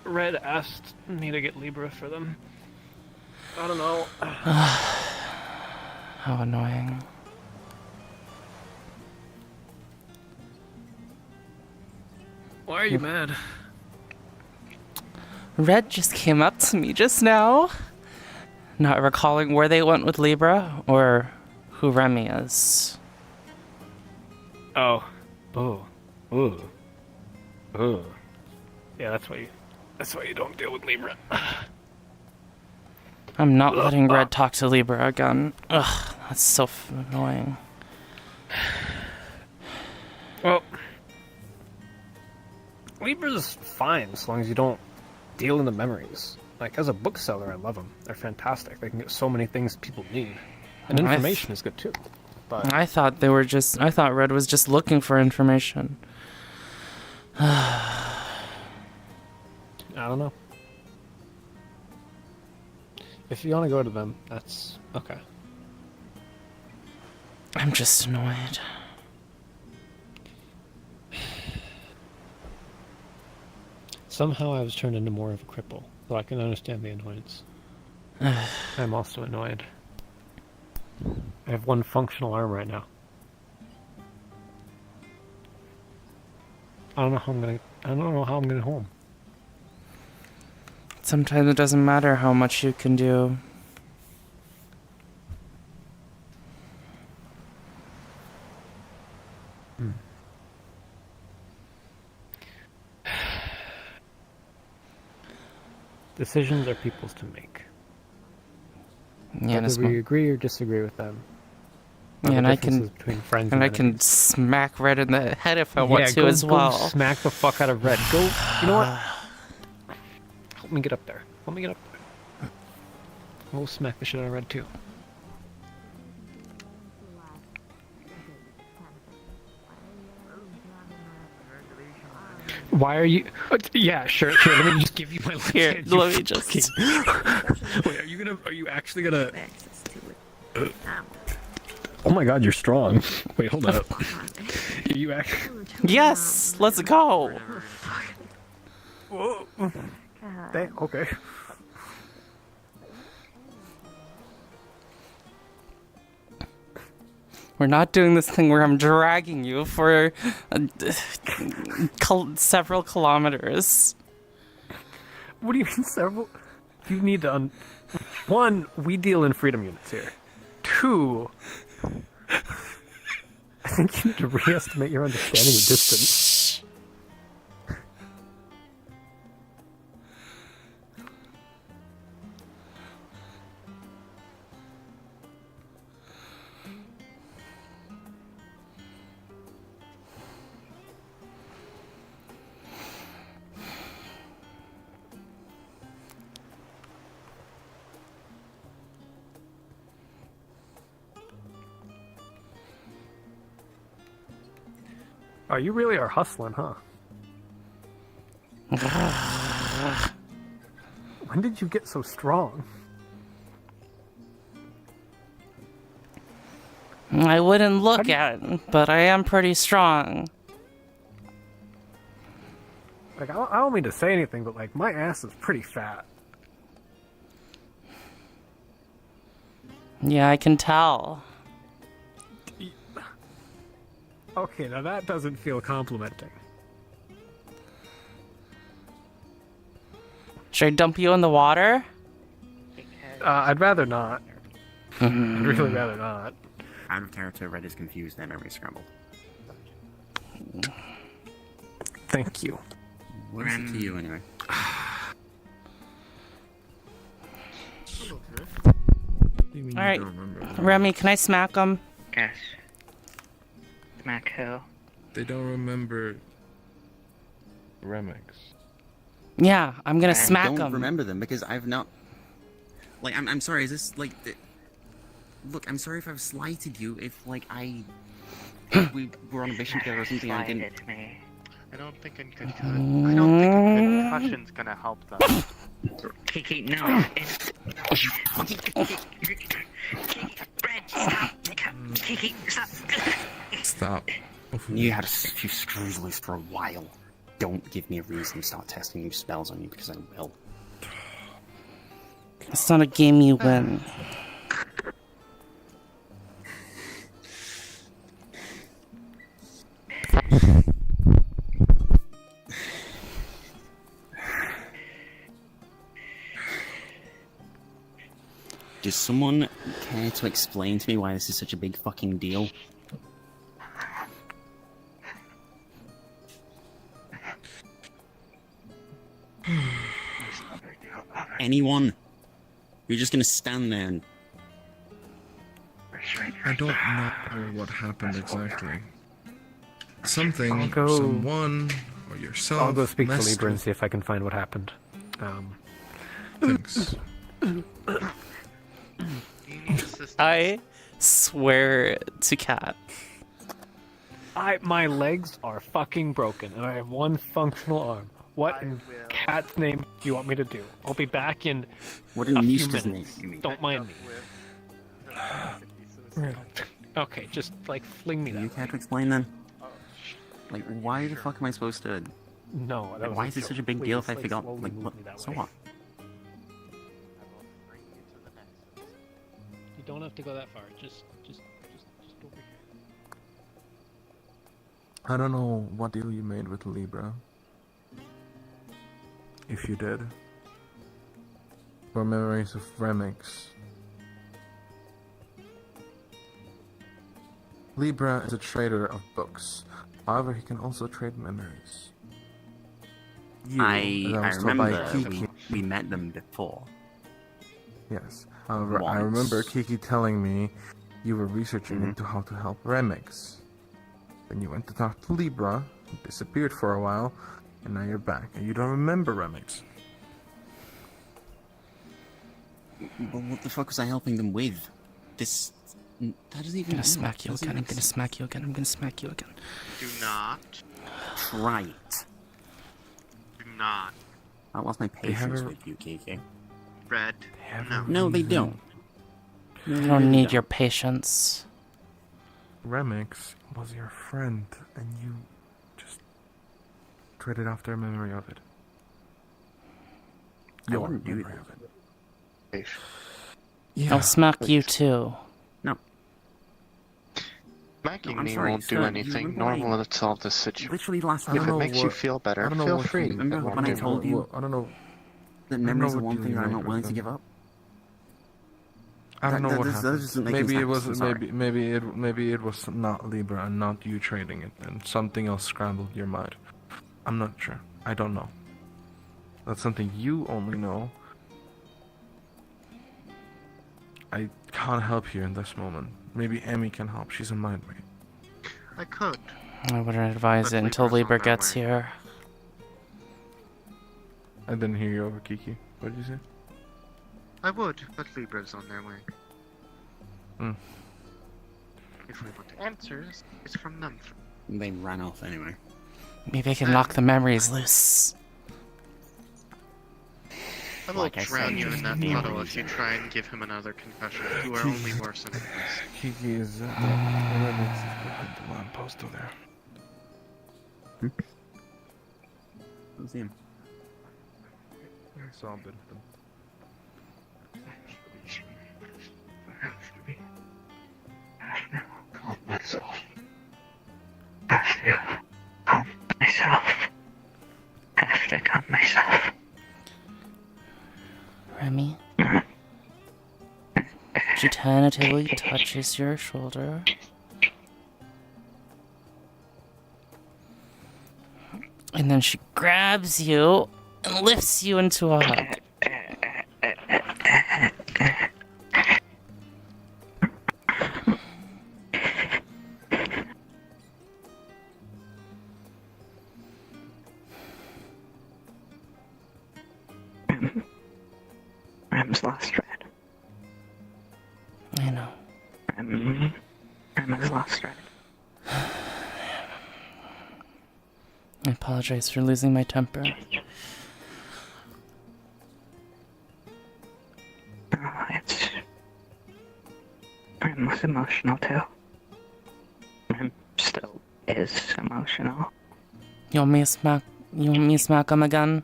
Red asked me to get Libra for them. I don't know. How annoying. Why are you mad? Red just came up to me just now, not recalling where they went with Libra or who Remy is. Oh. Oh. Ooh. Ooh. Yeah, that's why you don't deal with Libra. I'm not letting Red talk to Libra again. Ugh, that's so annoying. Well, Libra's fine as long as you don't deal in the memories. Like, as a bookseller, I love them. They're fantastic. They can get so many things people need. And information is good too. But I thought Red was just looking for information. I don't know. If you want to go to them, that's okay. I'm just annoyed. Somehow I was turned into more of a cripple, so I can understand the annoyance. I'm also annoyed. I have one functional arm right now. I don't know how I'm gonna home. Sometimes it doesn't matter how much you can do. Decisions are people's to make. Yeah, Whether we agree or disagree with them. Yeah, and I can between friends and I enemies. can smack Red in the head if I want to go, as well. Go smack the fuck out of Red. Go. You know what? Help me get up there. Let me get up there. We'll smack the shit out of Red too. Why are you? Yeah, sure. Let me just give you my left Here, hand, you let me just. Wait, are you actually gonna? Oh my God, you're strong. Wait, hold up. You actually? Yes, let's go. Whoa. Okay. We're not doing this thing where I'm dragging you for several kilometers. What do you mean several? You need to one, we deal in freedom units here. Two, I think you need to re-estimate your understanding of distance. Oh, you really are hustling, huh? When did you get so strong? I wouldn't look at it, but I am pretty strong. Like, I don't mean to say anything, but like, my ass is pretty fat. Yeah, I can tell. Okay, now that doesn't feel complimenting. Should I dump you in the water? I'd rather not. I'd really rather not. Out of character, Red is confused, and memory scrambled. Thank you. What is it to you, anyway? Alright, Remy, can I smack him? Yes. Smack who? They don't remember Remix. Yeah, I'm gonna I smack him. I don't remember them because I've not... Like, I'm sorry, is this, like... Look, I'm sorry if I've slighted you, if, like, if we were on a mission together or something and I didn't... Me. I don't think a concussion's gonna help them. Kiki, no. Red, stop. Kiki, stop. Stop. You had a few screws loose for a while. Don't give me a reason to start testing new spells on you, because I will. It's not a game you win. Does someone care to explain to me why this is such a big fucking deal? Anyone? You're just gonna stand there and... I don't know what happened exactly. Something, I'll go- someone, or yourself. I'll go speak to messed Libra and with see if I can find what happened. things. I swear to Cat. My legs are fucking broken, and I have one functional arm. What in cat's name do you want me to do? I'll be back in What in a few Nista's minutes. name, you mean? Don't mind me. Okay, just like fling me that. You care to explain then? Like, why the fuck am I supposed to... No, that Like, was why a is it joke. such a big deal if Please, I like, forgot? slowly Like, move what? me that So way. what? You don't have to go that far. Just over here. I don't know what deal you made with Libra. If you did. For memories of Remix. Libra is a trader of books. However, he can also trade memories. You, I as was told by remember Kiki. we met them before. Yes. However, I Once. remember Kiki telling me you were researching into how to help Remix. Then you went to talk to Libra, who disappeared for a while, and now you're back, and you don't remember Remix. But what the fuck was I helping them with? This... That doesn't even... I'm gonna smack you again. I'm gonna smack you again. I'm gonna smack you again. Do not. Try it. Do not. I lost my patience a- with you, Kiki. Red. No. No, they don't. I don't need your patience. Remix was your friend, and you just traded off their memory of it. I Your wouldn't do memory that. of it. Yeah, I'll smack you too. No. Smacking I'm me sorry, won't sir, do you anything. remember when I- Normal to solve this situation. Literally last I week. don't If it know makes you what- feel better, I don't know feel what free. you- Remember It won't when I do told you I don't know. that I memories don't are know one what thing deal that I'm you not made willing with to them. give up? I don't know what that happened. doesn't make Maybe any it was sense, I'm sorry. maybe it was not Libra and not you trading it, and something else scrambled your mind. I'm not sure. I don't know. That's something you only know. I can't help you in this moment. Maybe Emmy can help. She's a mind read. I could. I wouldn't advise But it until Libra's Libra on their gets way. here. I didn't hear you over Kiki. What did you say? I would, but Libra's on their way. Hmm. If we want answers, it's from them. They ran off anyway. Maybe I can knock the memories loose. I will Like I drown said, you in just that be puddle if you reason. try and give him another concussion. You are only worse than this. Kiki is at the Remix is behind the lamppost over there. Don't see him. I saw a bit of them. Have to calm myself. Remy? She tentatively touches your shoulder. And then she grabs you and lifts you into a hug. Rem's lost Red. I know. Rem has lost Red. I apologize for losing my temper. Oh, it's... Rem was emotional too. Rem still is emotional. You want me to smack him again?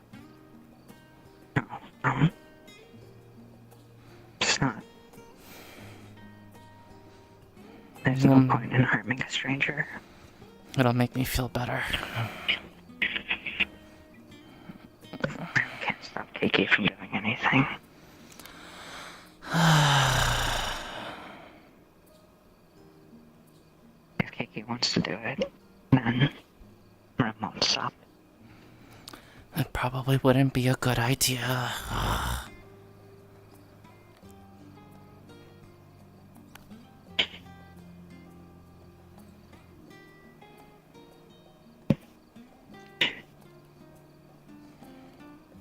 It's not. There's no point in harming a stranger. It'll make me feel better. Can't stop Kiki from doing anything. If Kiki wants to do it, then Rem won't stop. That probably wouldn't be a good idea.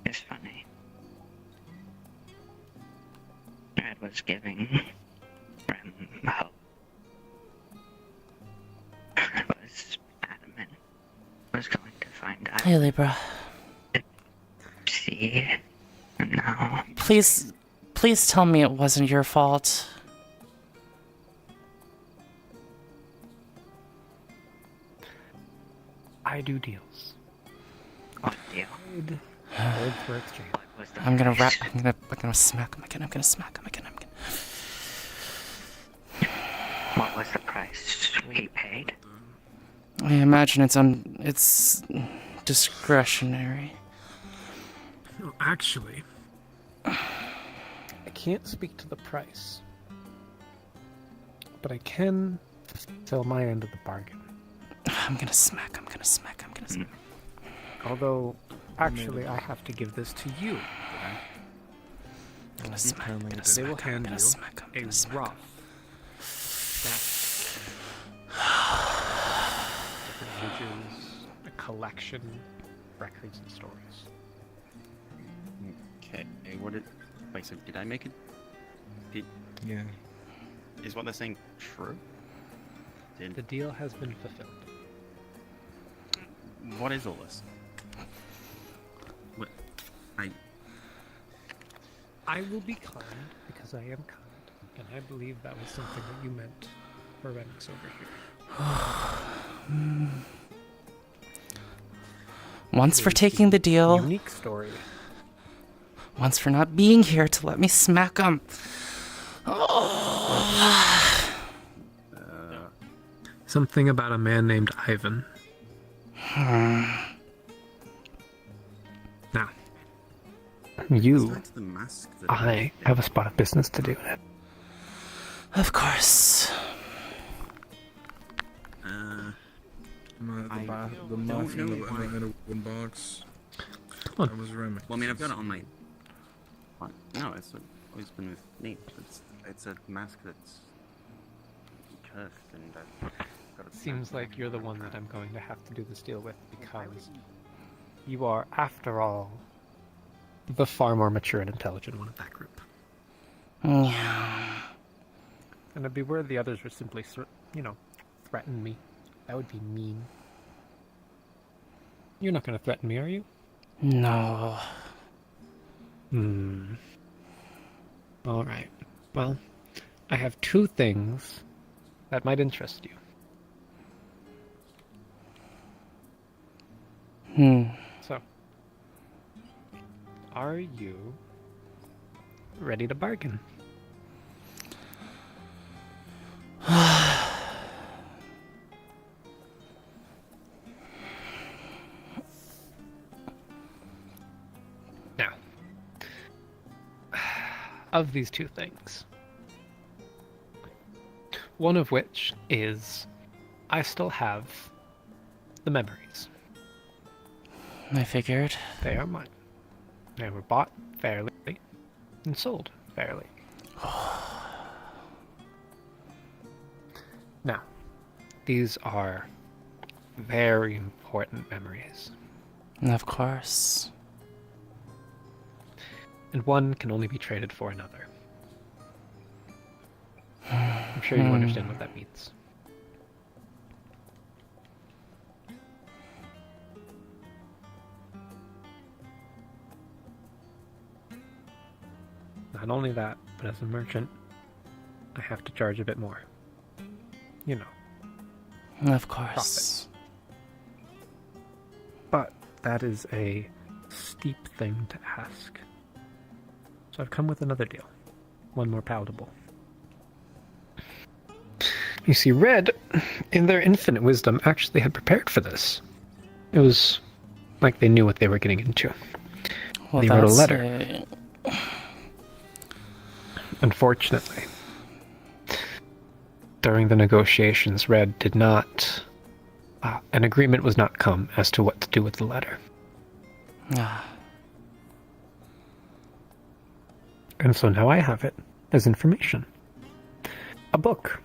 It's funny. Red was giving Rem hope. Was adamant. Was going to find out. Hey, Libra. See? No. Please tell me it wasn't your fault. I do deals. What deal? Words were exchanged. I'm gonna smack him again. I'm gonna smack him again. What was the price we paid? I imagine it's discretionary. No, actually, I can't speak to the price, but I can fulfill my end of the bargain. I'm gonna smack. Although, actually, I have to give this to you. I'm gonna smack. They will hand you a rough different pages, a collection, records and stories. Okay, wait, so did I make it? Yeah. Is what they're saying true? The deal has been fulfilled. What is all this? What? I will be kind because I am kind, and I believe that was something that you meant for Remix over here. Once for taking the deal. Unique story. Once for not being here to let me smack him. Something about a man named Ivan. Now, you, I have a spot of business to do in it. Of course. The mask in the wooden box. That was Remix. Well, I mean, I've got it on my. No, it's always been with me. It's a mask that's cursed, and I've got it. Seems like you're the one that I'm going to have to do this deal with because you are, after all, the far more mature and intelligent one of that group. Yeah. And I'd be worried the others would simply, threaten me. That would be mean. You're not going to threaten me, are you? No. Alright. Well, I have two things that might interest you. So, are you ready to bargain? Now, of these two things, one of which is I still have the memories. I figured. They are mine. They were bought fairly and sold fairly. Now, these are very important memories. Of course. And one can only be traded for another. I'm sure you understand what that means. Not only that, but as a merchant, I have to charge a bit more. You know. Of course. Profit. But that is a steep thing to ask. So I've come with another deal. One more palatable. You see, Red, in their infinite wisdom, actually had prepared for this. It was like they knew what they were getting into. Well, they wrote a letter. Unfortunately, during the negotiations, Red did not... an agreement was not come as to what to do with the letter. And so now I have it as information. A book.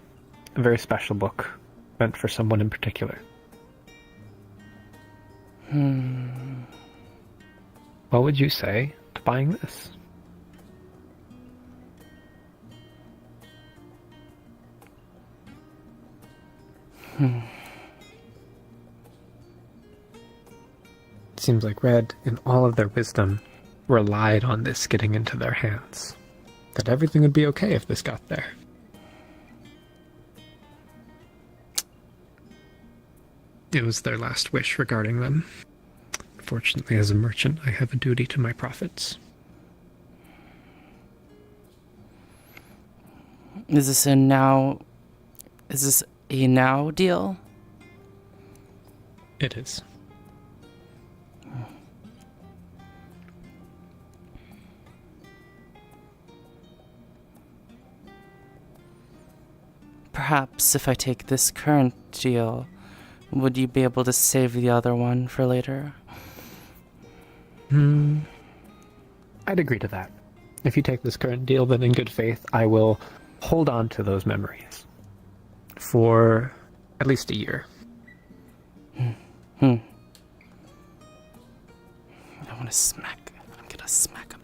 A very special book, meant for someone in particular. What would you say to buying this? It seems like Red, in all of their wisdom, relied on this getting into their hands. That everything would be okay if this got there. It was their last wish regarding them. Fortunately, as a merchant, I have a duty to my profits. Is this a now deal? It is. Perhaps if I take this current deal, would you be able to save the other one for later? I'd agree to that. If you take this current deal, then in good faith, I will hold on to those memories for at least a year. I want to smack. I'm gonna smack him.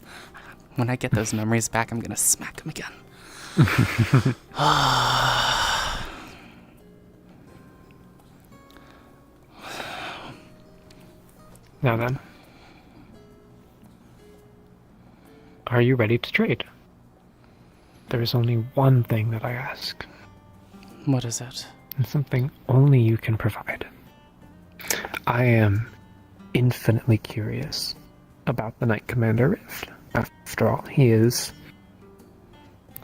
When I get those memories back, I'm gonna smack him again. Now then, are you ready to trade? There is only one thing that I ask. What is it? And something only you can provide. I am infinitely curious about the Knight Commander Rift. After all, he is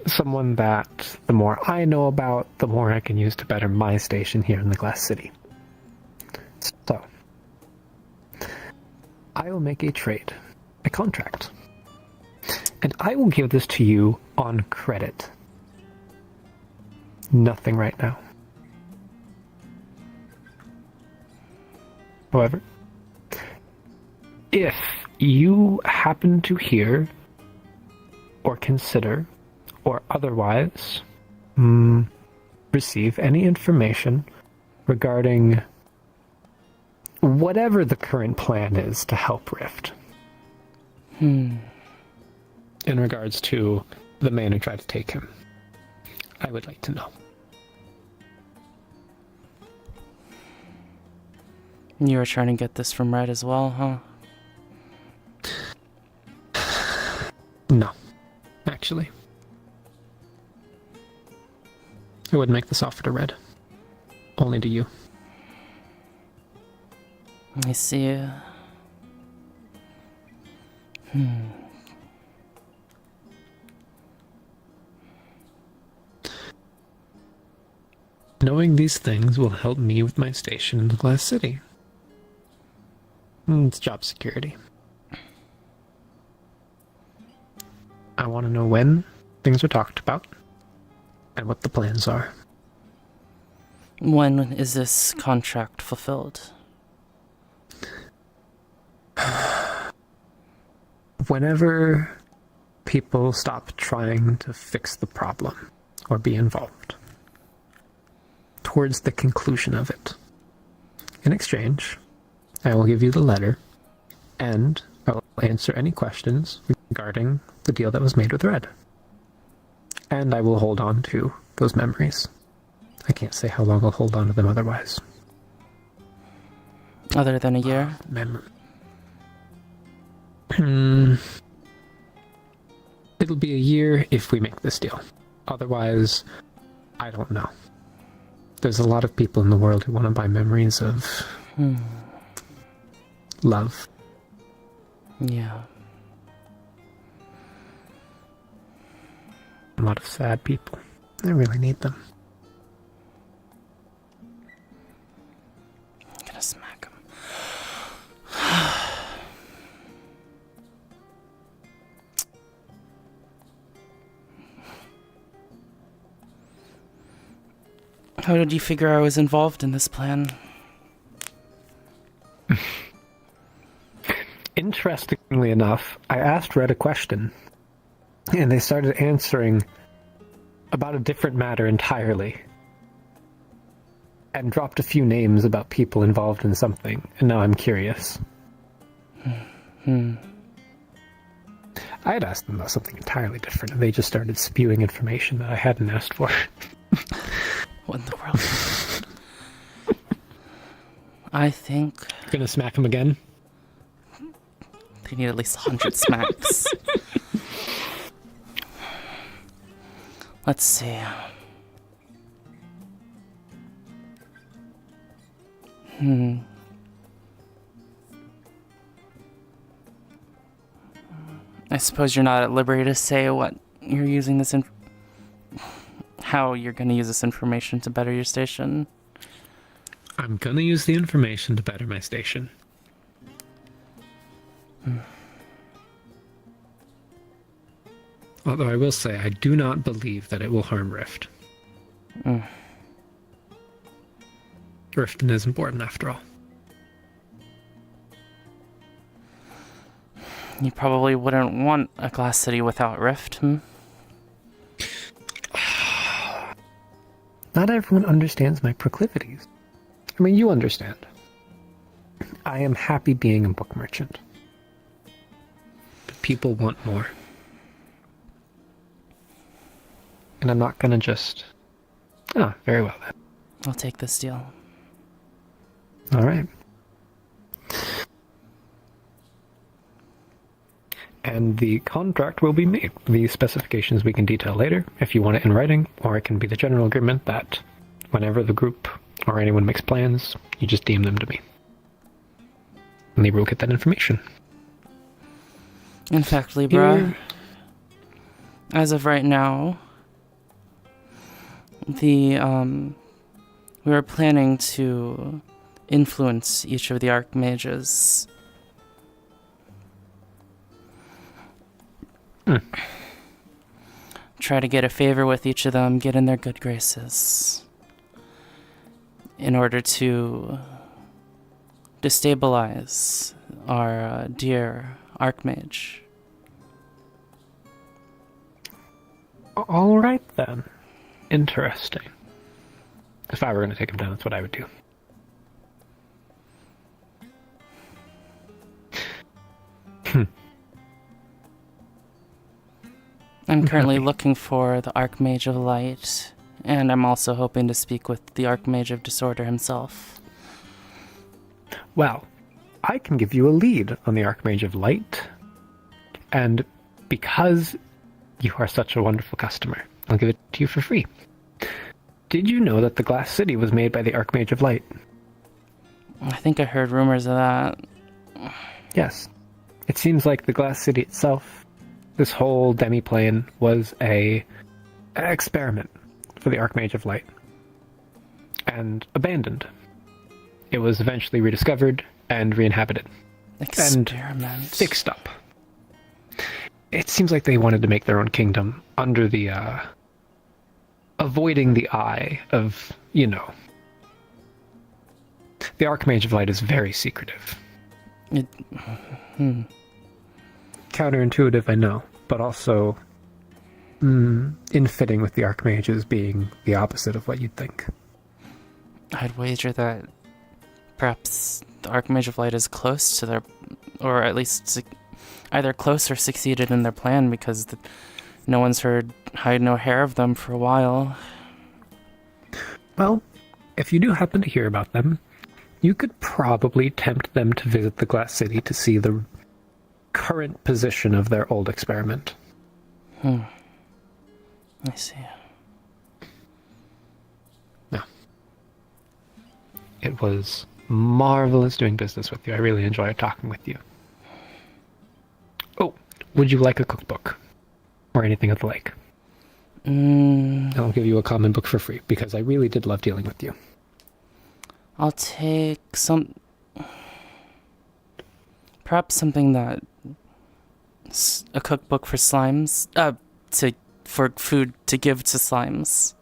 someone that the more I know about, the more I can use to better my station here in the Glass City. So, I will make a trade, a contract, and I will give this to you on credit. Nothing right now. However, if you happen to hear, or consider, or otherwise receive any information regarding whatever the current plan is to help Rift, in regards to the man who tried to take him, I would like to know. You were trying to get this from Red as well, huh? actually. I would make this offer to Red. Only to you. I see. Knowing these things will help me with my station in the Glass City. It's job security. I want to know when things are talked about and what the plans are. When is this contract fulfilled? Whenever people stop trying to fix the problem or be involved. Towards the conclusion of it. In exchange, I will give you the letter, and I will answer any questions regarding the deal that was made with Red. And I will hold on to those memories. I can't say how long I'll hold on to them otherwise. Other than a year? It'll be a year if we make this deal. Otherwise, I don't know. There's a lot of people in the world who want to buy memories of love. Yeah. A lot of sad people. I really need them. I'm gonna smack him. How did you figure I was involved in this plan? Interestingly enough, I asked Red a question, and they started answering about a different matter entirely, and dropped a few names about people involved in something, and now I'm curious. I had asked them about something entirely different, and they just started spewing information that I hadn't asked for. What in the world? I think... Gonna smack him again? They need at least 100 smacks. Let's see. I suppose you're not at liberty to say what you're using this how you're going to use this information to better your station. I'm gonna use the information to better my station. Although I will say, I do not believe that it will harm Rift. Rift is important after all. You probably wouldn't want a Glass City without Rift, Not everyone understands my proclivities. I mean, you understand. I am happy being a book merchant. But people want more. And I'm not gonna just... Oh, very well then. I'll take this deal. Alright. And the contract will be made. The specifications we can detail later, if you want it in writing, or it can be the general agreement that whenever the group or anyone makes plans, you just deem them to me. And Libra will get that information. In fact, Libra, as of right now, we were planning to influence each of the Archmages. Try to get a favor with each of them, get in their good graces, in order to destabilize our dear Archmage. Alright then. Interesting. If I were going to take him down, that's what I would do. I'm currently looking for the Archmage of Light, and I'm also hoping to speak with the Archmage of Disorder himself. Well, I can give you a lead on the Archmage of Light, and because You are such a wonderful customer. I'll give it to you for free. Did you know that the Glass City was made by the Archmage of Light? I think I heard rumors of that. Yes. It seems like the Glass City itself, this whole demiplane, was an experiment for the Archmage of Light. And abandoned. It was eventually rediscovered and re-inhabited. Experiment. And fixed up. It seems like they wanted to make their own kingdom under the, avoiding the eye of, you know. The Archmage of Light is very secretive. Counterintuitive, I know, but also in fitting with the Archmages being the opposite of what you'd think. I'd wager that perhaps the Archmage of Light is close to their, or at least either close or succeeded in their plan, because no one's heard hide no hair of them for a while. Well, if you do happen to hear about them, you could probably tempt them to visit the Glass City to see the current position of their old experiment. I see. No. It was marvelous doing business with you. I really enjoyed talking with you. Oh, would you like a cookbook? Or anything of the like? I'll give you a common book for free, because I really did love dealing with you. I'll take perhaps something that a cookbook for slimes, for food to give to slimes.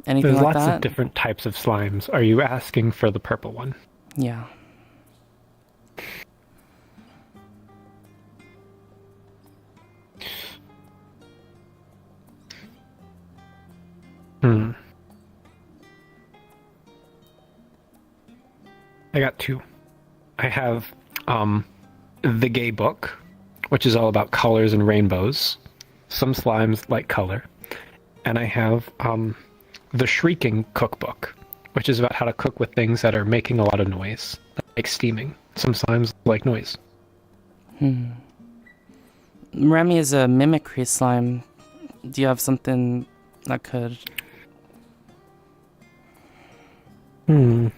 Anything There's like lots that? of different types of slimes. Are you asking for the purple one? Yeah. I got two. I have the Gay Book, which is all about colors and rainbows. Some slimes like color. And I have the Shrieking Cookbook, which is about how to cook with things that are making a lot of noise, like steaming. Some slimes like noise. Remy is a mimicry slime. Do you have something that could... Mimicry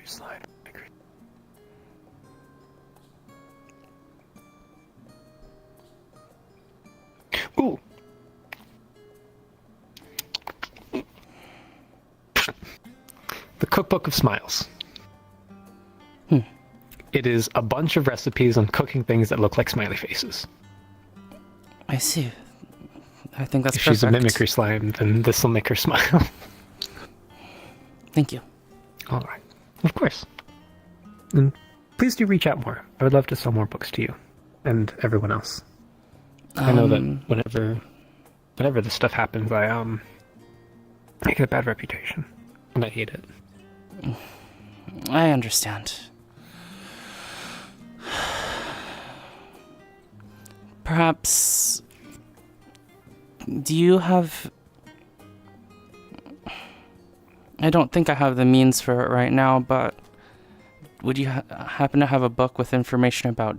slime. Ooh! The Cookbook of Smiles. It is a bunch of recipes on cooking things that look like smiley faces. I see. I think that's If perfect. she's a mimicry slime, then this will make her smile. Thank you. All right. Of course. And please do reach out more. I would love to sell more books to you and everyone else. I know that whenever this stuff happens, I get a bad reputation, and I hate it. I understand. Perhaps... Do you have... I don't think I have the means for it right now, but would you happen to have a book with information about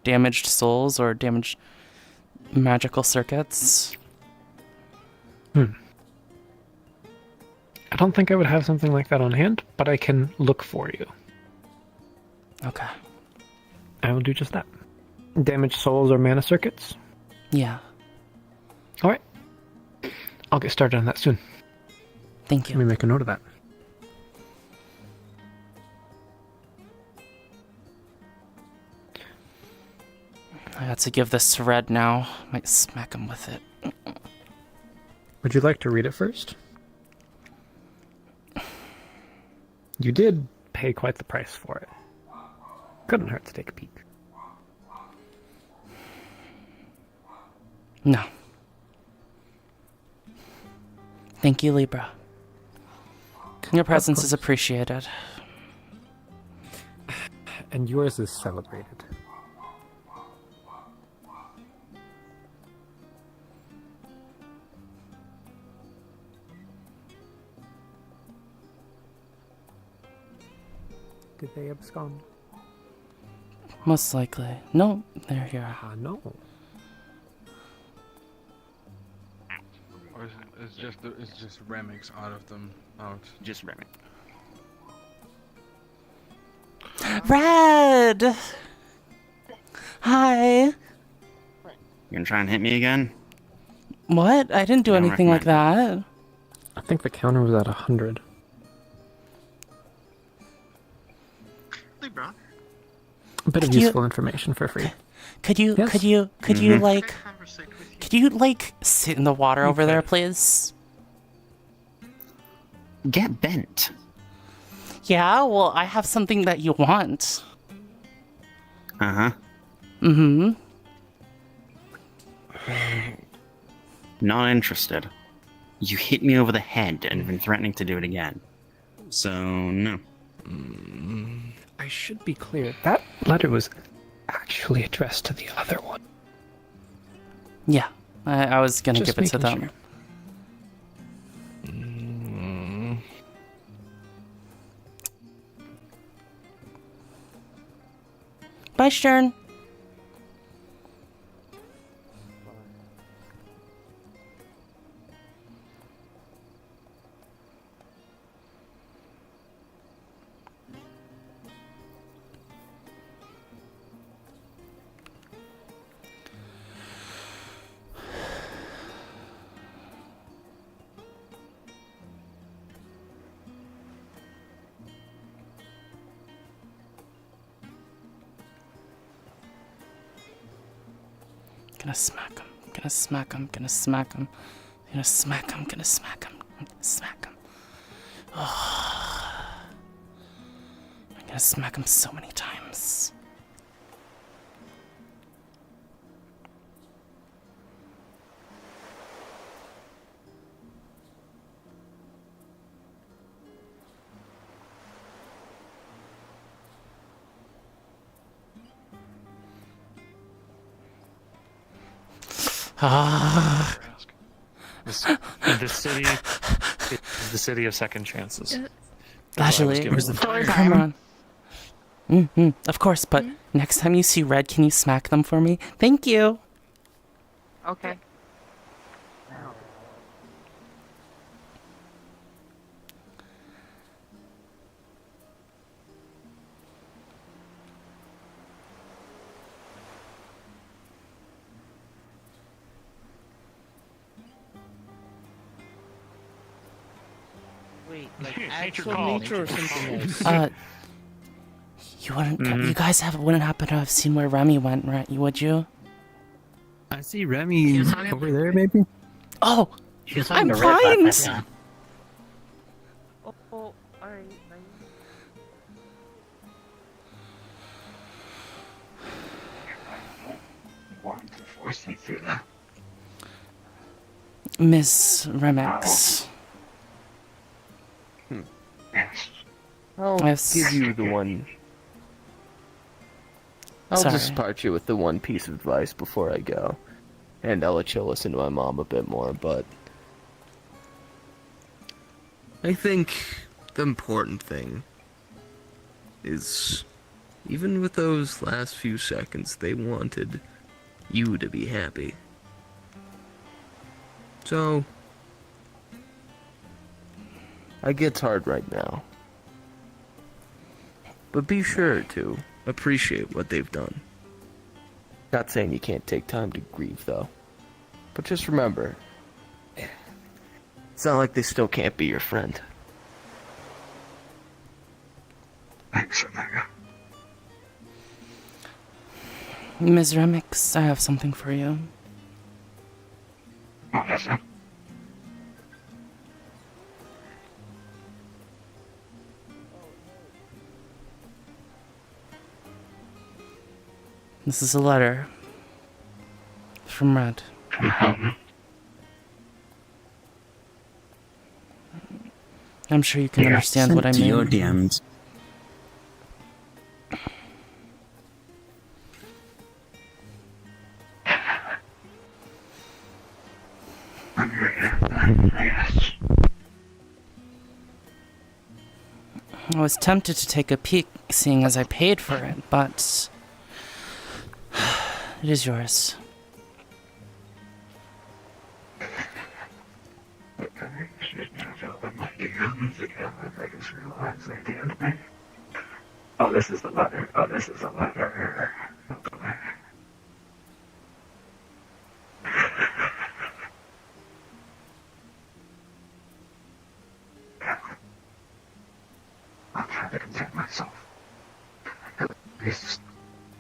damaged souls or damaged magical circuits? I don't think I would have something like that on hand, but I can look for you. Okay. I will do just that. Damaged souls or mana circuits? Yeah. Alright. I'll get started on that soon. Thank you. Let me make a note of that. I got to give this to Red now. Might smack him with it. Would you like to read it first? You did pay quite the price for it. Couldn't hurt to take a peek. No. Thank you, Libra. Your presence is appreciated. And yours is celebrated. Did they abscond? Most likely. No, they're here. No. Or is it's just Remix out of them out? Just Remix. Red! Hi. You gonna try and hit me again? What? I didn't do anything like that. I think the counter was at 100. Libra. A bit of Could you- useful information for free. Could you Yes? like sit in the water over there, please? Get bent. Yeah, well, I have something that you want. Uh-huh. Mm-hmm. Not interested. You hit me over the head and have been threatening to do it again. So, no. I should be clear. That letter was actually addressed to the other one. Yeah, I was gonna Just give it to making them. Bye, Stern. Gonna smack him. Gonna smack him. Gonna smack him. Gonna smack him. Gonna smack him. I'm gonna smack him. Oh. I'm gonna smack him so many times. Ah. The city is the city of second chances. Actually, come on. Of course, but next time you see Red, can you smack them for me? Thank you. Okay. Wait, Nature actual call. nature or something else? You wouldn't. You guys wouldn't happen to have seen where Remy went, right? Would you? I see Remy over there, maybe? Oh, I'm blind. Oh, alright. Miss Remix. I'll Yes. give you the one. I'll Sorry. just part you with the one piece of advice before I go. And I'll let you listen to my mom a bit more, but I think the important thing is, even with those last few seconds, they wanted you to be happy. So, I get it's hard right now. But be sure to appreciate what they've done. Not saying you can't take time to grieve, though. But just remember, it's not like they still can't be your friend. Thanks, Omega. Ms. Remix, I have something for you. What is it? This is a letter from Red. I'm sure you can understand what I mean. Your DMs. I was tempted to take a peek, seeing as I paid for it, but It is yours. Oh, this is the letter. Oh, this is the letter. I'll try to contain myself. At least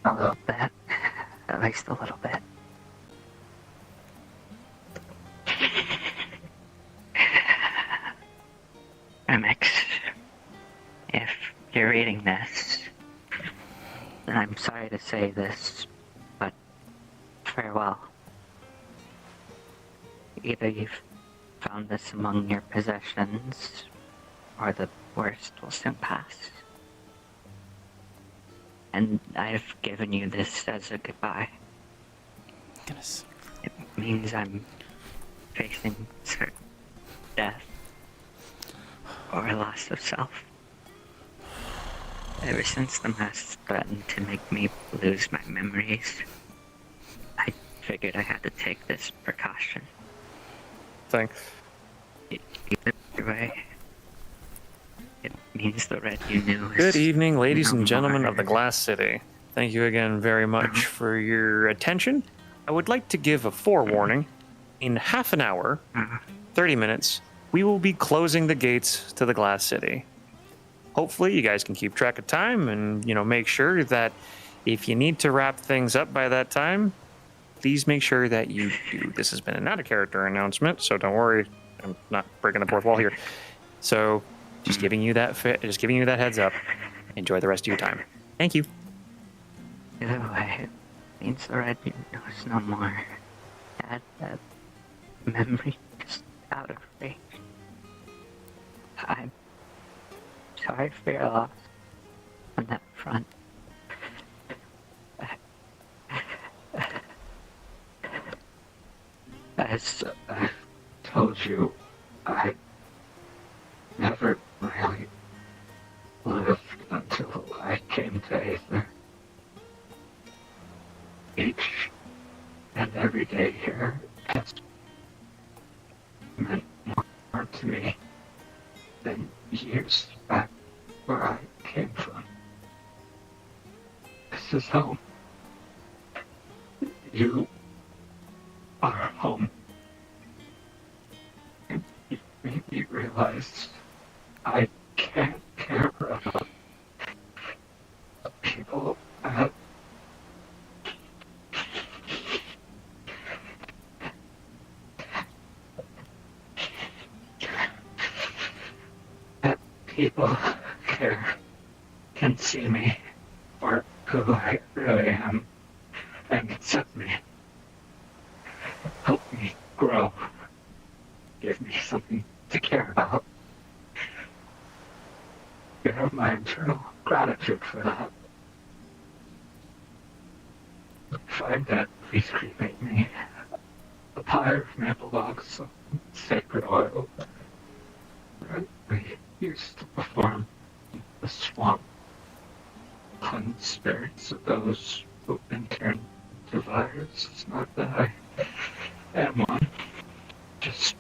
A little bit. At least a little bit. MX, if you're reading this, then I'm sorry to say this, but farewell. Either you've found this among your possessions, or the worst will soon pass. And I've given you this as a goodbye. Goodness. It means I'm facing certain death or a loss of self. Ever since the mask threatened to make me lose my memories, I figured I had to take this precaution. Thanks. Either way, it means the Red you knew is Good evening, ladies no and gentlemen more. of the Glass City. Thank you again very much for your attention. I would like to give a forewarning. In half an hour, 30 minutes, we will be closing the gates to the Glass City. Hopefully you guys can keep track of time and, make sure that if you need to wrap things up by that time, please make sure that you do. This has been an out-of-character announcement, so don't worry. I'm not breaking the fourth wall here. So, just giving you that heads up. Enjoy the rest of your time. Thank you. Either way, it means the Red you know is no more. That memory is out of reach. I'm sorry for your loss on that front. As I told you, I never really lived until I came to Aether. Each and every day here has meant more to me than years back where I came from. This is home. You are home. And you made me realize I can't care about people that people can see me for who I really am and accept me. Help me grow. Give me something to care about. You have my eternal gratitude for that. Find that, please cremate me. A pyre of maple logs of sacred oil that we used to perform in the swamp upon the spirits of those who've been turned to viruses. Not that I am one. Just,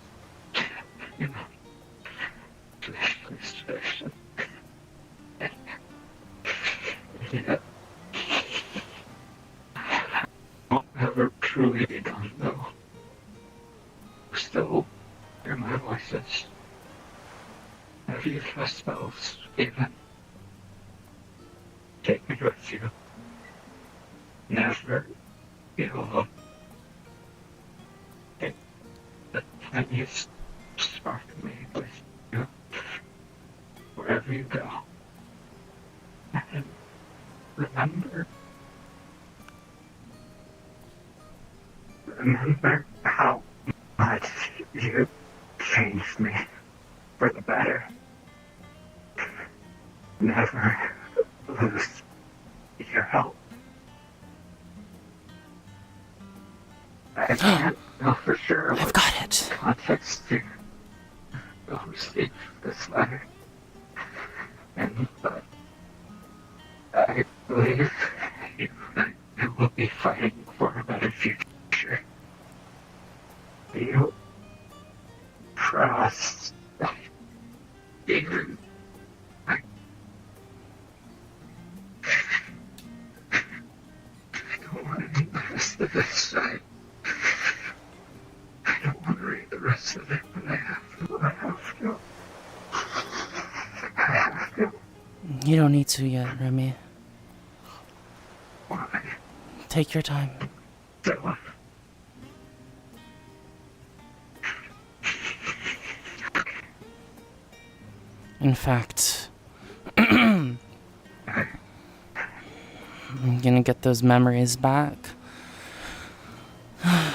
please, tradition. Yeah. Won't ever truly be done, though. Still hear my voices. Have you cast spells, even? Take me with you. Never be alone. Take the tiniest spark of me with you. Wherever you go. And remember how much you changed me for the better. Never lose your help. I can't know for sure I've got it. Context you will receive this letter. But I believe you will be fighting for a better future. You trust even I don't want to read the rest of this. I don't want to read the rest of it, but I have to. I have to. You don't need to yet, Remy. Why? Take your time. So, In fact, I'm gonna get those memories back. I'm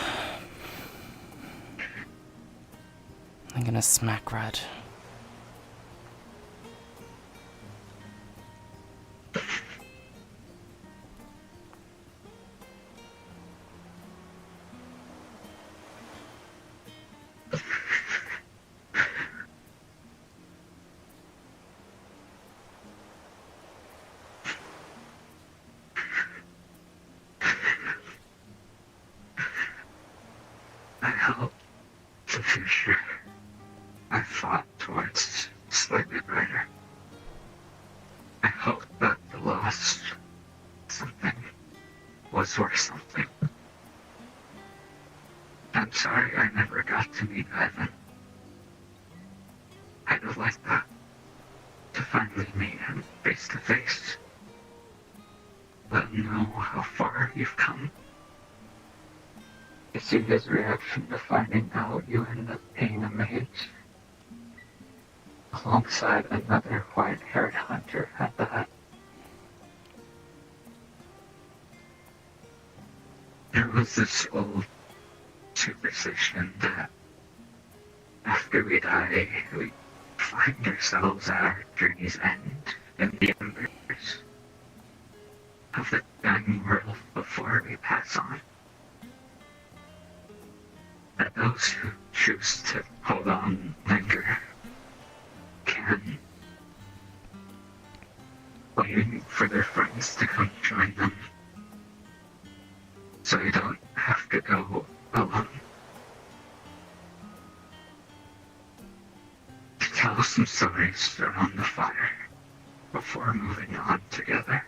gonna smack Red. I hope the future I fought towards slightly brighter. I hope that the lost something was worth something. I'm sorry I never got to meet Ivan. I'd have liked that, to finally meet him face to face. Let him know how far you've come. To see his reaction to finding out you ended up being a mage, alongside another white-haired hunter at that. There was this old superstition that after we die, we find ourselves at our journey's end in the embers of the dying world before we pass on. That those who choose to hold on linger can, waiting for their friends to come join them, so you don't have to go alone. To tell some stories around the fire before moving on together.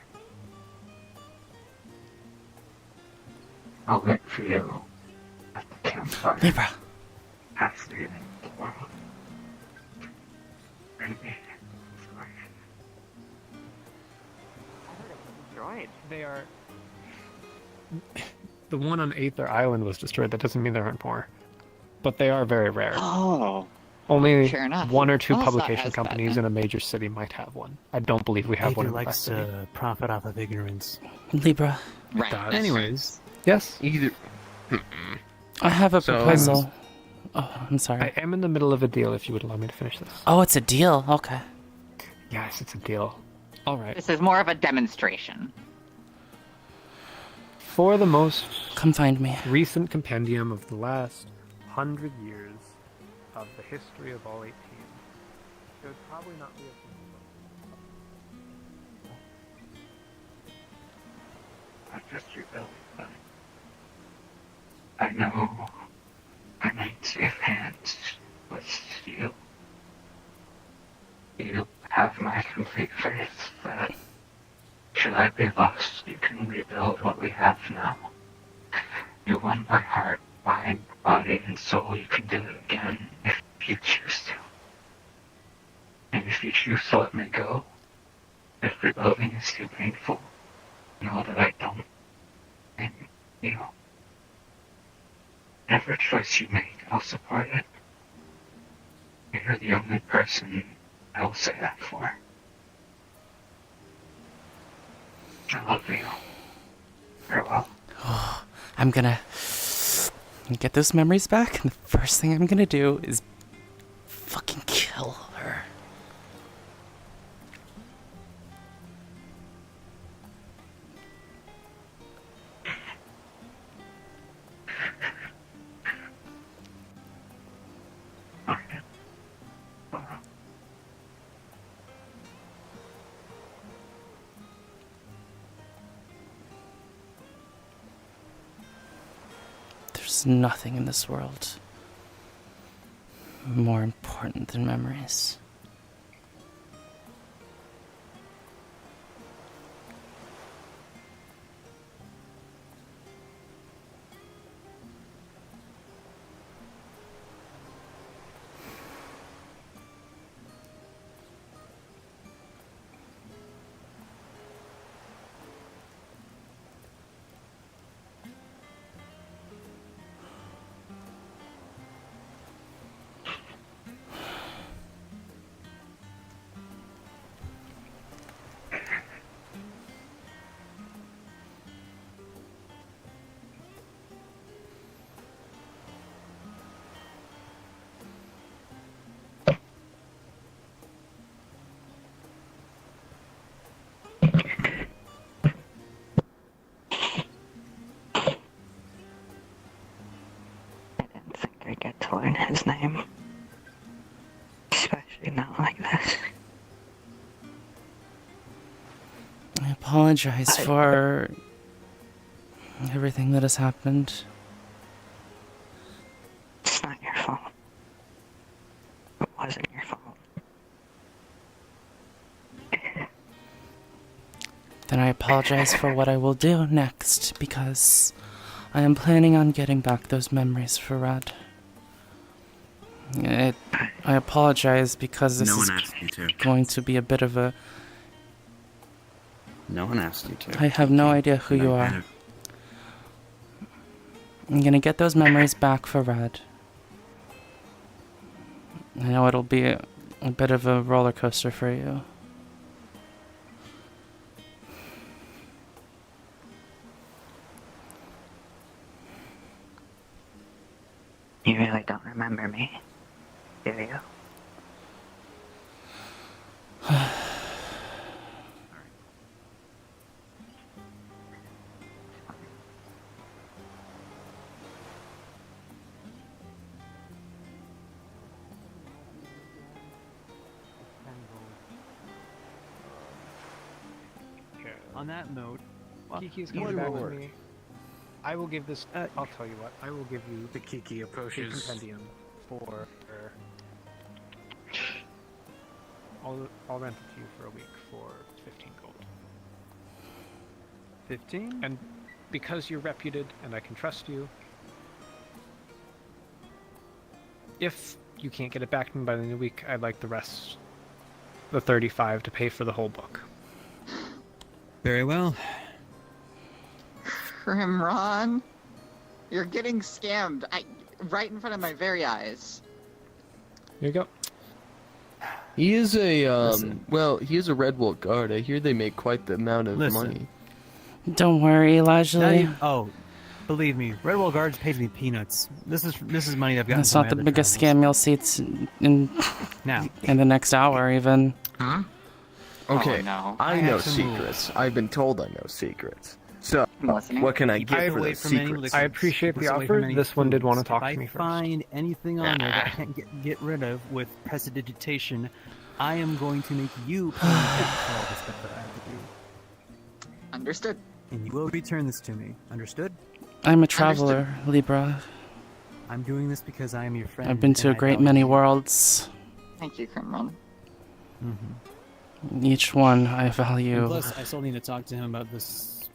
I'll wait for you at the campfire. Libra. After you tomorrow. Maybe. Destroyed. They are. The one on Aether Island was destroyed. That doesn't mean there aren't more, but they are very rare. Oh. Only Fair enough. one or two Well, it's not publication as bad companies then. in a major city might have one. I don't believe we have one in likes West City. to profit off of ignorance. Libra. Right. Anyways, yes. Either. I have a So- proposal. Oh, I'm sorry. I am in the middle of a deal. If you would allow me to finish this. Oh, it's a deal. Okay. Yes, it's a deal. All right. This is more of a demonstration. For the most Come find me. recent compendium of the last 100 years of the history of all 18, it would probably not be a I just rebuilt them. I know I might save hands with steel. You have my complete faith that should I be lost, you can rebuild what we have now. You won my heart, mind, body, and soul. You can do it again if you choose to. And if you choose to let me go, if rebuilding is too painful, know that I don't. And, you know, whatever choice you make, I'll support it. You're the only person I will say that for. I love you. Farewell. Oh, I'm gonna get those memories back, and the first thing I'm gonna do is fucking kill her. There's nothing in this world more important than memories. I get to learn his name. Especially not like this. I apologize for everything that has happened. It's not your fault. It wasn't your fault. Then I apologize for what I will do next, because I am planning on getting back those memories for Rad. I apologize because this No is one asked you to. going to be a bit of a... No one asked you to. I have no idea who you are. I'm gonna get those memories back for Rad. I know it'll be a bit of a roller coaster for you. You really don't remember me, do you? On that note, Kiki's coming back to me. I will give this. I'll tell you what. I will give you The Kiki the approaches. compendium for. I'll rent it to you for a week for 15 gold. 15? And because you're reputed and I can trust you, if you can't get it back to me by the end of the week, I'd like the rest, the 35, to pay for the whole book. Very well. Ron, you're getting scammed. Right in front of my very eyes. Here you go. He is a he is a Red Wolf guard. I hear they make quite the amount of money. Don't worry, Elijah. Believe me, Red Wolf guards pays me peanuts. This is money that I've gotten. That's not the biggest scam you'll see in the next hour, even. Huh? Okay, Oh, no. I know secrets. I've been told I know secrets. So, what can I get for those secrets? I appreciate the offer. This one did want to talk if to me I first. find anything on there that I can't get rid of with prestidigitation, I am going to make you pay me back for all the stuff that I have to do. Understood. And you will return this to me. Understood? I'm a traveler, Libra. I'm doing this because I am your friend. I've been to a great many worlds. Thank you, Crimron. Each one I value. And plus, I still need to talk to him about this.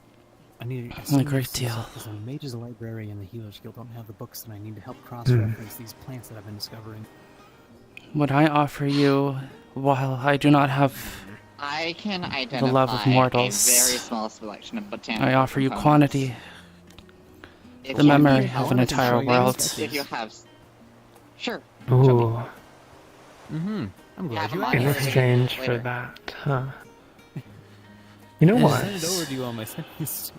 I A great deal. Because the Mages, the Library, and the Healers Guild don't have the books that I need to help cross-reference these plants that I've been discovering. What I offer you, while I do not have I can identify the love of mortals, a very small selection of botanical I offer you components. quantity, If the you memory need of help an with entire things, world. If you have, sure. Ooh. I'm glad you asked. In exchange for Later. that, huh? You know I what? sent it over to you on my sentence.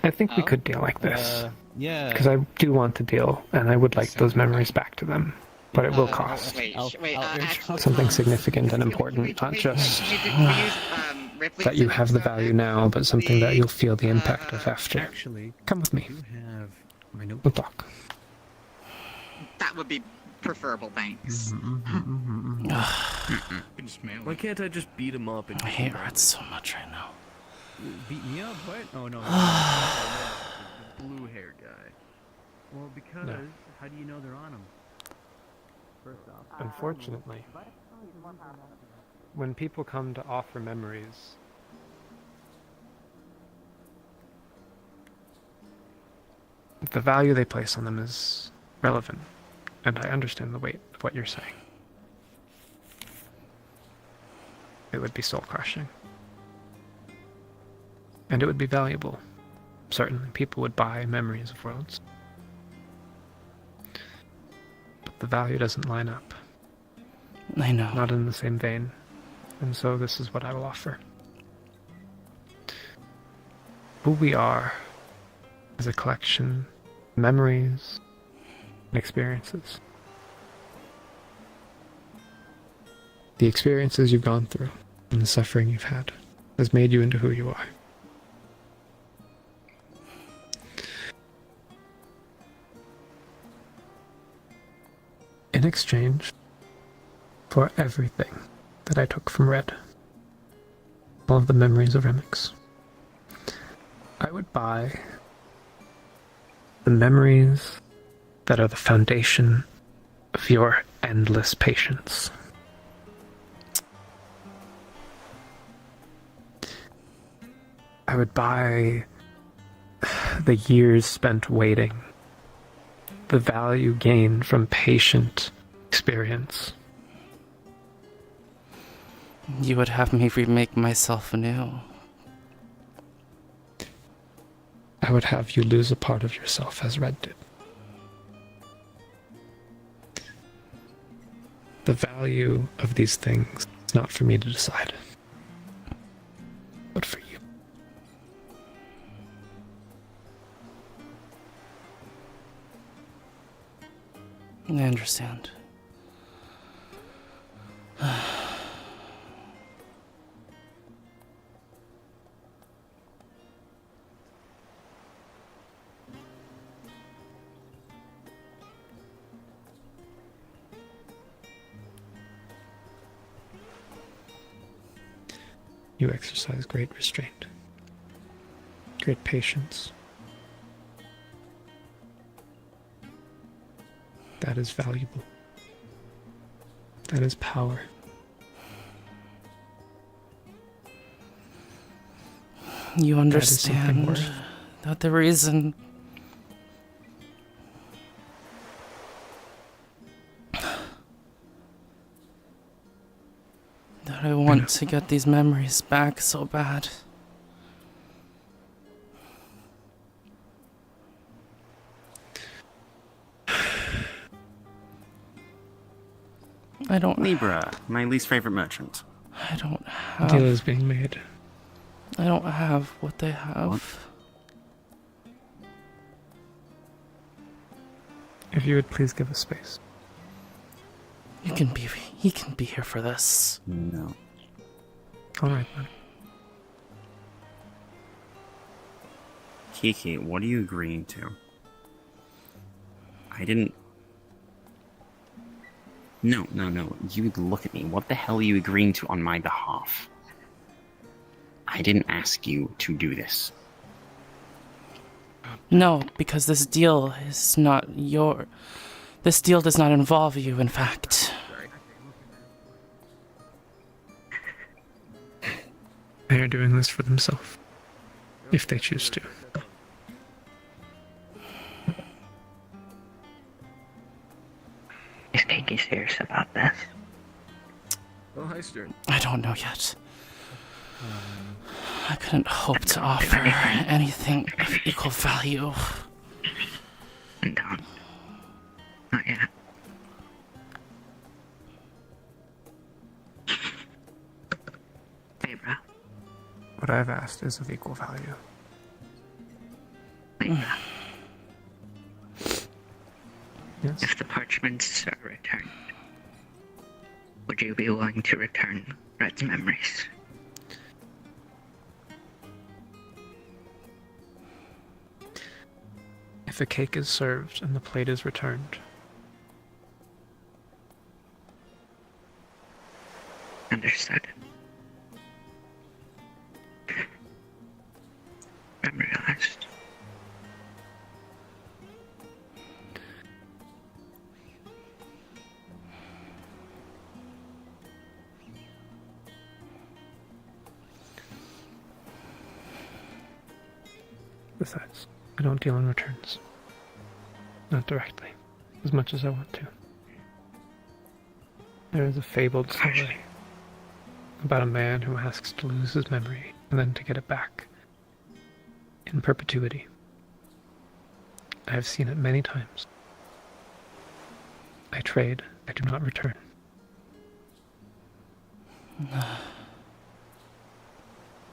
I think we could deal like this. Yeah. Because I do want to deal, and I would like those memories back to them. But it will cost. Something significant and important, not just that you have the value now, but something that you'll feel the impact of after. Actually, come with me. Have my note. We'll talk. That would be preferable, thanks. Why can't I just beat him up? And I hate Red so much right now. Beat me up? What? Oh no. blue hair guy? Well, because No. how do you know they're on them? First off. Unfortunately, when people come to offer memories, the value they place on them is relevant, and I understand the weight of what you're saying. It would be soul-crushing. And it would be valuable. Certainly, people would buy memories of worlds. But the value doesn't line up. I know. Not in the same vein. And so this is what I will offer. Who we are is a collection of memories and experiences. The experiences you've gone through and the suffering you've had has made you into who you are. In exchange for everything that I took from Red, all of the memories of Remix, I would buy the memories that are the foundation of your endless patience. I would buy the years spent waiting, the value gained from patient experience. You would have me remake myself anew. I would have you lose a part of yourself as Red did. The value of these things is not for me to decide, but for you. I understand. You exercise great restraint, great patience. That is valuable. That is power. You That is something understand worth. that the reason that I want to get these memories back so bad. I don't. Libra, my least favorite merchant. I don't A have. deal is being made. I don't have what they have. If you would please give us space. You can be. He can be here for this. No. All right, man. Kiki, what are you agreeing to? I didn't... No. You look at me. What the hell are you agreeing to on my behalf? I didn't ask you to do this. No, because this deal is not your. This deal does not involve you, in fact. They are doing this for themselves, if they choose to. Is Kiki serious about this? Oh, hi, Stern. I don't know yet. I couldn't hope to offer anything of equal value. Don't. Not yet. Libra. What I've asked is of equal value. Libra. Yes? If the parchments are returned, would you be willing to return Red's memories? If a cake is served and the plate is returned, Understood. Memorized. Besides, I don't deal in returns. Not directly, as much as I want to. There is a fabled story about a man who asks to lose his memory and then to get it back in perpetuity. I have seen it many times. I trade, I do not return.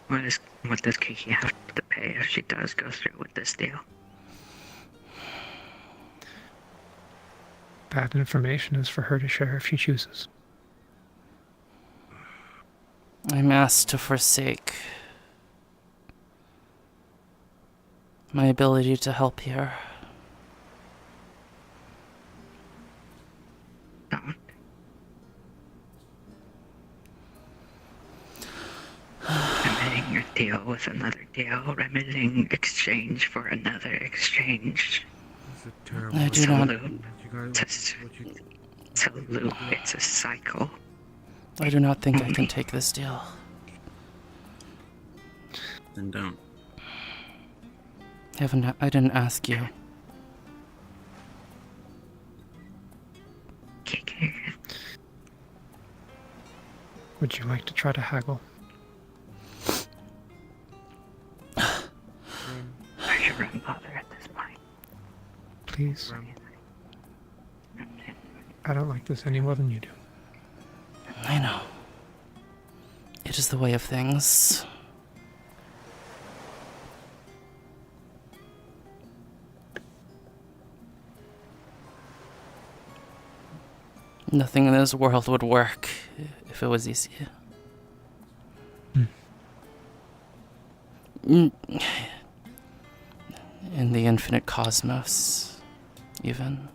What does Kiki have to pay if she does go through with this deal? That information is for her to share if she chooses. I'm asked to forsake my ability to help here. Remedying your deal with another deal, remedying exchange for another exchange. I do not. It's a loop, it's a cycle. I do not think I can take this deal. Then don't. I didn't ask you. Would you like to try to haggle? I should run bother at this point. Please. I don't like this any more than you do. I know. It is the way of things. Nothing in this world would work if it was easy. In the infinite cosmos, even.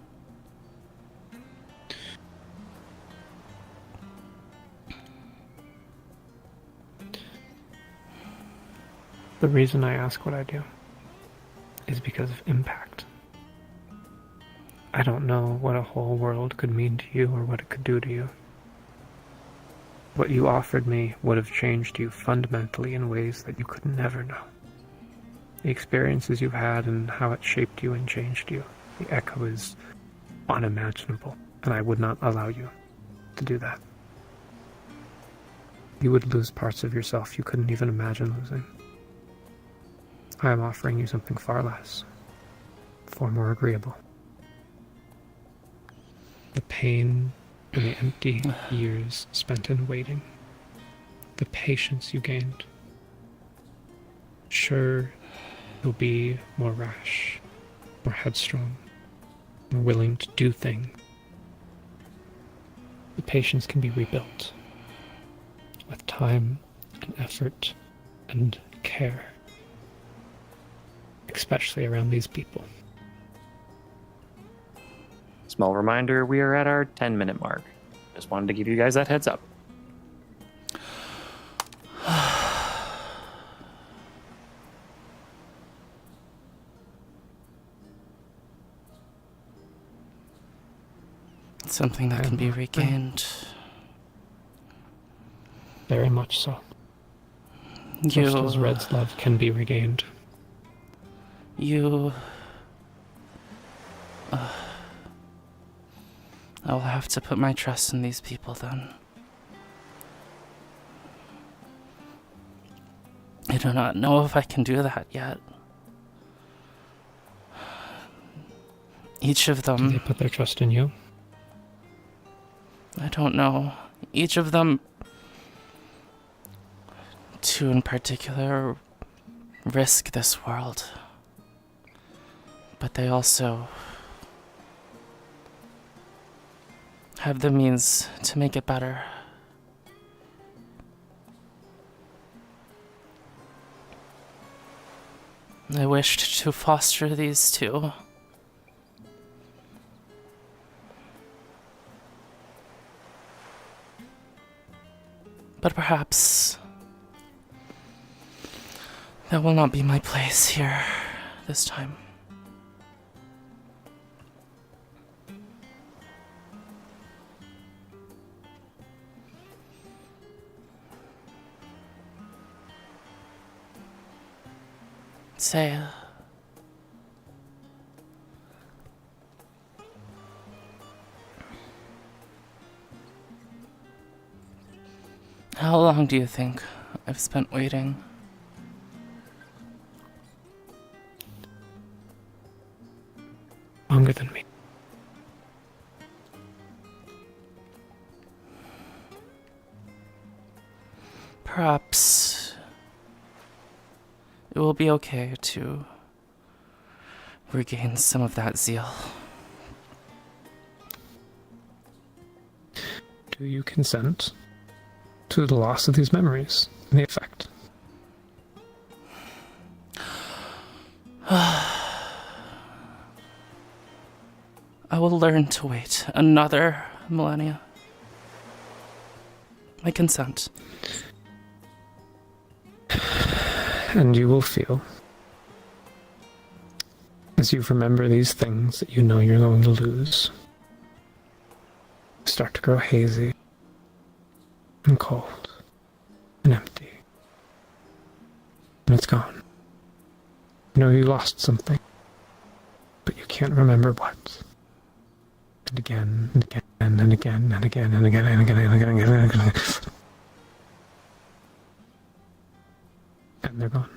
The reason I ask what I do is because of impact. I don't know what a whole world could mean to you or what it could do to you. What you offered me would have changed you fundamentally in ways that you could never know. The experiences you've had and how it shaped you and changed you, the echo is unimaginable, and I would not allow you to do that. You would lose parts of yourself you couldn't even imagine losing. I am offering you something far less, far more agreeable. The pain and the empty years spent in waiting. The patience you gained. Sure, you'll be more rash, more headstrong, more willing to do things. The patience can be rebuilt with time and effort and care, especially around these people. Small reminder, we are at our 10-minute mark. Just wanted to give you guys that heads up. Something that can be regained. Very much so. Just as Red's love can be regained. I'll have to put my trust in these people then. I do not know if I can do that yet. Each of them... Do they put their trust in you? I don't know. Each of them, two in particular, risk this world. But they also have the means to make it better. I wished to foster these two. But perhaps that will not be my place here this time. Say, How long do you think I've spent waiting? Longer than me. Perhaps it will be okay to regain some of that zeal. Do you consent to the loss of these memories and the effect? I will learn to wait another millennia. I consent. And you will feel, as you remember these things that you know you're going to lose, start to grow hazy and cold and empty. And it's gone. You know you lost something, but you can't remember what. And again, and again, and again, and again, and again, and again, and again, and again, and again. And they're gone.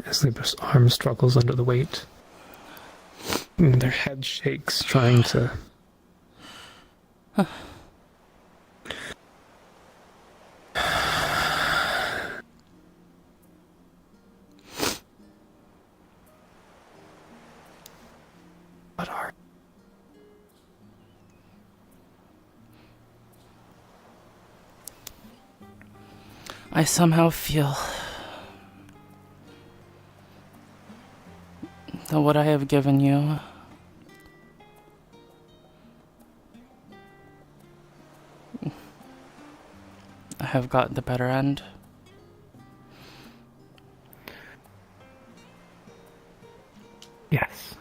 As Libra's arm struggles under the weight, and their head shakes, trying to... What are... I somehow feel that what I have given you I have got the better end. Yes.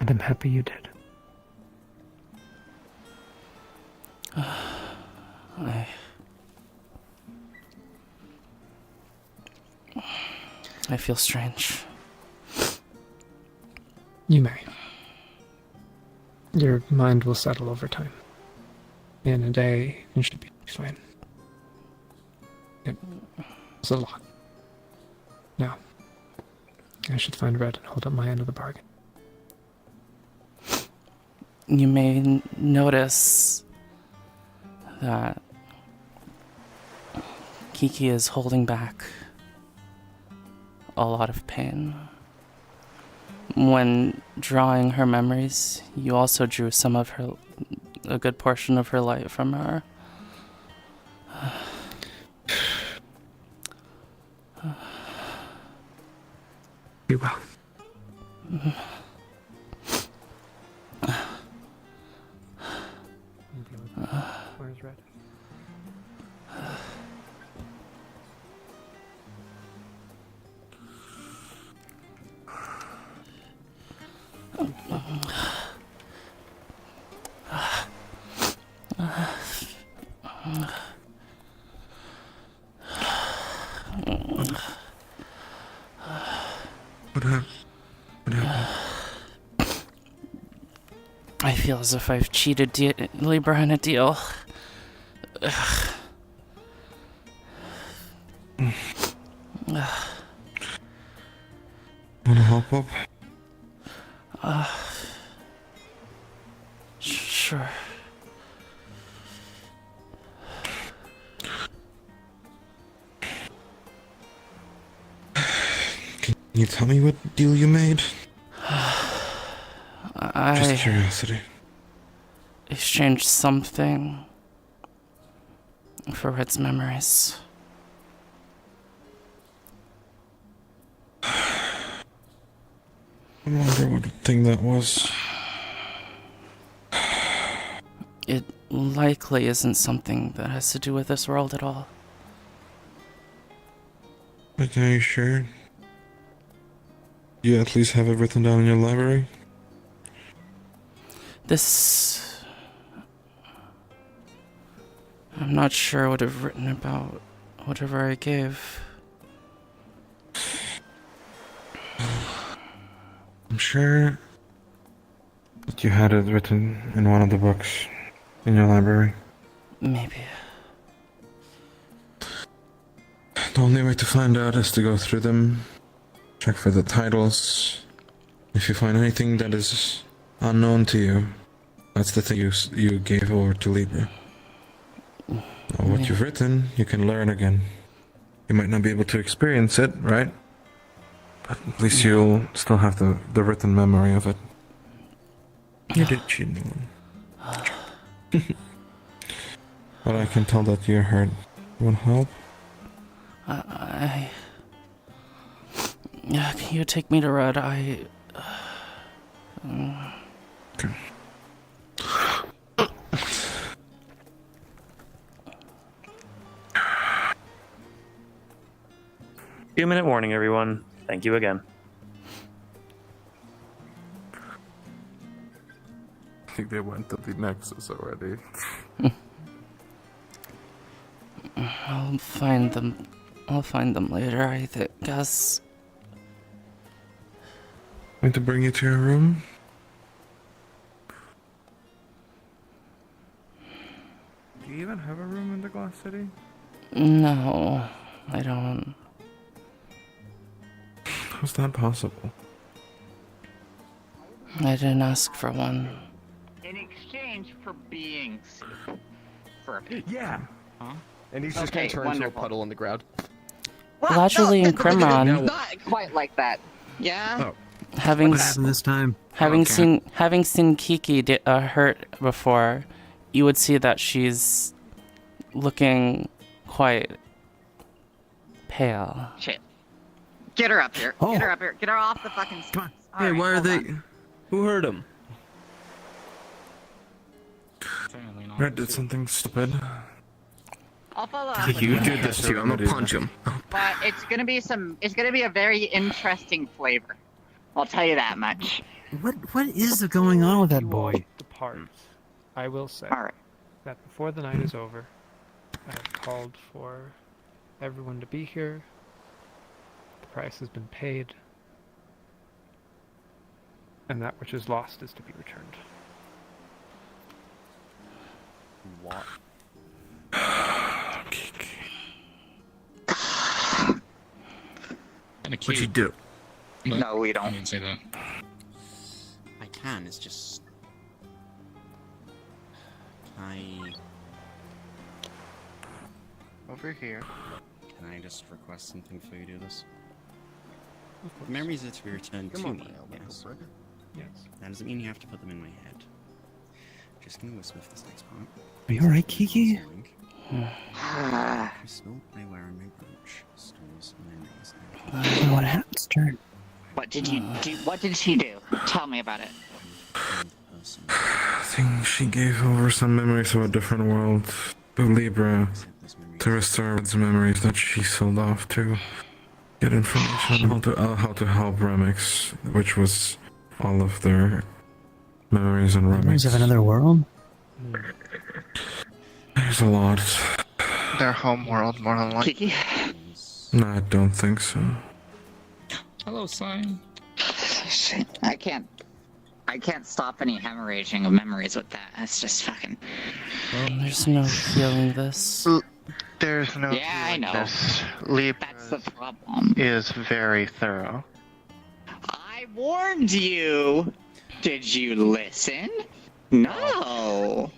And I'm happy you did. I feel strange. You may. Your mind will settle over time. In a day, you should be fine. It's a lot. Now, I should find Red and hold up my end of the bargain. You may notice that Kiki is holding back a lot of pain. When drawing her memories, you also drew a good portion of her light from her. Be well. Where's Red? What happened? I feel as if I've cheated Libra in a deal. Wanna hop up? Sure. Can you tell me what deal you made? Just I curiosity. exchanged something for Red's memories. I wonder what thing that was. It likely isn't something that has to do with this world at all. But are you sure? You at least have it written down in your library? This... I'm not sure I would have written about whatever I gave. I'm sure that you had it written in one of the books in your library. Maybe. The only way to find out is to go through them, check for the titles. If you find anything that is unknown to you, that's the thing you gave over to Libra. Now, what you've written, you can learn again. You might not be able to experience it, right? But at least you'll still have the written memory of it. You did cheat me. But I can tell that you're hurt. You want help? Yeah, can you take me to Red? Okay. Few-minute warning, everyone. Thank you again. I think they went to the Nexus already. I'll find them. I'll find them later, I guess. Going to bring you to your room? Do you even have a room in the Glass City? No, I don't. How's that possible? I didn't ask for one. In exchange for being for yeah. Huh? And he's just gonna turn into a puddle on the ground. Laterally and Crimron, Not quite like that. Yeah. having What happened this time? having seen Kiki hurt before, you would see that she's looking quite pale. Shit. Get her up here. Get her up here. Get her off the fucking. Come on. Hey, why are they? Who hurt him? Red did something stupid. I'll follow up. You did this too. I'm gonna punch him. But it's gonna be a very interesting flavor. I'll tell you that much. What is going on with that boy? Depart. I will say Alright. that before the night is over, I have called for everyone to be here. The price has been paid. And that which is lost is to be returned. What? What'd you do? No, we don't. I didn't say that. I can, it's just... Over here. Can I just request something before you do this? The memories are to be returned to me, yes? Yes. That doesn't mean you have to put them in my head. Just gonna whisper this next part. Are you alright, Kiki? Crystal I wear on my brooch stores memories. What happened, Stern? What did you do? What did she do? Tell me about it. I think she gave over some memories of a different world to Libra to restore Red's memories that she sold off to get information on how to help Remix, which was all of their memories and Remix. Memories of another world? There's a lot. Their home world, more than likely. Kiki? No, I don't think so. Hello, Sign. I can't stop any hemorrhaging of memories with that. That's just fucking. There's no feeling this. There's no. Yeah, I know. This Libra That's the problem. is very thorough. I warned you. Did you listen? No.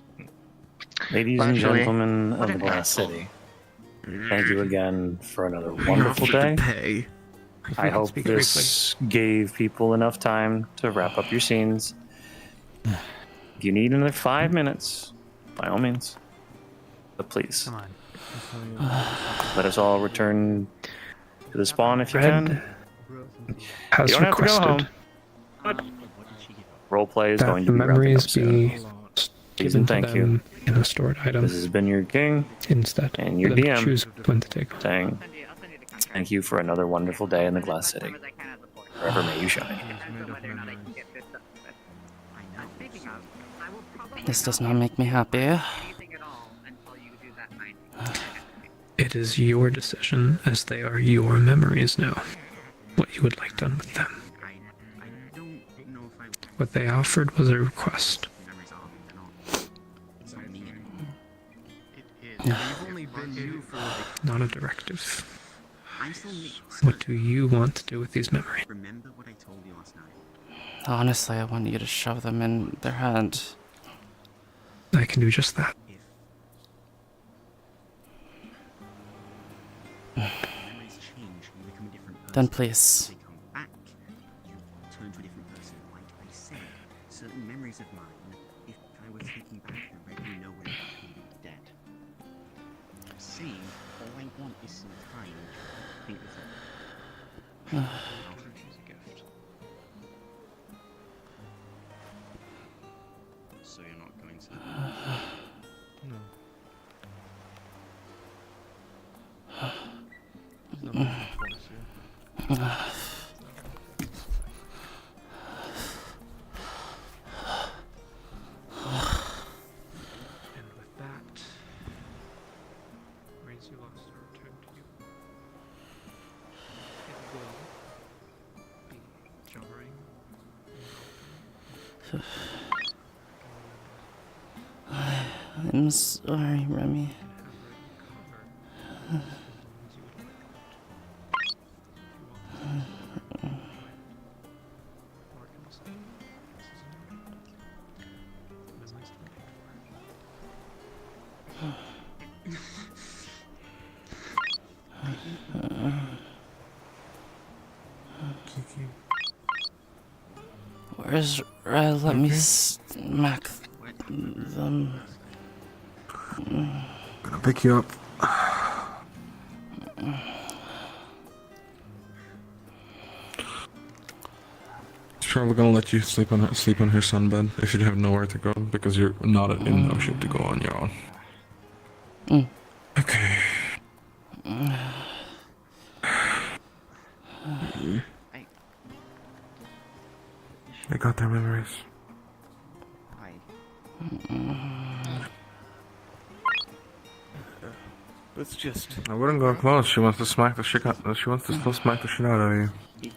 Ladies and Largely. gentlemen of the Glass City, thank you again for another wonderful day. Pay. I hope this gave people enough time to wrap up your scenes. If you need another 5 minutes, by all means. But please, Come on. let us all return to the spawn if you Red can. has You don't have to go requested home. Roleplay is that going the to be wrapping up memories soon. be Please given and to thank you. them in a stored item This has been your king instead. and your for them to DM choose when to take. saying thank you for another wonderful day in the Glass City. Forever may you shine. This does not make me happy. It is your decision, as they are your memories now, what you would like done with them. What they offered was a request. You've only been you for like... Not a directive. I'm still me. What do you want to do with these memories? Remember what I told you last night? Honestly, I want you to shove them in their hand. I can do just that. Memories change, you become a different person. Then please. They come back, you turn to a different person. Like I said, certain memories of mine, if I were thinking back and read you know where I would be dead. I'm saying, all I want is some time to think this over. So you're not going to... No. And with that, words you lost are returned to you. It will be jarring. I'm sorry, Remy. Where's Red? Let me smack them. Gonna pick you up. She's probably gonna let you sleep on her sunbed if you have nowhere to go because you're not in no shape to go on your own. Okay. They got their memories. Let's just. I wouldn't go close. She wants to smack the shit out. She wants to still smack the shit out of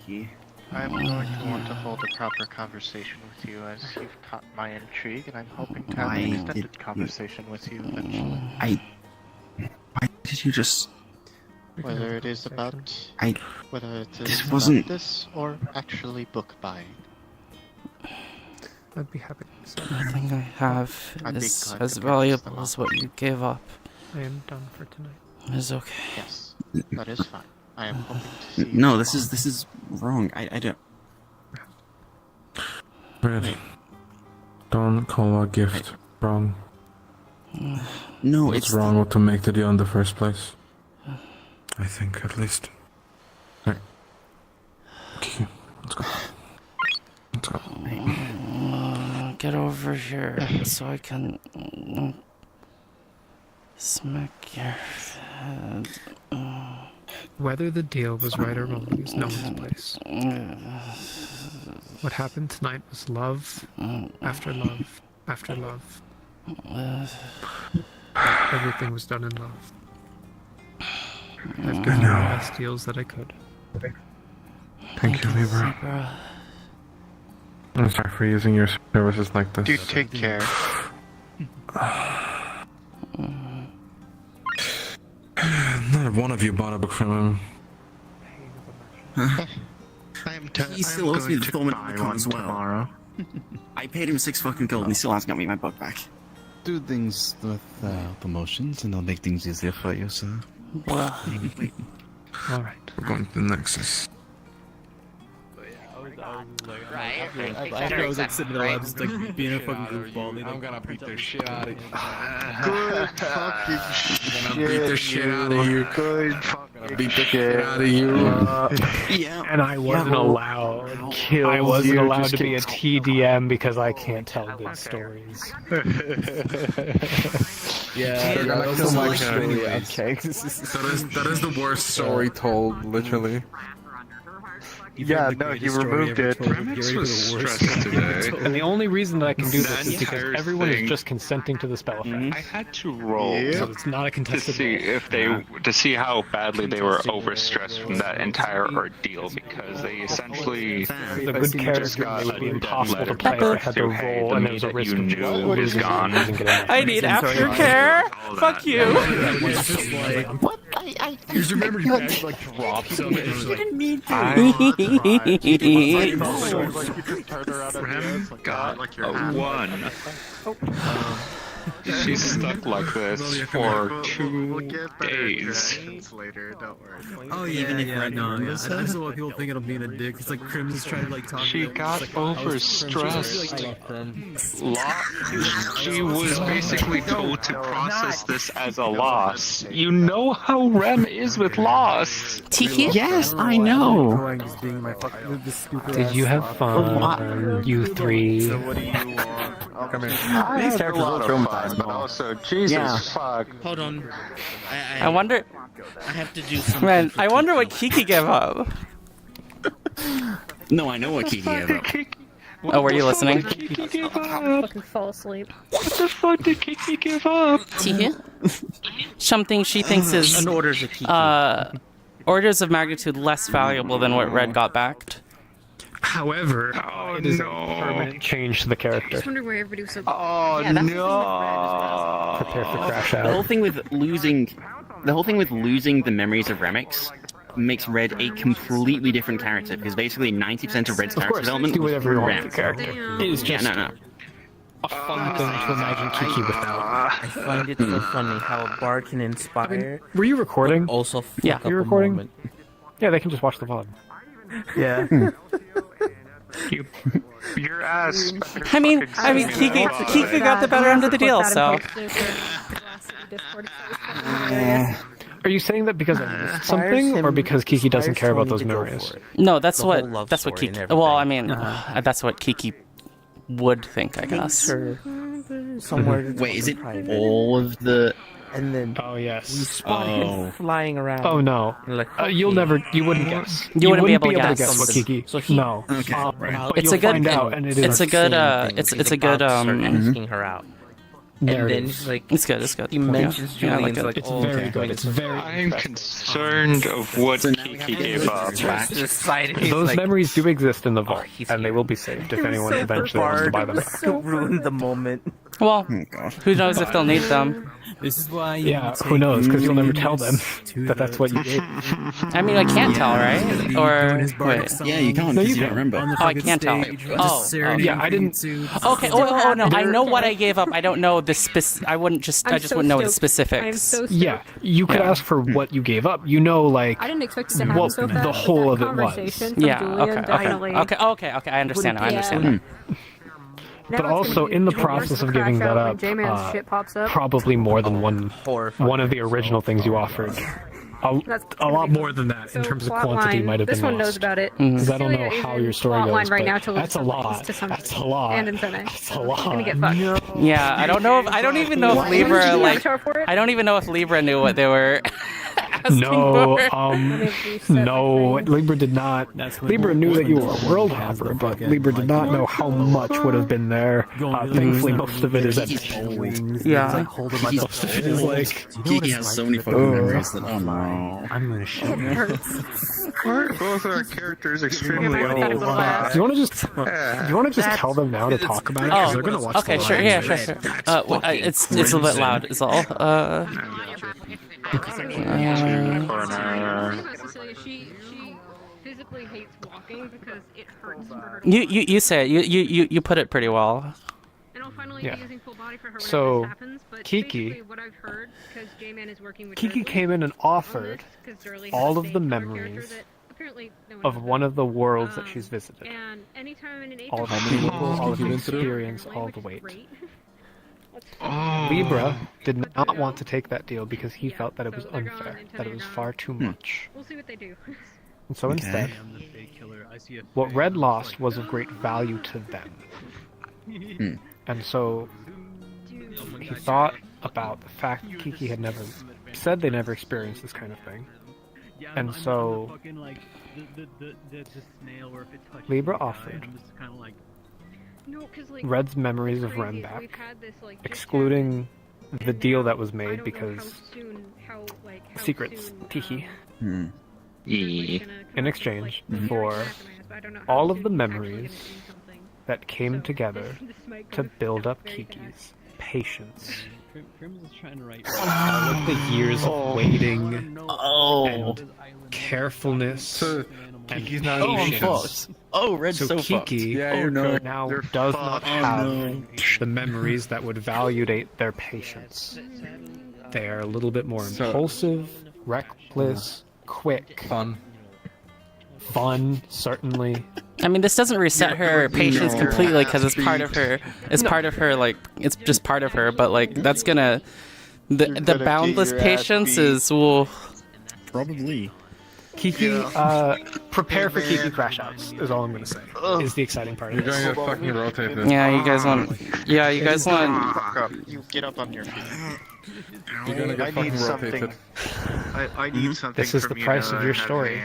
you. I'm going to want to hold a proper conversation with you as you've caught my intrigue, and I'm hoping to have Why an extended did conversation with you eventually. Why did you just... Whether it is about... Whether it is This about wasn't... this, or actually book buying. I'd be happy to Nothing I have I'd be is glad as to valuable practice as what you gave up. I am done for tonight. It's okay. Yes, that is fine. I am hoping to see you No, tomorrow. this is wrong. I don't... Red. Don't call our gift wrong. No, it's it's wrong to make the deal in the first place. I think, at least. Right. Okay, let's go. Let's go. Get over here so I can smack your head. Whether the deal was right or wrong is no one's place. What happened tonight was love after love after love. Everything was done in love. I've given you the best deals that I could. Thank you, Libra. I'm sorry for using your services like this. Do take care. Not one of you bought a book from him. He still owes me the fulfillment of the con as well. Tomorrow. I paid him 6 fucking gold and he still hasn't got me my book back. Do things with promotions and I'll make things easier for you, sir. Well, alright. We're going to the Nexus. After I was like sitting there, I was just like being a fucking goofball. I'm gonna beat the shit out of you. Good fucking I'm gonna beat the shit out of you. Good fucking Beat the shit out of you. Yeah. And I wasn't allowed. I wasn't allowed to be a TDM because I can't tell good stories. Yeah, they're gonna kill my cat anyways. Okay. That is the worst story told, literally. Yeah, no, he removed it. Remix was stressed today. And the only reason that I can do this That is because entire everyone is thing- just consenting to the spell effect. I had to roll So it's not a to contested see roll. if they to see how badly they were overstressed from that entire ordeal because they essentially The good just character got it would a be dead impossible letter to play if from I had to to, hey, roll the and me there was a that risk you of knew is gone. I need aftercare. Fuck you. It's just like, what? I just remember you guys like dropped something. It was like, got a 1. She's stuck like this for 2 days. Later, don't worry. Oh yeah, Even if yeah, Red no, Moon yeah. I was, just don't want people thinking I'm being a dick. It's like Crim's trying to like talk. She got overstressed. She was basically told to process this as a loss. You know how Rem is with loss. Tiki? Yes, I know. Did you have fun, you three? I had a lot of fun, but also, Jesus fuck. Hold on. I wonder. I have to do something. Man, I wonder what Kiki gave up. No, I know what Kiki gave up. Oh, were you listening? Fucking fall asleep. What the fuck did Kiki give up? Tiki? Something she thinks is An orders of Kiki. orders of magnitude less valuable than what Red got backed. However, It is a permanent change to the I character. just wonder why everybody was so. Oh Yeah, that's the thing no! Prepare for crash The whole out. thing with losing the memories of Remix makes Red a completely different character because basically 90% of Red's Of character course, development do was whatever you through want Rem. with the character. It is Yeah, just no. a fun thing to imagine Kiki without. I find it so funny how a bar can inspire. Were you recording? Also, fuck Yeah. up You a recording? moment. Yeah, they can just watch the VOD. Yeah. Your ass. I mean, Kiki got the better end of the deal, so. Are you saying that because I missed something, or because Kiki doesn't care about those memories? No, that's The whole what love that's what story and Kiki. everything. Well, I mean, that's what Kiki would think, I guess. Somewhere. Wait, is it all of the? And then Oh we yes. spot him flying around. Oh no. And like, You wouldn't guess. You wouldn't be able to guess guess. what Kiki. So he- No. Okay, right. But It's you'll a good. find out, and it is It's a good. saying It's things a good. about start asking her out. And then narrative. like It's good. It's good. he mentions Yeah, I like Julian's it. like, It's oh, very okay. good. It's very. I'm concerned of what So now we Kiki have to gave up. Just decided he's Those like, memories do exist in the vault, he's and they here. will be saved if It was anyone so eventually wants to buy them. So ruined the moment. Well, Oh god. who knows if they'll need them? This is why. You Yeah, take who knows? Because you'll never tell them to that that's what you did. I mean, I can't tell, right? Or wait. Yeah, you can't No, because you you don't can. remember. On the Oh, I fucking can't tell. stage, Oh, just serenading yeah, I didn't- to- Okay. Oh no. I know what I gave up. I don't know the spec. I wouldn't just. I I'm just so wouldn't know the stoked. specifics. I'm so stoked. Yeah, you could Yeah. ask for what you gave up. You know, like I didn't expect it to happen what so fast. the whole but of that it was. conversation from Yeah. Julian Okay. finally. Okay. I understand. Now. I understand. Now. Now But it's gonna also, be in the even worse process to of giving crash that out when up, J-Man's shit pops up. probably more than one Horrifying. of the original things you offered. That's A lot more than that in So terms of plot quantity line, might have this been one knows lost. about it. Because I don't Celia know is how in your story plot line goes, right but now to lose that's a some things lot. to some That's a lot. And Infine. That's a lot. Gonna get fucked. Yeah. I don't know. I don't even know if Libra like. I don't even know if Libra knew what they were. asking No, for. no, Libra did not. Libra knew that you were a world hopper, but Libra did not know how much would have been there. Thankfully, most of it is at Yeah. Most of it is like. Kiki has so many fucking memories that oh no. I'm gonna shit. Both our characters extremely old. Do you want to just tell them now to talk about it? 'Cause they're gonna watch. Okay, the sure. live. Yeah, sure. It's a little bit loud. Is all. She physically hates walking because it hurts for her. You say it. You put it pretty well. And I'll finally Yeah. be using full body for her when So, this happens, but Kiki- basically what I've heard, because J-Man is working with Kiki Durley came in and offered on this, 'cause Durley has all a of the stage for her memories character that apparently no one of knows one about. of the worlds that she's visited. And anytime an All of agent the comes people, in, all of the she's there, experience, all which the is weight. great. Libra did not want to take that deal because he felt that it was unfair, that it was far too much. We'll see what they do. And so instead, what Red lost was of great value to them. And so he thought about the fact that Kiki had never said they never experienced this kind of thing. And so the snail where if it touches Libra the guy, offered. I'm just kind of like, No, 'cause, like, Red's memories what's of Rem crazy is back, we've had this, like, just excluding the and deal now that was I made don't know because how secrets, soon, Tiki. Yeah. In exchange for all of the memories that came together to build up Kiki's patience. Crims is trying to write. All of the years of waiting and carefulness and Kiki's not patience. Oh, Red's so so Kiki fucked. now does not have the memories that would validate their patience. They are a little bit more impulsive, reckless, quick. Fun, certainly. I mean, this doesn't reset her patience completely because it's part of her. It's part of her, like, it's just part of her. But like, that's gonna the boundless patience is probably. Kiki, prepare for Kiki crash outs is all I'm gonna say. Is the exciting part of You're this. going to fucking rotate this. Yeah, you guys want. Yeah, you guys want. Fuck up. You get up on your feet. You're gonna get fucking rotated. I need something. This is the price of your story.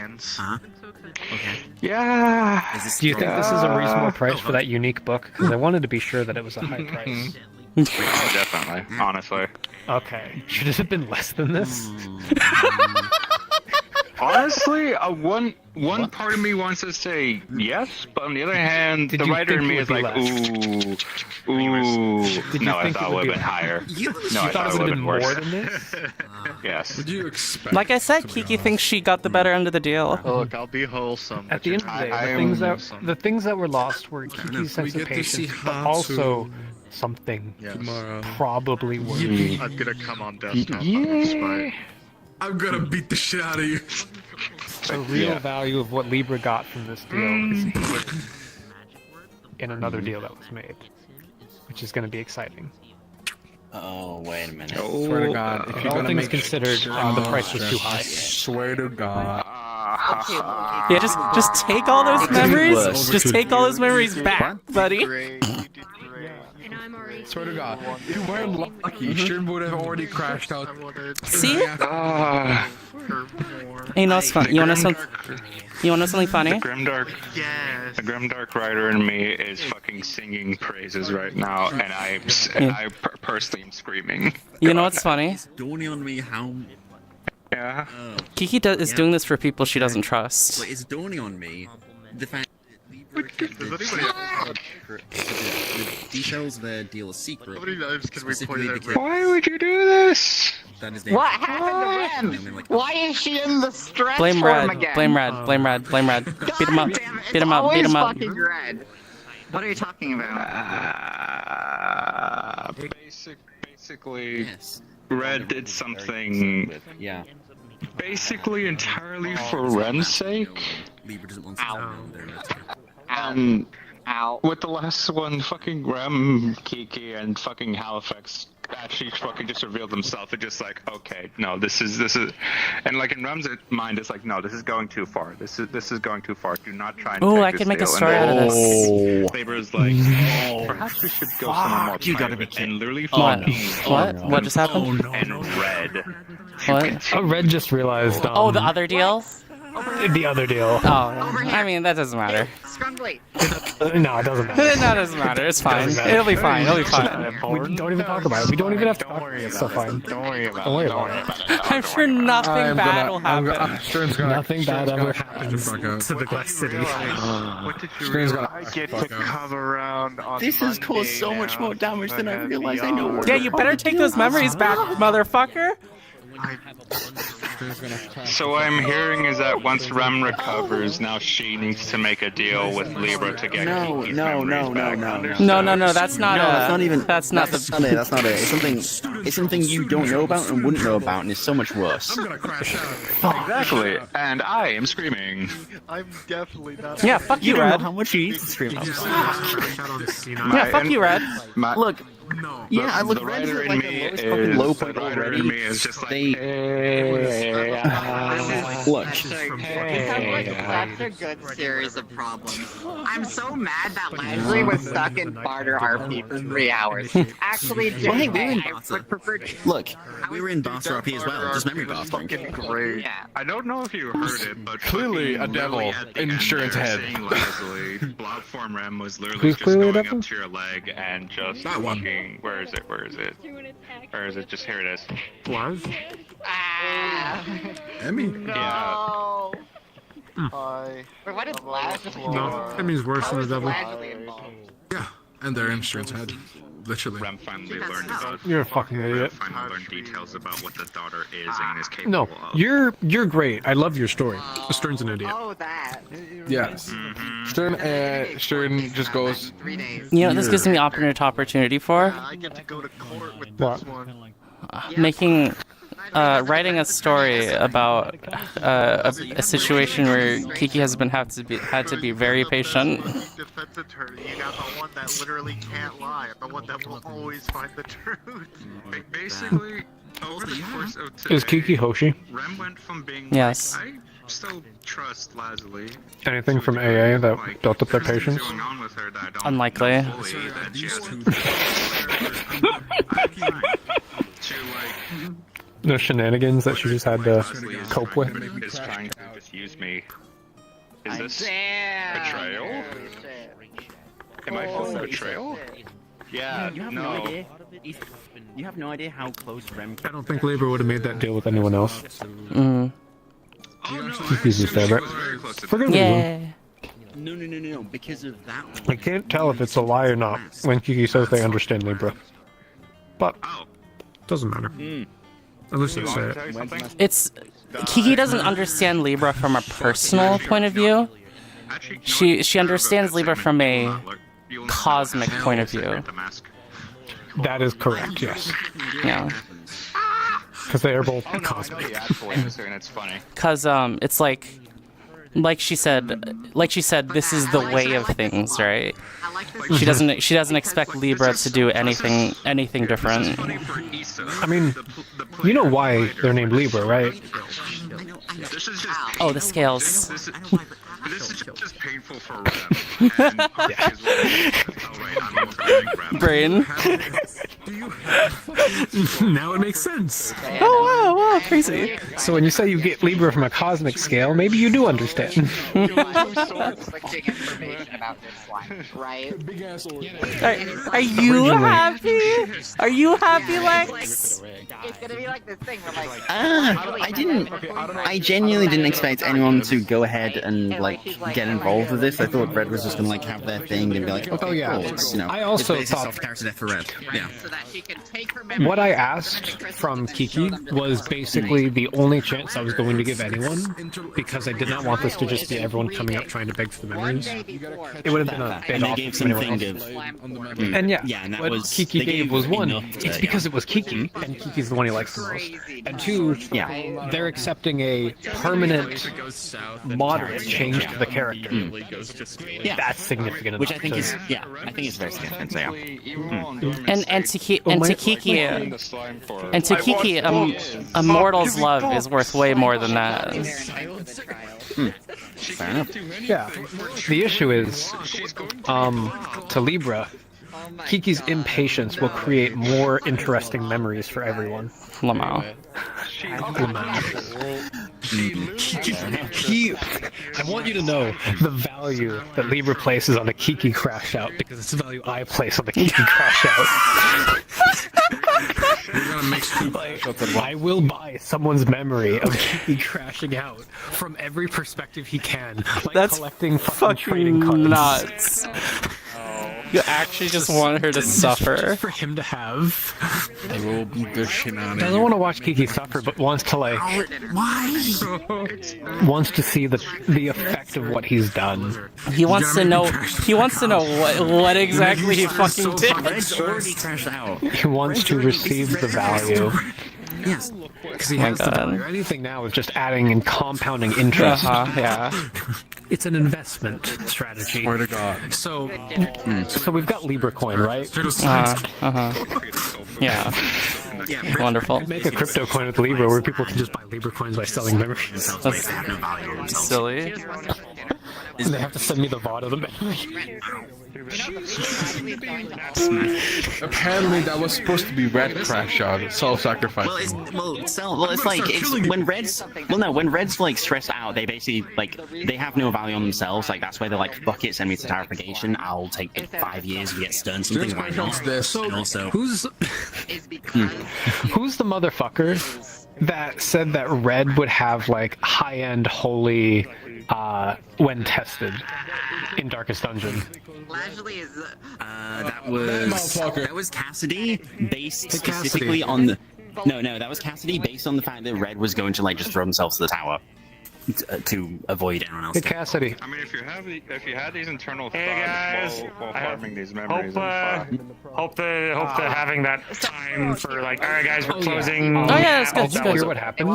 Okay. Yeah. Do you think this is a reasonable price for that unique book? Because I wanted to be sure that it was a high price. Oh, definitely. Honestly. Okay. Should it have been less than this? Honestly, one part of me wants to say yes, but on the other hand, the writer in me is like, ooh. No, I thought it would have been higher. No, I thought it would have been worse. More than this? Yes. Would you expect? Like I said, Kiki thinks she got the better end of the deal. Look, I'll be wholesome. At the end of the day, the things that were lost were Kiki's sense of patience, but also something probably worse. I'm gonna come on desktop. Yeah. I'm gonna beat the shit out of you. The real value of what Libra got from this deal is included in another deal that was made, which is going to be exciting. Oh, wait a minute. Swear to God, if you're All gonna things make considered, the price was too I high. swear to God. Yeah, just take all those memories. Just take all those memories back, buddy. Swear to God, if you weren't lucky, Shin would have already crashed out. See? You know what's funny? You wanna know something funny? The Grimdark writer in me is fucking singing praises right now, and I personally am screaming. You know what's funny? It's dawning on me how. Yeah. Kiki is doing this for people she doesn't trust. But it's dawning on me the fact that the details of their deal are secret. How many knives can we specifically point at? because Why would you do this? that is What happened to Ren? Why is she in the stretch Blame form Red. again? Blame Red. Blame Red. Blame Red. Beat him up. Damn it, Beat him up. Beat him up. It's always fucking Red. What are you talking about? Basically, Red did something. Yeah. Basically, entirely for Ren's sake. Libra doesn't want Ow. With the last one, fucking Rem, Kiki, and fucking Halifax actually fucking just revealed themselves. They're just like, okay, no, this is, and like in Rem's mind, it's like, no, this is going too far. This is going too far. Do not try and. Ooh, take I this can make a deal. story out of this. Saber's like, perhaps we should go somewhere more private. And literally What? fucking What just happened? and Red. What? Oh, Red just realized. Oh, the other deal? The other deal. Oh, I mean, that doesn't matter. Scrumbly. No, it doesn't matter. No, it doesn't matter. It's fine. It'll be fine. It'll be fine. We don't even talk about it. We don't even have to talk about it. It's so fine. Don't worry about Don't worry it. about it. I'm sure nothing bad will happen. Nothing bad ever happens to the Glass City. What did you realize? I get to come around on This has caused so much more damage than I realized I know. Yeah, you better take those memories back, motherfucker. So what I'm hearing is that once Rem recovers, now she needs to make a deal with Libra to get Kiki's memories back. No, that's not That's not even. That's not That's the. not it. That's not it. It's something you don't know about and wouldn't know about, and it's so much worse. I'm gonna crash out. Exactly, and I am screaming. I'm definitely not. Yeah, fuck You you, don't know Red. how much you need to scream. Yeah, fuck you, Red. Look, No. Yeah, I look the Reds writer are in like me the lowest fucking low is the point writer already. in me is just like Look. That's a good series of problems. I'm so mad that Leslie was stuck in Barter RP for 3 hours. Actually, Well, hey, we were in I would prefer to... Look, we were in Boster RP as well, just memory Boster. great. Yeah. I don't know if you heard it, but Clearly a devil, insurance head. Blob form Rem was literally Who's just clearly a going devil? up to your leg and just That one. fucking. Where is it? Where is it? Where is it? Just here it is. Live? Emmy? No. Wait, what is Leslie? No, Emmy's worse than the devil. Leslie involved? Yeah, and their insurance head. Literally. Rem finally learned about. You're a fucking idiot. Finally learned details about what the daughter is and is capable No, of. you're great. I love your story. Stern's an idiot. Oh, that. Yes. Stern just goes. 3 days. You know what this gives me opportunity for? I get to go to court with What? this one. Writing a story about a situation where Kiki has been had to be very patient. Defense attorney, you got the one that literally can't lie, the one that will always find the truth. Basically, over the course of today, Is Kiki Hoshi? Rem went from being Yes. like, I still trust Leslie. Anything from AA that built up their patience? Going on with her that I don't Unlikely. know fully, that she has to like The shenanigans that she just had to cope with. is trying to just use me. Is this betrayal? Am I feeling betrayal? Yeah, You have no idea. You have no idea how close Rem. I don't think Labor would have made that deal with anyone else. Mm. Kiki's his favorite. For good reason. Yeah. No, because of that one. I can't tell if it's a lie or not when Kiki says they understand Libra. But doesn't matter. At least they say it. It's Kiki doesn't understand Libra from a personal point of view. She understands Libra from a cosmic point of view. That is correct, yes. Yeah. Because they are both cosmic. And it's funny. Cause it's like she said, this is the way of things, right? She doesn't expect Libra to do anything different. I mean, you know why they're named Libra, right? Oh, the scales. This is just painful for Rem. Brain. Now it makes sense. Oh wow, crazy. So when you say you get Libra from a cosmic scale, maybe you do understand. Conflicting information about this one, right? Are you happy? Are you happy, Lex? It's gonna be like this thing where like. I genuinely didn't expect anyone to go ahead and like get involved with this. I thought Red was just gonna like have their thing and be like, okay, Oh, yeah. cool. It's, you know, I also it's basically thought- self-character death for Red. Yeah. What I asked from Kiki was basically the only chance I was going to give anyone, because I did not want this to just be everyone coming up trying to beg for the memories. It would have been a big And they off gave from some anyone thing else. of. And yeah, and that what was Kiki they gave was one. enough to- It's because it was Kiki, and Kiki's the one he likes the most. And two, they're accepting a permanent, moderate change to the character. Yeah. That's significant. Which I enough think to- is, yeah, I think it's very significant. So, yeah. And to Kiki, a mortal's love is worth way more than that. Fair enough. Yeah. The issue is, to Libra, Kiki's impatience will create more interesting memories for everyone. Lamau. I want you to know the value that Libra places on the Kiki crash out, because it's the value I place on the Kiki crash out. I will buy someone's memory of Kiki crashing out from every perspective he can, like That's collecting fucking trading cards. nuts. You actually just want her to suffer. Just for him to have. There will be good shenanigans. Doesn't want to watch Kiki suffer, but wants to like. Wants to see the effect of what he's done. He wants to know. He wants to know what exactly he fucking did. He wants to receive the value. Yes. Because he has the value. Anything now is just adding and compounding interest. Yeah. it's an investment strategy. Swear to God. So, So we've got Libra coin, right? Yeah. Wonderful. Make a crypto coin with Libra where people can just buy Libra coins by selling memories. That's silly. And they have to send me the VOD of the memory. Apparently, that was supposed to be Red Crash Out, self-sacrifice. It's like when Reds. Well, no, when Reds like stress out, they basically like they have no value on themselves. Like that's why they're like, fuck it, send me to Terrification. I'll take 5 years to get stunned. Something like that. And also, who's the motherfucker that said that Red would have like high-end holy when tested in Darkest Dungeon? that was Cassidy, based specifically on the. No, that was Cassidy based on the fact that Red was going to like just throw himself to the tower to avoid anyone else. Hey, Cassidy. I mean, if you had these internal thoughts while farming these memories, Hope they're having that time for like, all right, guys, we're closing. Oh yeah, that's good. Did you hear what happened?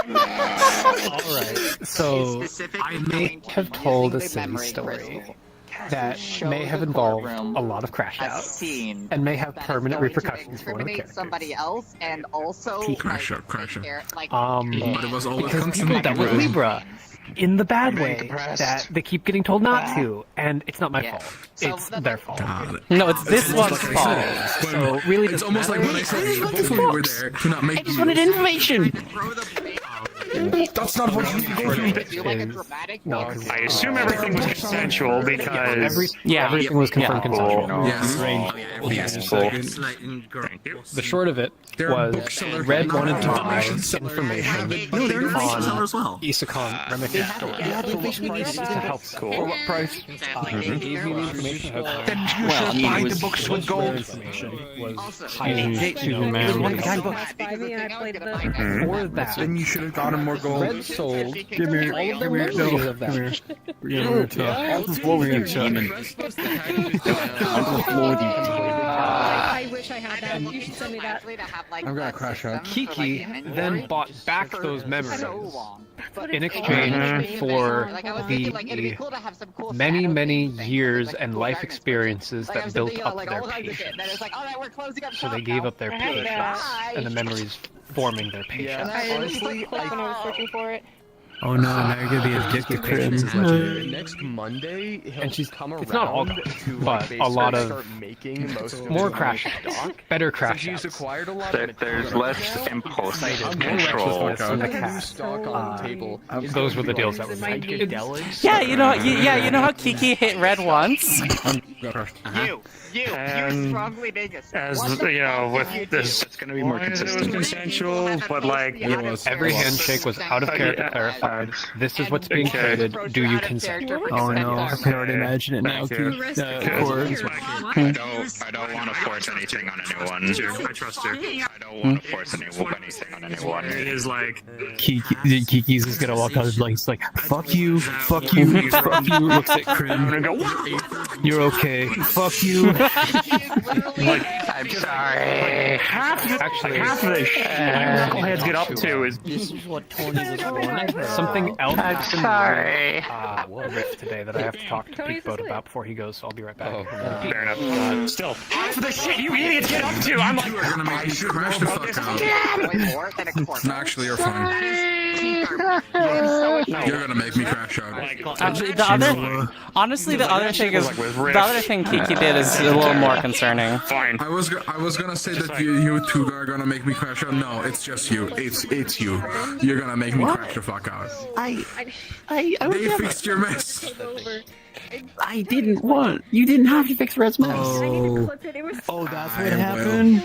Alright, so I may have told a silly story that may have involved a lot of crash outs and may have permanent repercussions for the characters. Somebody else and also Crash out. But it was always because people that were Libra in the bad way that they keep getting told not to, and it's not my fault. It's their fault. No, it's this one's fault. So really, it's almost like when I said both of you were there to not make. I just wanted information. That's not what you No, I assume everything was consensual because everything was confirmed consensual. Yes. The short of it was Red wanted to buy information No, they're information seller on as well. Isakon Remington store. To help school. For what price? They gave me the information. Then you should buy the books with gold. For that, Then you should have gotten more gold. Red sold. Give me of that. I wish I had that. You should send me that. I'm gonna crash out. Kiki then bought back those memories in exchange for the many years and life experiences that built up their patience. So they gave up their patience and the memories forming their patience. Honestly, when I was searching for it. Oh no, now you're gonna be addicted to it. Next Monday, he'll And she's come it's not all around good, to but a lot of more crash outs, better crash outs. acquired a lot There's less impulse control. Those were the deals that were made. Yeah, you know how Kiki hit Red once. You strongly biggest. as you know, with this, It's gonna be more it was consistent. consensual, but like Every handshake was out of character clarified. This is what's being traded. Do you consent? Oh no, I can already imagine it now. I don't want to force anything on anyone. I trust you. I don't want to force anything on anyone. It is like Kiki's just gonna walk out and he's like, fuck you, fuck you, fuck you. Looks at Krim. You're okay. Fuck you. I'm sorry. Half of the shit knuckleheads get up to is Something else I'm happened sorry. Rift today that I have to talk to Pete Boat about before he goes, so I'll be right back. Fair enough. Still, half of the shit you idiots get up to, I'm like, You are gonna make me crash the fuck out. No, actually, you're fine. You're gonna make me crash out. Actually, the other thing Kiki did is a little more concerning. Fine. I was gonna say that you two are gonna make me crash out. No, it's just you. It's you. You're gonna make me crash the fuck out. They fixed your mess. I didn't want. You didn't have to fix Red's mess. Oh, that's what happened.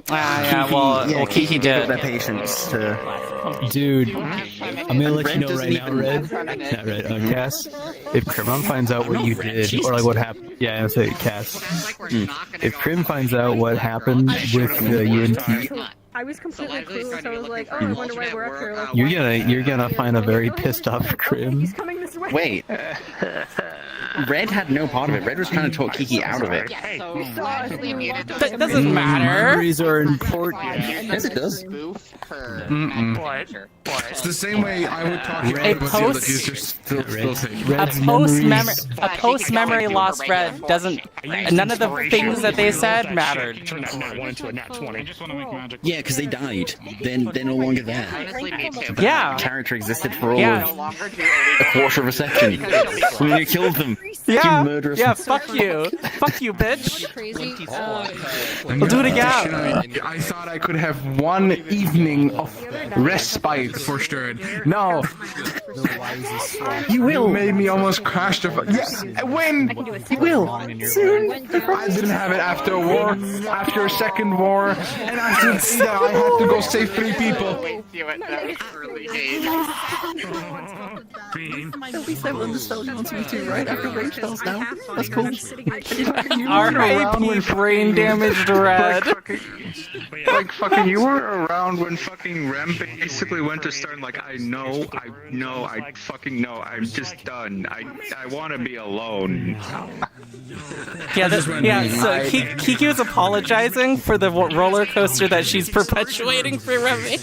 Well, Kiki did. Their patience to. Dude, I'm gonna let you know right now, Red. Not Red, Cass. If Krim finds out what you did, or like what happened, yeah, I'll say Cass. If Krim finds out what happened with you and T, I was completely clueless. I was like, oh, I wonder why we're up here. Like, you're gonna find a very pissed off Krim. He's coming this way. Wait. Red had no part of it. Red was trying to talk Kiki out of it. That doesn't matter. Memories are important. Yes, it does. It's the same way I would talk you out of a deal that he's just still taking. A post-memory lost Red doesn't. None of the things that they said mattered. Yeah, because they died. Then they're no longer there. Yeah. The character existed for all Yeah. of a quarter of a second. And then you killed them. Yeah. You murderous. Yeah. Fuck you. Fuck you, bitch. We'll do it again. I thought I could have one evening of respite for Stern. No. You will. You made me almost crash the. Yes, when? You will. Soon. I didn't have it after a war, after a second war, and after that I had to go save 3 people. At least everyone just fell down to me too, right? After Rage falls down. That's cool. R.I.P. brain damaged Red. Like fucking, you were around when fucking Rem basically went to Stern. Like, I fucking know. I'm just done. I want to be alone. Yeah, so Kiki was apologizing for the roller coaster that she's perpetuating for Remy.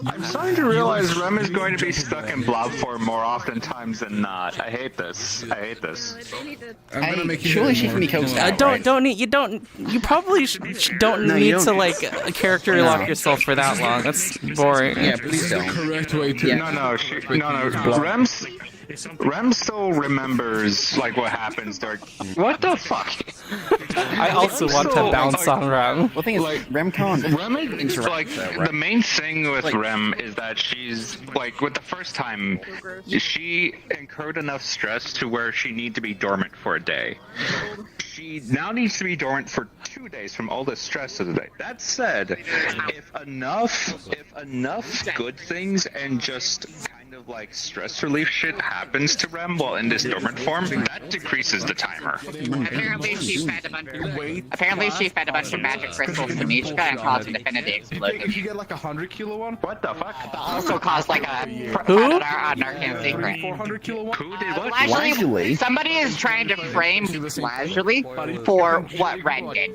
I'm starting to realize Rem is going to be stuck in blob form more oftentimes than not. I hate this. I'm gonna make you surely she can be coaxed out. You probably don't need to like character lock yourself for that long. That's boring. Yeah, please don't. Correct way to. No. Rem still remembers like what happens during. What the fuck? I also want to bounce on Rem. Well, the thing is, Rem can't. Rem is like the main thing with Rem is that she's like with the first time she incurred enough stress to where she needs to be dormant for a day. She now needs to be dormant for 2 days from all the stress of the day. That said, if enough good things and just kind of like stress relief shit happens to Rem while in this dormant form, that decreases the timer. Apparently she fed a bunch of magic crystals to Mishka and caused an affinity explosion. If you get like 100 kilo one, what the fuck? But also caused like a Narcan secret. 400 kilo one. Who did what? Lazuli. Somebody is trying to frame Lazuli for what Red did.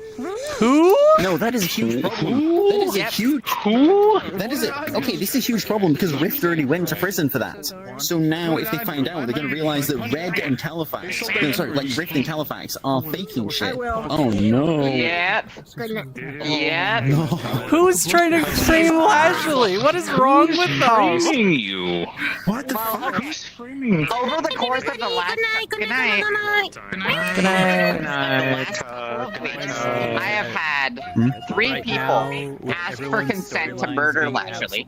Who? No, that is a huge problem. That is a huge. Who? That is a. Okay, this is a huge problem because Rift already went to prison for that. So now, if they find out, they're going to realize that Red and Telefax, Rift and Telefax are faking shit. Oh no. Yep. No. Who's trying to frame Lazuli? What is wrong with them? You. What the fuck? Who's framing? Over the course of the last. Good night. I have had 3 people ask for consent to murder Lazuli.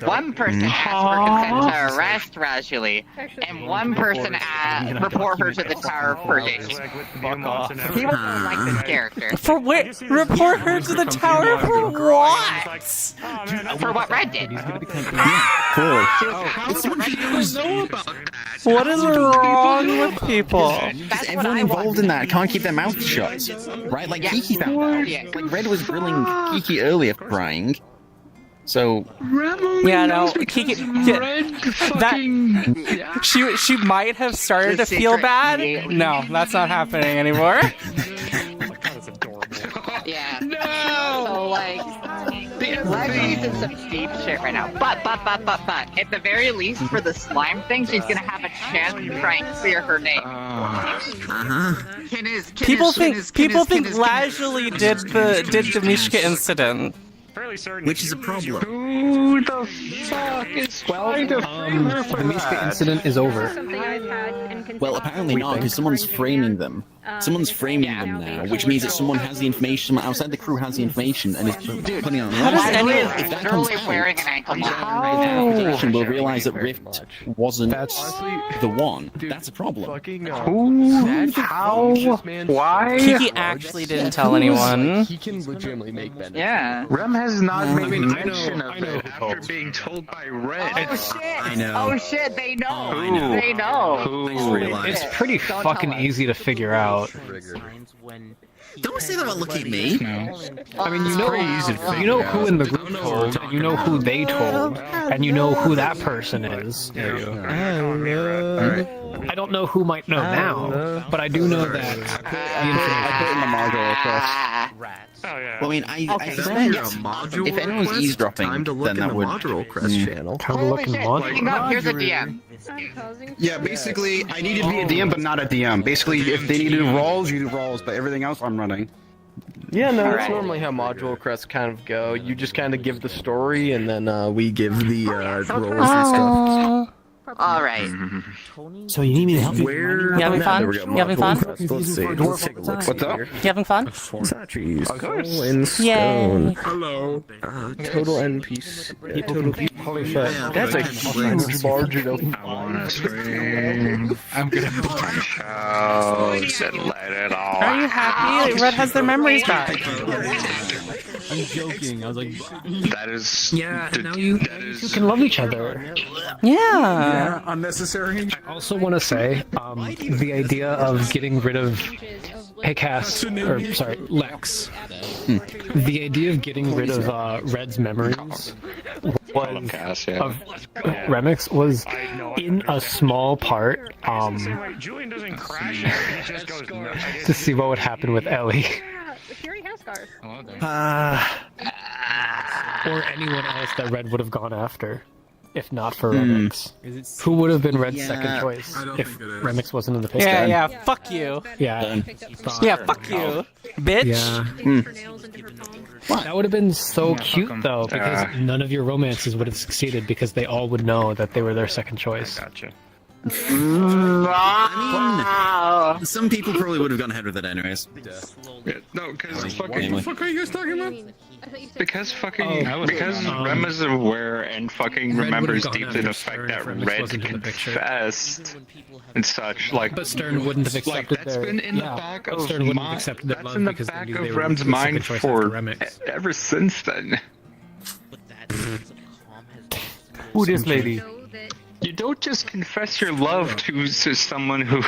1 person asked for consent to arrest Lazuli, and 1 person report her to the Tower of Perdition. People don't like this character. For what? Report her to the tower for what? For what Red did. Cool. What is wrong with people? Because everyone involved in that can't keep their mouth shut, right? Like Kiki found out. Like Red was grilling Kiki earlier for crying. So yeah, no, Kiki. She might have started to feel bad. No, that's not happening anymore. Yeah. No. So like, Leslie's in some deep shit right now. But, at the very least, for the slime thing, she's gonna have a chance to try and clear her name. People think Lazuli did the Mishka incident. Which is a problem. Who the fuck is trying to frame her for the Mishka incident is over. Well, apparently not, because someone's framing them. Someone's framing them now, which means that someone has the information, someone outside the crew has the information, and is putting it on. How does anyone? If that comes out, we'll realize that Rift wasn't the one. That's a problem. Who? How? Why? Kiki actually didn't tell anyone. He can legitimately make benefit. Yeah. Rem has not made mention of it after being told by Red. Oh shit! I know. Oh shit! They know. I know. They know. Who? It's pretty fucking easy to figure out. out. Don't say that about looking at me. I mean, you know who in the group told, and you know who they told, and you know who that person is. I don't know who might know now, but I do know that. I put in the module request. Oh yeah. Well, I mean, I suspect if anyone's eavesdropping, then that would. Module Crest channel. Here's a DM. Yeah, basically, I need to be a DM, but not a DM. Basically, if they need to do rolls, you do rolls, but everything else, I'm running. Yeah, no, that's normally how module crests kind of go. You just kind of give the story, and then we give the roles and stuff. All right. So you need me to help you? Where? You having fun? There we go. You having fun? Let's see. Let's take a look. What's up? You having fun? Statues. Of course. Soul and stone. Yay. Hello. Total NPC. Total. Holy shit. That's a huge margin of. I wanna scream. I'm gonna punch out and let it all. Are you happy? Red has their memories back. I'm joking. I was like, that is. Yeah, now you can love each other. Yeah. Unnecessary. I also want to say, the idea of getting rid of, hey Cass, or sorry, Lex. The idea of getting rid of Red's memories was of Remix was in a small part Julian doesn't crash. He just goes to see what would happen with Ellie. Fury has scars. Or anyone else that Red would have gone after, if not for Remix. Who would have been Red's second choice if Remix wasn't in the picture? Yeah, fuck you. Yeah. Yeah, fuck you, bitch. Yeah. That would have been so cute, though, because none of your romances would have succeeded because they all would know that they were their second choice. Gotcha. I mean, some people probably would have gone ahead with it anyways. Yeah, no, because fucking. What the fuck are you guys talking about? Because Rem is aware and fucking remembers deeply the fact that Red confessed and such. Like, but Stern wouldn't have accepted that's been in the back of Stern wouldn't have accepted their love because they knew they were Rem's the second mind choice for after Remix. ever since then. Who this lady? You don't just confess your love to someone who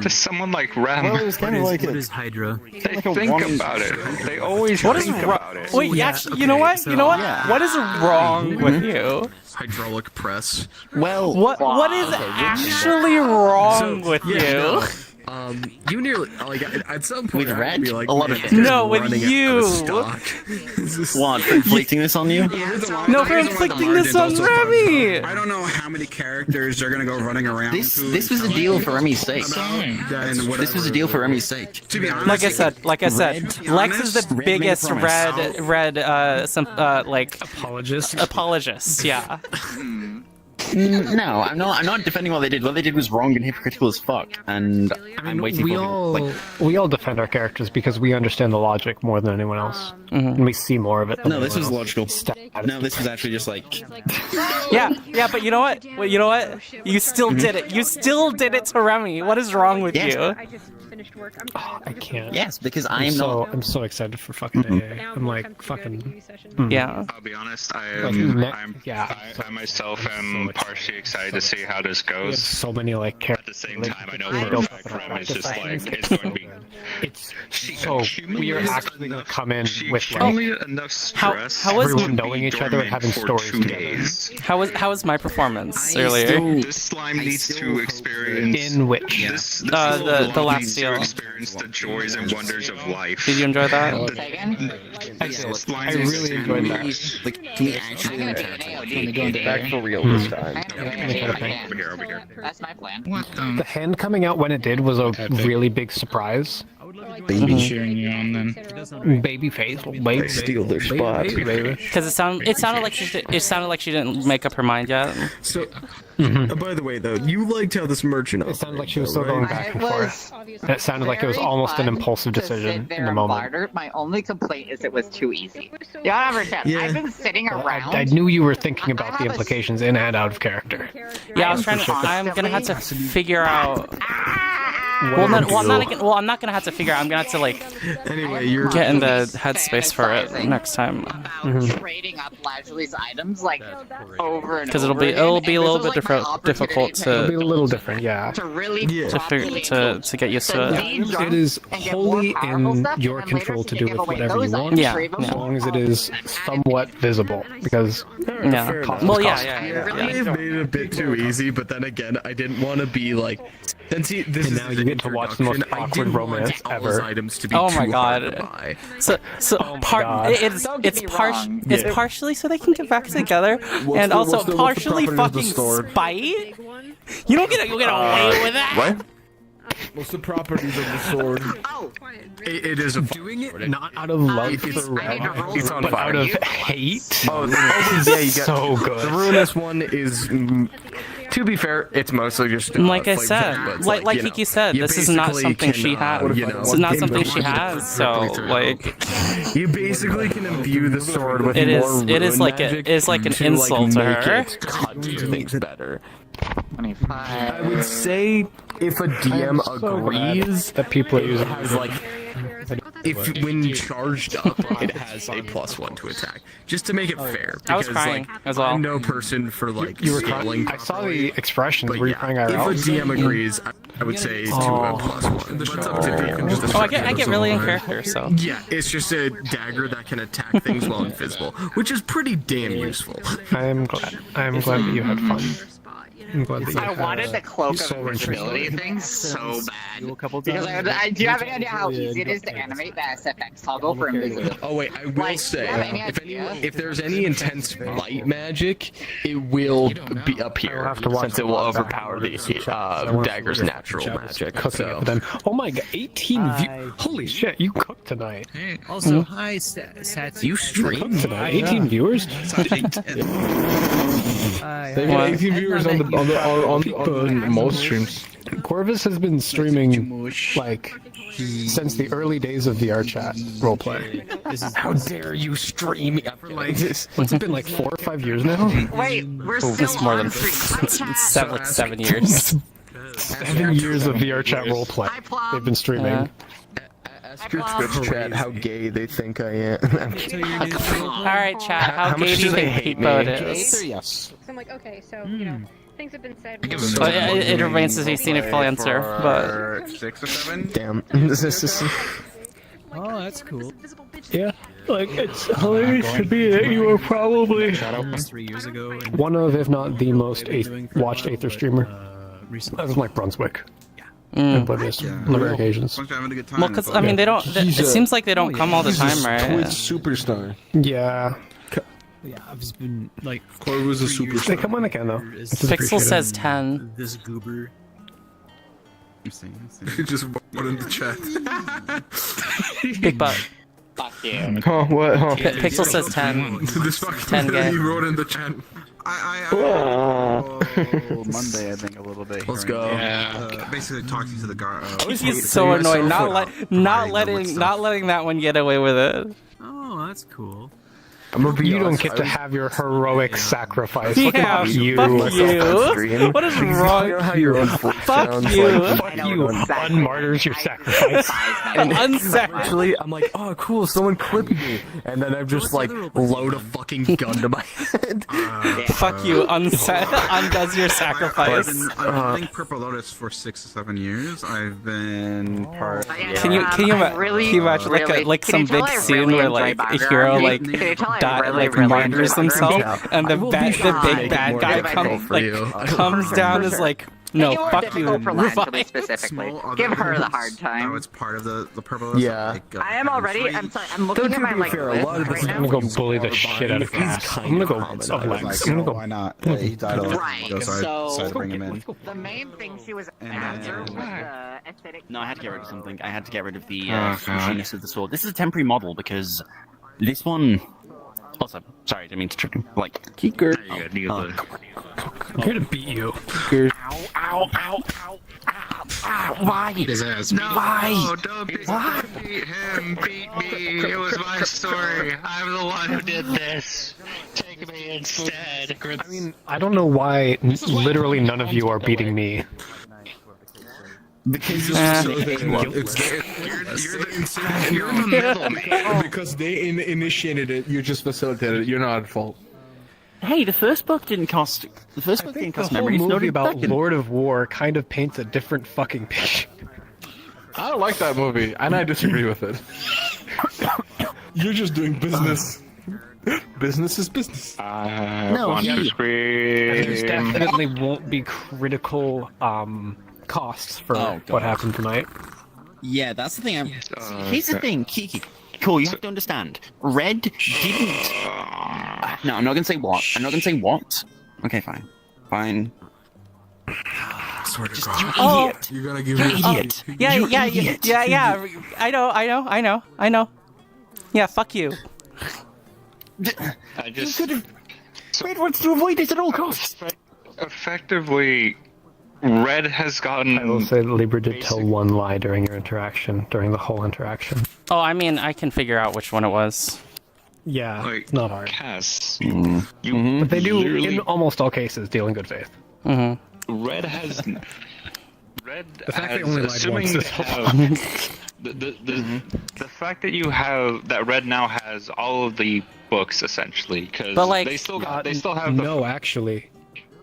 to someone like Rem. Well, it's kind of like what is Hydra? They think about it. They always think about it. Wait, actually, you know what? You know what? What is wrong with you? Hydraulic press. Well, what is actually wrong with you? You nearly like at some point with Red, be like, a lot of no, with you. What, for inflicting this on you? No, for inflicting this on Remy. I don't know how many characters are gonna go running around. This was a deal for Remy's sake. This was a deal for Remy's sake. To be honest, like I said, Lex is the biggest red apologist. Yeah. No, I'm not defending what they did. What they did was wrong and hypocritical as fuck, and I'm waiting for we all defend our characters because we understand the logic more than anyone else, and we see more of it. No, this was logical. No, this was actually just like. Yeah, but you know what? You still did it. You still did it to Remy. What is wrong with you? I can't. Yes, because I'm so excited for fucking AA. I'm like fucking. Yeah. I'll be honest. I myself am partially excited to see how this goes. So many like at the same time, I know for a fact Rem is just like it's going to be. It's so we are actually going to come in with like enough stress. How was everyone knowing each other and having stories together? How was my performance earlier? This slime needs to experience in which the last deal. Experience the joys and wonders of life. Did you enjoy that? I really enjoyed that. Like, can we actually back for real this time? Over here. That's my plan. The hand coming out when it did was a really big surprise. Baby cheering you on then. Baby face, baby steal their spot. Because it sounded like she didn't make up her mind yet. So, by the way, though, you liked how this merchant. It sounded like she was still going back and forth. And it sounded like it was almost an impulsive decision in the moment. Barter. My only complaint is it was too easy. You don't understand. I've been sitting around. I knew you were thinking about the implications in and out of character. Yeah, I'm gonna have to figure out. Well, I'm not gonna have to figure out. I'm gonna have to like Anyway, you're get in the headspace for it next time. Trading up Lajuli's items like over and Because over it'll be a little bit again, and this was, like, my difficult opportunity to It'll be a little different, yeah. to really to get used to it. It is wholly in your control to do with whatever you want, Yeah, as long as it is somewhat visible. Because Well, yeah. May have made it a bit too easy, but then again, I didn't want to be like. Since this And is now you get to watch the most awkward romance ever. Items to be Oh my too hard to god. buy. So God. it's partially so they can get back together, and also partially fucking spite. You don't get away with that. What? What's the properties of the sword? It is doing it not out of love for Red, it's on but fire. out of hate. Oh, yeah, you got so good. The ruinous one is. To be fair, it's mostly just Like I flame said, but it's like you know, Kiki said, you this is not basically something can, she has. you know, This is not something she has. So like, you basically can imbue the sword with it more is. It is rune like magic it is like an to, insult to make her. it cut things better. 25. I would say if a DM agrees that people are using has like if when charged up it has a +1 to attack, just to make it fair. I was Because crying like as well. I'm no person for like You were scaling. crying. I saw the expressions. But Were you yeah, crying out if loud? a DM agrees, I would say to a +1. But it's up to DM. Oh, I get really in character. So Yeah, it's just a dagger that can attack things while invisible, which is pretty damn useful. I am glad. I am glad that you had fun. I'm glad that you I had wanted the cloak of soul invisibility interest. thing so bad. Because I do you have any idea how easy it is to animate the SFX toggle for invisibility? Oh wait, I will say, do you have any idea? if there's any intense light magic, it will be up here, since it will overpower the dagger's natural magic. So. Then, oh my god, 18 views! Holy shit, you cooked tonight. Also, hi, Sats. You stream tonight? 18 viewers? They got 18 viewers on most streams. Corvus has been streaming like since the early days of VR chat roleplay. How dare you stream after like this? What's it been, like 4 or 5 years now? Wait, we're it's still more than on stream. like 7 years. 7 years of VR chat roleplay. They've been streaming. Ask your Twitch chat how gay they think I am. All right, chat. How gay do you think Pete Bode is? Yes. So I'm like, okay, so you know, things have been said. Oh, yeah, it remains to be seen if he'll answer, but 6 or 7. Damn. Oh, that's cool. Yeah, like it's hilarious to me that you were probably 3 years ago. one of, if not the most watched Aether streamer. That was Mike Brunswick. And Oblivious on the rare occasions. well, because I mean, they don't. It seems like they don't come all the time, right? Superstar. Yeah. Yeah, I've just been like. Corvus is a superstar. They come when they can though. Pixel says 10. This goober. I'm seeing. Just put in the chat. Big butt. Fuck you. Oh, what? Oh. Pixel says 10. This fucking 10 gay. he wrote in the chat. Monday, I think, a little bit. Let's here go. and there. Basically, talking to the guy. He's so annoying. Not letting that one get away with it. Oh, that's cool. You don't get to have your heroic sacrifice. Yeah, Look at you. fuck you. What is wrong? Fuck you. Fuck you. Fuck you. Unmartyrs your sacrifice. Actually, I'm like, oh, cool, someone clipped me. And then I'm just like, load a fucking gun to my head. Fuck you. Undoes your sacrifice. I've been Purple Lotus for 6 or 7 years. I've been part. Can you imagine like some big scene where like a hero like martyrs himself and the big bad guy comes down as like, no, fuck you. For Lajulie specifically. Give her the hard time. Now it's part of the Purple Lotus. Yeah. I am already. I'm sorry. I'm looking at my like list. I'm gonna go bully the shit out of Cass. I'm gonna go Lex. I'm gonna go. Why not? He died already. Right. So I bring him in. The main thing she was after was the aesthetic. No, I had to get rid of something. I had to get rid of the squishiness of the sword. This is a temporary model because this one. Also, sorry, I didn't mean to trick him. Like, Keeker. I'm here to beat you. Ow, ow, ow, ow, ow, why? His ass. No, why? Don't beat him. Beat me. It was my story. I'm the one who did this. Take me instead. I mean, I don't know why literally none of you are beating me. Because You're the middle. Because they initiated it, you just facilitated it. You're not at fault. Hey, the first book didn't cost. The first book didn't cost The whole memories. movie No, about second. Lord of War kind of paints a different fucking picture. I don't like that movie, and I disagree with it. You're just doing business. Business is business. No, there definitely won't be critical costs for what happened tonight. Yeah, that's the thing. Here's the thing, Kiki. Cool, you have to understand. Red didn't. No, I'm not gonna say what. I'm not gonna say what. Okay, fine. Fine. Just, you idiot. You're gonna give You me idiot. Yeah. I know. Yeah, fuck you. I just You could have. Red wants to avoid this at all costs. effectively, Red has gotten. I will say that Libra did tell one lie during your interaction, during the whole interaction. Oh, I mean, I can figure out which one it was. Yeah, it's not hard. Cass, But they do, in almost all cases, deal in good faith. Red has. Red The fact has, they only lied assuming once is have, the fact that you have that Red now has all of the books essentially because But, like, they still have the. No, actually.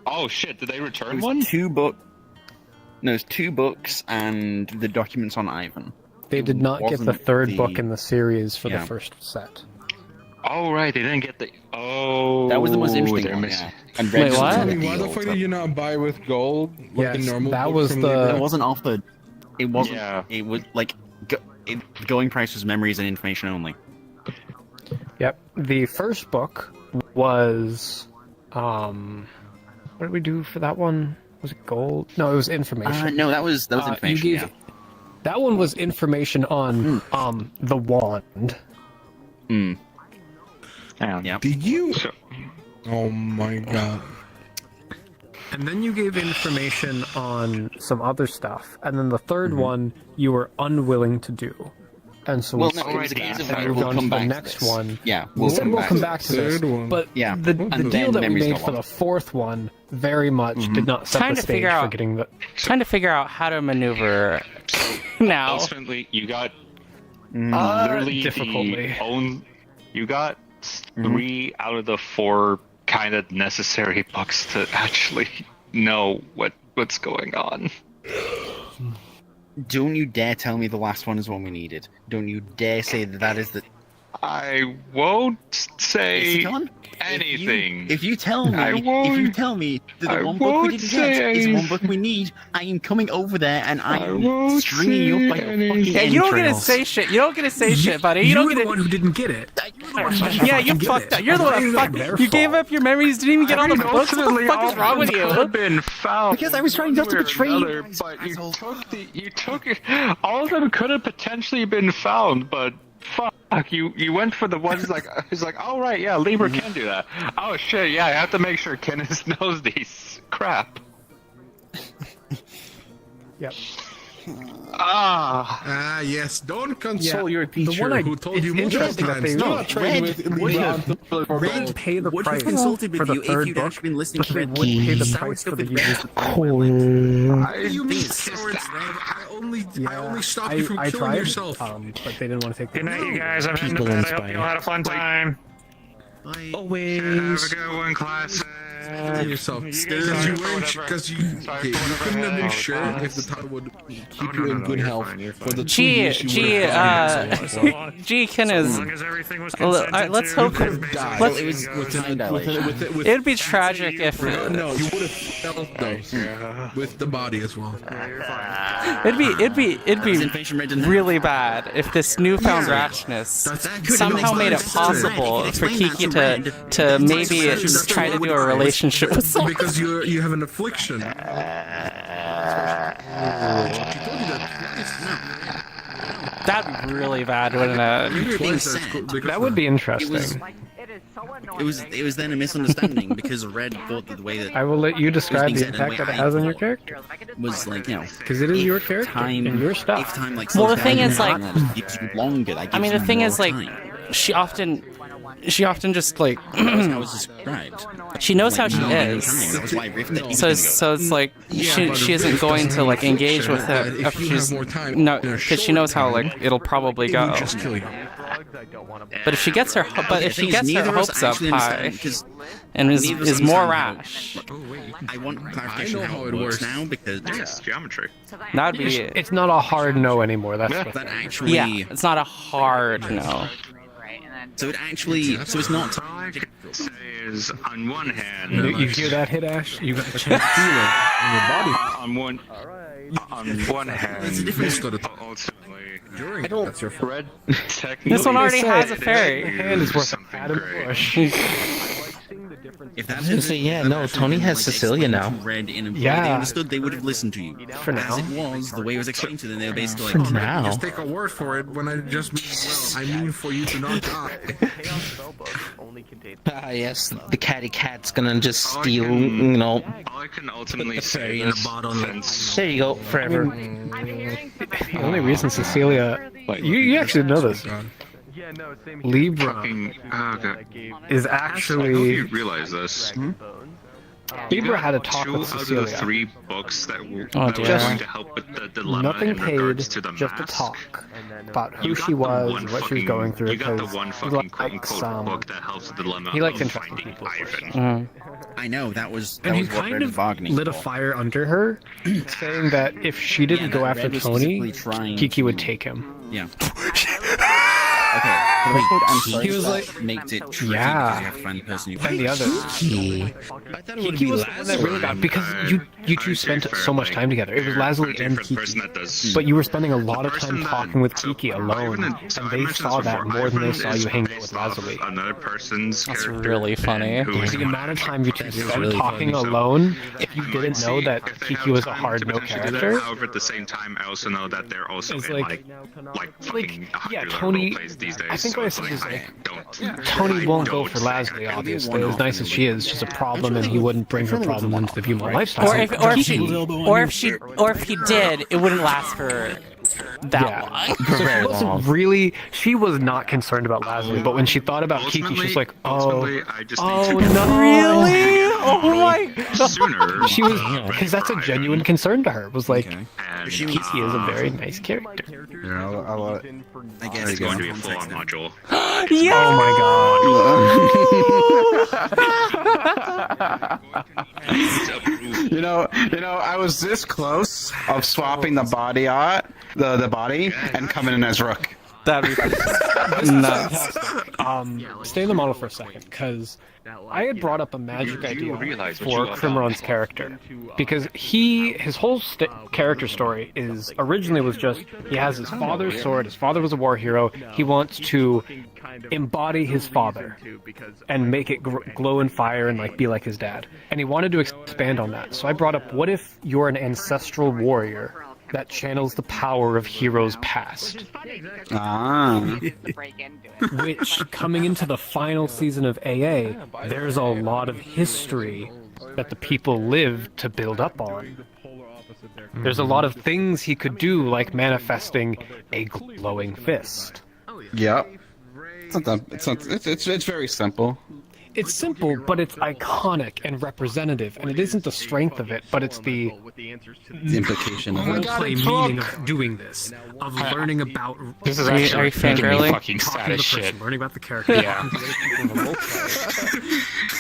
Oh shit! Did they return There's one? There's 2 books and the documents on Ivan. They did not get the wasn't third the- book in the series for Yeah. the first set. Oh right, they didn't get the. Oh, That was the most interesting they're one, missing. yeah. And Red Why didn't the reveal, fuck so- did you not buy with gold? Like Yes, the normal that book was from the- It wasn't offered. It wasn't. Yeah. It was like the going price was memories and information only. Yep. The first book was, what did we do for that one? Was it gold? No, it was information. No, that was You information. gave- Yeah. That one was information on the wand. Yeah. Did you? Oh my god. And then you gave information on some other stuff, and then the third one you were unwilling to do. And so Well, we no, skipped it's a case of that and we'll moved on come to the back to next this. one. Yeah, we we'll said come we'll back come to back this. to this. Third one. But Yeah, the and deal then that we memories made go for on. the fourth one very much did not set Trying the to stage figure for out- getting the. Trying to figure out how to maneuver now. Ultimately, you got literally difficultly. You got 3 out of the 4 kind of necessary books to actually know what's going on. Don't you dare tell me the last one is one we needed. Don't you dare say that is the. I won't say John, anything. If you tell me, I that won't- the I one book we won't didn't say get is one anything. book we need, I am coming over there and I I am won't stringing you up like a say fucking Yeah, you don't get to entrails. say shit. You don't get to say shit, buddy. You don't get to. who didn't get it. Yeah, you fucked up. You're the one that fucked. You gave up your memories. Didn't even get all the books. What the fuck is wrong with Could you? have been found Because I was trying not to one way or betray you another, guys, but you took all of them could have potentially been found, but fuck, you went for the ones like it's like, oh right, yeah, Libra can do that. Oh shit, yeah, I have to make sure Kenneth knows these crap. Yep. Ah, yes. Don't console your teacher The one I, who told it's you multiple interesting that times they not train with would pay the price consulted with for the you if third you'd book, actually been listening but to they Red wouldn't pay Keys. the Sour price for the stupid users. What do you mean swords? I only stopped you from I killing tried, yourself. but they didn't want to take the Good night, you guys. I'm heading to bed. I hope you all had a fun time. Always. Have a good one, class. Yourself because you couldn't have been sure if the title would keep you in good health for the 2 years you would have gone. G Kenneth. As long as everything was consented Let's to. hope. Let's, It was with it'd be tragic if. no, you would have felt those with the body as well. It'd be Information Red didn't have. really bad if this newfound rashness somehow made it possible for Kiki to maybe try to do a relationship with someone. Because you have an affliction. That'd be really bad, wouldn't it? Being said, That would be interesting. it was then a misunderstanding because Red thought that the way that I will let you describe being the said and the impact way that it I has on thought your character. was like, you know, Because it is if your character time, and your if stuff. time like Well, the slows thing down is, like- and gives you longer, that I mean, gives the thing you is, more like, time. she often she often just like How was described? she knows how she That is. was why Rift that he's So gonna so go. it's like she isn't going to like engage with it if she's no, because she knows how like it'll probably go. But if she gets her hopes up high and is more rash, I want clarification how it works now because Yes, geometry. that would be It's not a hard no anymore. That's the that thing. actually. yeah. It's not a hard no. So it actually. So it's not. Is on one hand. You hear that hit, Ash? You got the chance to feel it in your body. On one hand, ultimately, I don't. Red This one already has a The fairy. hand is worth a Adam Bush. If I was gonna say, yeah, no, Tony has Cecilia now. Read in a way Yeah. they understood, they would have listened to you. For now. As it was, the way it was explained to them, they were basically For like, now. Just take a word for it when I just mean well. I mean for you to not die. Ah, yes, the catty cat's gonna just steal, you know. all I can ultimately the say fairy in a is bottle. since There you go, forever. The only reason Cecilia, you actually know this. Libra is I hope actually you realize this. Libra had a talk Two with out of Cecilia. the 3 books that were, Oh, that were dear. going to help with the dilemma Nothing in paid, regards to the just a mask. talk about who You she got the was, one what she was fucking- going through. You got the because one he fucking quote likes, unquote book that helps the dilemma he likes of interesting finding people. Ivan. I know, that was And he what kind Red of was bargaining lit a for. fire under her, saying that if she didn't go that after Red was Tony, specifically trying Kiki would to- take him. Yeah. Okay. Wait, I'm sorry. He was like- makes it tricky Yeah. because you have to find the person you And the other. Kiki was the one that really got because you two spent so much time together. It was Lazuli and Kiki, but you were spending a lot of time talking with Kiki alone, and they saw that more than they saw you hang out with Lazuli. Another person's That's character. really funny. The amount of time you two spent really talking funny. alone, if you didn't know that If they Kiki have was a time hard to no potentially do that, character, However, at the same time, I also know that they're also It's in like- fucking yeah, 100 Tony. roleplays these days. I think so what I it's said is like, don't. Tony won't go don't for say Lazuli, that. obviously. As nice as she is, she's a problem, and he wouldn't bring her problem into the View More lifestyle. Or if he did, it wouldn't last for that long. So she wasn't really. She was not concerned about Lazuli, but when she thought about Kiki, she's like, Ultimately, I just oh need to no, Really? Oh my god. sooner. She was because that's a genuine concern to her. Was like, Kiki is a very nice character. Yeah, I guess It's going to be a full-on module. Oh my You know, I was this close of swapping the body art, the body, and coming in as Rook. That'd be nuts. Stay in the model for a second, because I had brought up a magic idea for Crimron's character, because his whole character story is originally was just he has his father's sword. His father was a war hero. He wants to embody his father and make it glow in fire and like be like his dad. And he wanted to expand on that. So I brought up, what if you're an ancestral warrior that channels the power of heroes past? Which, coming into the final season of AA, there's a lot of history that the people live to build up on. There's a lot of things he could do, like manifesting a glowing fist. Yep. It's very simple. It's simple, but it's iconic and representative, and it isn't the strength of it, but it's the implication of it. roleplay meaning of doing this, of learning about. This is actually are you fangirling? Fucking sad as shit. Learning about the character,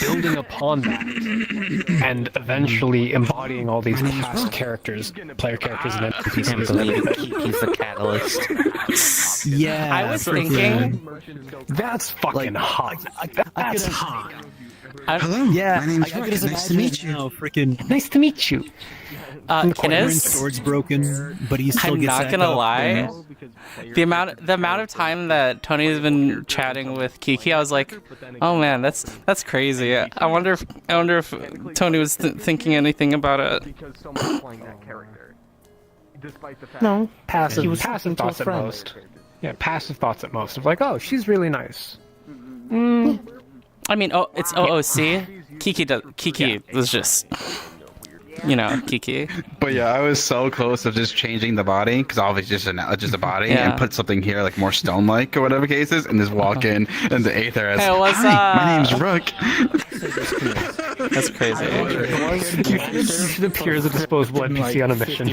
building upon that, and eventually embodying all these past characters, player characters, and NPCs. Kiki's the catalyst. Yeah. I was thinking. That's fucking hot. That's hot. Hello. Yeah. My name's Rook. Nice to meet you. Freaking. Nice to meet you. His sword's broken, but he still I'm gets not back gonna up, lie. you know? The amount of time that Tony's been chatting with Kiki, I was like, oh man, that's crazy. I wonder if Tony was thinking anything about it. No, passive. He was passive talking to a thoughts at friend. most. Yeah, passive thoughts at most. Of like, oh, she's really nice. I mean, it's OOC. Kiki was just. you know, Kiki. But yeah, I was so close to just changing the body, because obviously just a body, Yeah. and put something here like more stone-like or whatever case is, and just walk in and the Aether as, Hey, what's "Hi, my up?" name's Rook." That's crazy. You should appear as a disposable NPC on a mission.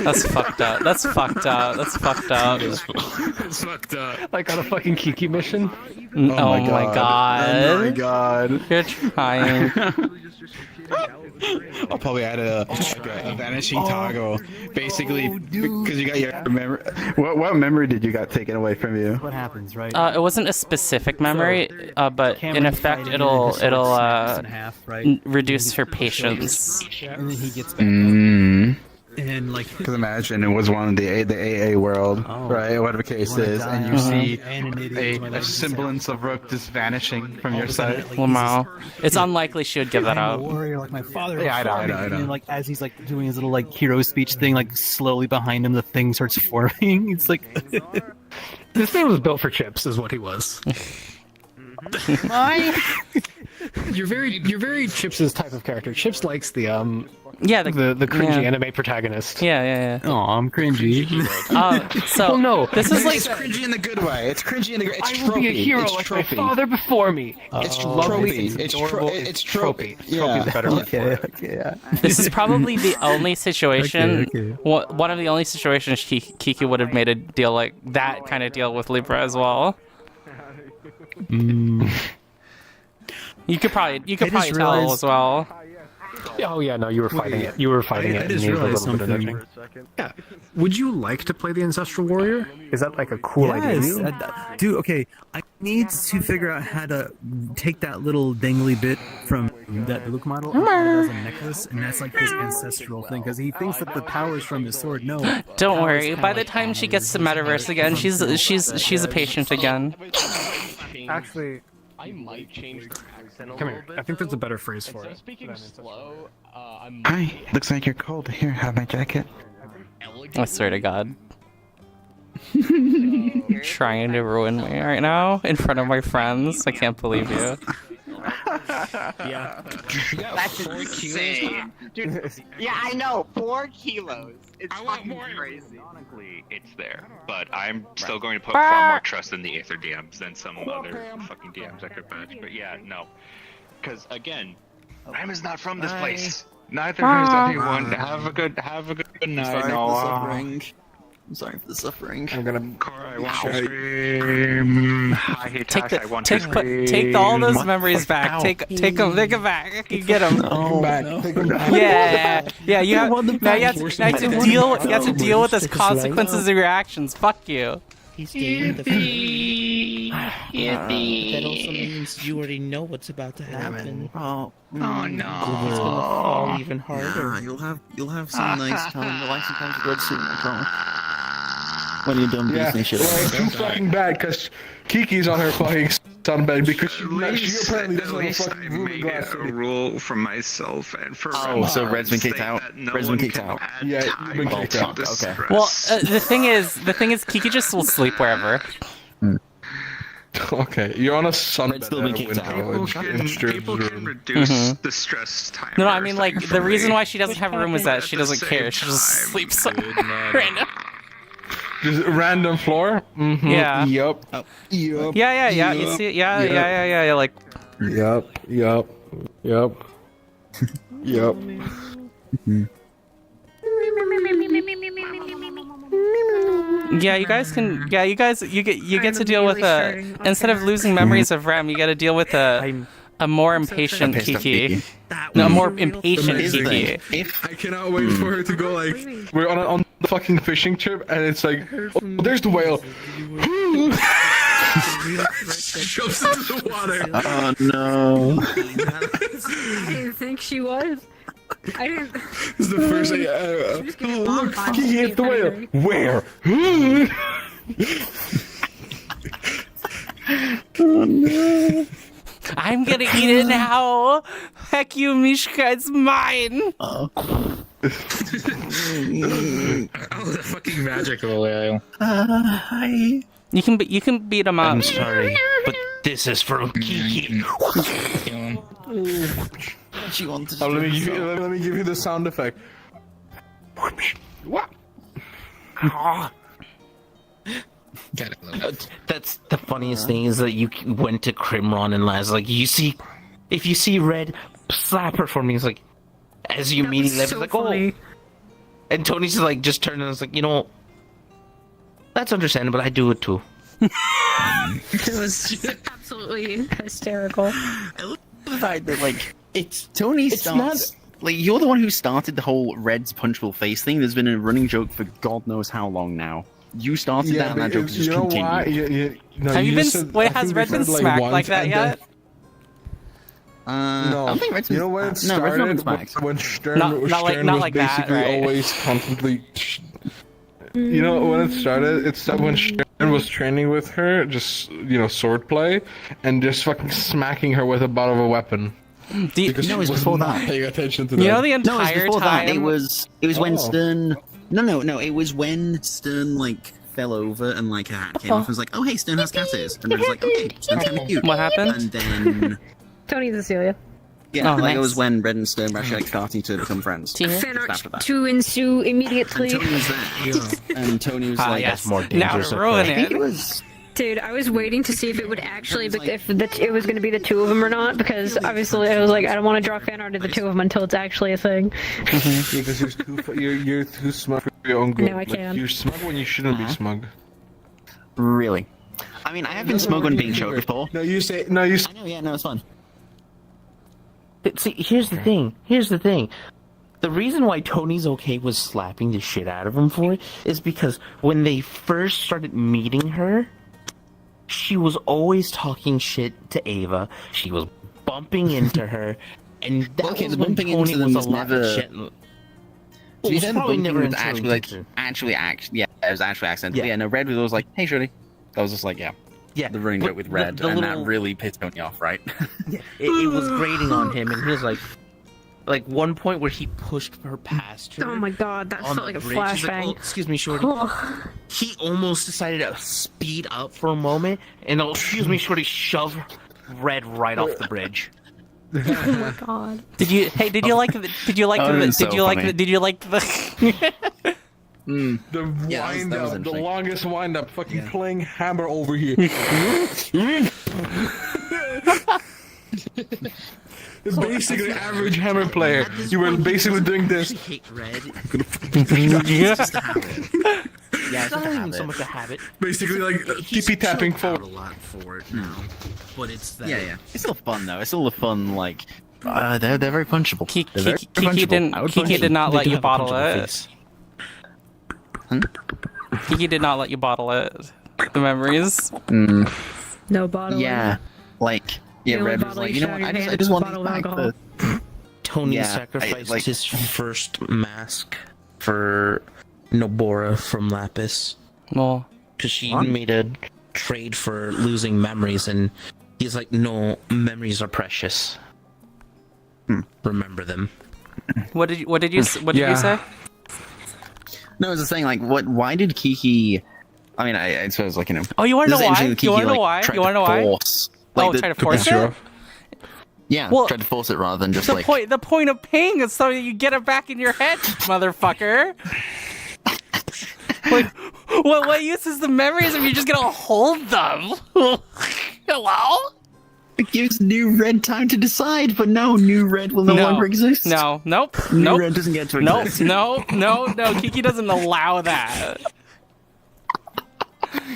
That's fucked up. That's fucked up. That's fucked up. It's fucked up. Like on a fucking Kiki mission. Oh my god. Oh my god. You're trying. I'll probably add a vanishing toggle, basically, because you got your memory. What memory did you got taken away from you? What happens, right? It wasn't a specific memory, but in effect, it'll reduce her patience. And then he gets back. And like, Because imagine it was one of the AA world, right? Whatever case is, and you see a semblance of Rook just vanishing from your sight. Wow. It's unlikely she would give that I'm a up. warrior like my father. Yeah, I know. And then, like, as he's like doing his little like hero speech thing, like slowly behind him, the thing starts forming. It's like This thing was built for Chips, is what he was. You're very Chips' type of character. Chips likes the the cringy anime protagonist. Yeah. Oh, I'm cringy. So no, this is like It's cringy in the good way. It's cringy in the great. I will be a hero like my father before me. It's trophy. trophy. It's trophy. Yeah. Trophy's a better word for it. Okay, yeah. This is probably the only situation, Okay. one of the only situations Kiki would have made a deal like that kind of deal with Libra as well. You could probably just tell realized- as well. Oh yeah, no, you were fighting it. You were fighting it. I and just you needed a realized little bit of something. nudging. Yeah. Would you like to play the Ancestral Warrior? Is that like a cool idea? to Yes, you? dude. Okay, I need to figure out how to take that little dangly bit from that Luke model and put it as a necklace, and that's like his ancestral thing, because he thinks that the power is from his sword. No, Don't worry. By the time she gets to Metaverse again, she's a patient again. Actually, I might change the accent a Come little here. bit. I think there's a better phrase for it. Speaking slow, Hi. Looks like you're cold. Here, have my jacket. I swear to God. You're trying to ruin me right now in front of my friends. I can't believe you. Yeah. That's insane. Dude, yeah, I know. 4 kilos. It's fucking crazy. Honestly, it's there, but I'm still going to put far more trust in the Aether DMs than some other fucking DMs I could patch. But yeah, no. Because again, Ram is not from this place. Neither is anyone. Have a good night, Noah. I'm sorry for the suffering. I'm gonna cry. I want to scream. I hate Tash. I want to scream. Take all those memories back. Take them back. You get them. Take them back. Yeah. You have to deal with the consequences of your actions. Fuck you. He's dealing with the That also means you already know what's about to happen. Oh no! It's gonna fall even harder. You'll have some nice time. The license comes good soon, I promise. When you done beasting shit. Well, too fucking bad because Kiki's on her fucking sunbed because she apparently doesn't have a fucking moving glass. A rule for myself and for so Red's been kicked out. Red's been kicked out. Yeah, you've been kicked out. Okay. Well, the thing is, Kiki just will sleep wherever. Okay, you're on a sunbed. Still been kicked out. People can reduce the stress time. No, I mean like the reason why she doesn't have a room is that she doesn't care. She just sleeps random. Just a random floor? Mm-hmm. Yeah. Yup. Yeah. You see it? Yeah. Like. Yup. Yeah, you guys can. Yeah, you get to deal with instead of losing memories of Rem, you got to deal with a more impatient Kiki. No, a more impatient Kiki. I cannot wait for her to go like we're on the fucking fishing trip and it's like oh, there's the whale. Jumps into the water. Oh no. I didn't think she was. I didn't. This is the first thing. Oh, look, Kiki hit the whale. Where? Oh no. I'm gonna eat it now. Heck you, Mishka, it's mine. Oh. The fucking magic of a whale. Hi. You can beat him up. I'm sorry, but This is from Kiki. She wanted let me give you the sound effect. What? That's the funniest thing is that you went to Crimron and Laz like if you see Red, slap her for me. It's like as you meet him, it's like funny. Oh, and Tony's like just turned and was like, that's understandable. I do it too. It was absolutely hysterical. I love the fact that like it's Tony It's starts. Like, you're the one who started the whole Red's punchable face thing. There's been a running joke for God knows how long now. You started that, and that joke has just continued. Have you been? Wait, has Red been smacked like that yet? No, I don't think Red's been, you know when it Red's started? not been smacked. When Stern, Not Stern like was that, basically right? always constantly. You know when it started? It started when Stern was training with her, just swordplay, and just fucking smacking her with a butt of a weapon. Because No, it was she before not that. paying attention to You that. know the No, it was entire before that. time. It was when Oh. Stern. No. It was when Stern like fell over and like her hat came off and was like, "Oh hey, Stern has cat ears," and Red was like, "Okay, Stern's kind of cute." What happened? And then Tony Cecilia. yeah, Oh, like nice. it was when Red and Stern were actually like starting to become friends. Fan Just art after that. to ensue immediately. And Tony was there. And Tony was like, yes, more Now dangerous. to ruin I think it. it was. Dude, I was waiting to see if it would actually, if it was going to be the two of them or not, because obviously I was like, I don't want to draw fan art of the two of them until it's actually a thing. Because you're too smug for your own good. No, I can't. You're smug when you shouldn't be smug. Really? I mean, I have been smug on being choked before. No, you say. I know, yeah, no, it's fun. See, here's the thing. The reason why Tony's okay with slapping the shit out of him for it is because when they first started meeting her, she was always talking shit to Ava. She was bumping into her, and that Okay, was the when bumping Tony into them was a was lot never- shit. To It be was fair, the probably bumping never was intentional. yeah, it was actually accidental. Yeah, no, Red was always like, "Hey, Shorty." That was just like, yeah, the running joke with Red, the and little- that really pissed Tony off, right? It was grating on him, and he was like one point where he pushed her past her. Oh my god, that on felt the like a bridge. He's like, flashbang. "Oh, excuse me, Shorty." He almost decided to speed up for a moment, and excuse me, Shorty, shove Red right off the bridge. Oh my god. Did you like the? The wind up, the longest wind up, fucking playing hammer over here. Basically, average hammer player. You were basically doing this. Hate Red. Yeah, it's just a habit. Yeah, It's not even so much a habit. Basically, like tippy tapping choked out forward. a lot for it now, but it's that. Yeah. It's still fun though. It's still a fun like. They're very punchable. They're very Kiki punchable. I would punch did them. not They let do you have a bottle punchable it. face. Kiki did not let you bottle it. The memories. No bottle. Yeah, like The only Red was bottle like, you you know shot what? in I your hand just is a want bottle these of back. alcohol. Tony Yeah, sacrificed his first mask for Nobora from Lapis. Well, because she made a trade for losing memories, and he's like, "No, memories are precious. Remember them." what did you say? No, it's the thing. Like, what? Why did Kiki? I mean, I suppose like Oh, you want to this know is why? interesting that You want to Kiki, know why? like, tried You want to know to why? force, like, Try to force it. Yeah, Well, tried to force it rather than just The like. point of paying is so that you get it back in your head, motherfucker. Like, what use is the memories if you're just gonna hold them? Hello? It gives New Red time to decide, but no, New Red will no longer exist. No, nope, New nope. Red doesn't get to Nope, exist. no. Kiki doesn't allow that.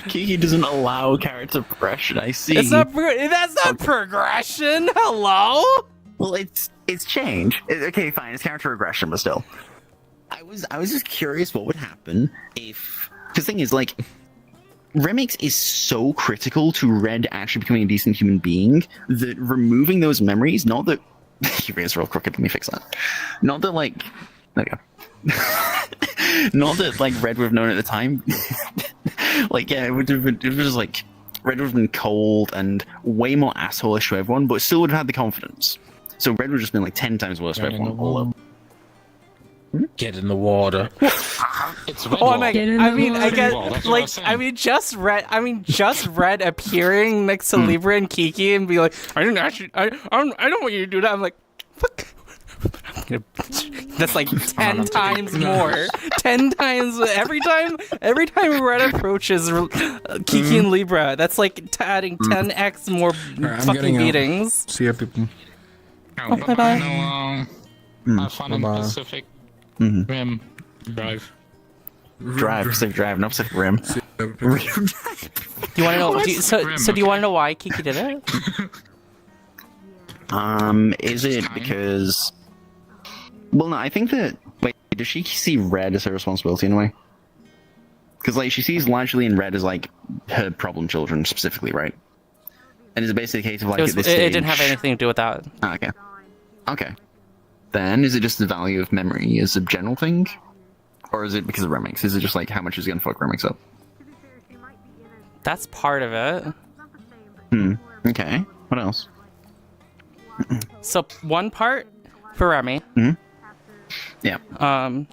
Kiki doesn't allow character progression. I see. That's not progression. Hello? Well, it's change. Okay, fine. It's character regression, but still. I was just curious what would happen if. Because the thing is, like, Remix is so critical to Red actually becoming a decent human being that removing those memories, not that. Your ears are all crooked. Let me fix that. Not that, like. There we go. Not that, like, Red would have known at the time. Like, yeah, it was just like. Red would have been cold and way more assholeish to everyone, but still would have had the confidence. So Red would have just been like 10 times worse for everyone all over. Get in the water. It's Red. Oh my! I mean, I get like, just Red appearing next to Libra and Kiki and be like, I don't want you to do that. I'm like, fuck. That's like 10 times more. 10 times every time Red approaches Kiki and Libra. That's like adding 10x more fucking beatings. See ya, people. Oh, bye-bye. Have fun in Pacific Rim Drive. Pacific Drive, not Pacific Rim. Do you want to know? Do you want to know why Kiki did it? Is it because? Well, no. I think that. Wait, does she see Red as her responsibility in a way? Because like she sees Lashley and Red as like her problem children specifically, right? And it's basically a case of like at this stage. It didn't have anything to do with that. Oh, okay. Okay. Then is it just the value of memory as a general thing, or is it because of Remix? Is it just like how much is gonna fuck Remix up? That's part of it. Okay. What else? So one part for Remy. Yeah.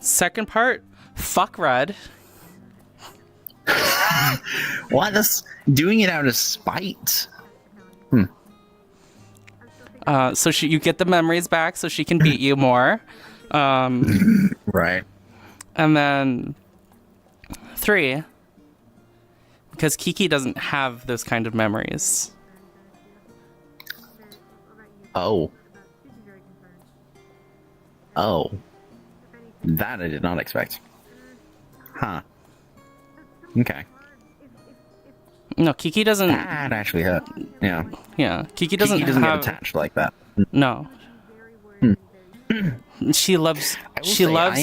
Second part, fuck Red. What? That's doing it out of spite. So you get the memories back, so she can beat you more. Right. And then 3, because Kiki doesn't have those kind of memories. Oh. That I did not expect. Huh. Okay. No, Kiki doesn't. That actually hurt. Yeah. Yeah, Kiki doesn't get attached like that. No. She loves people.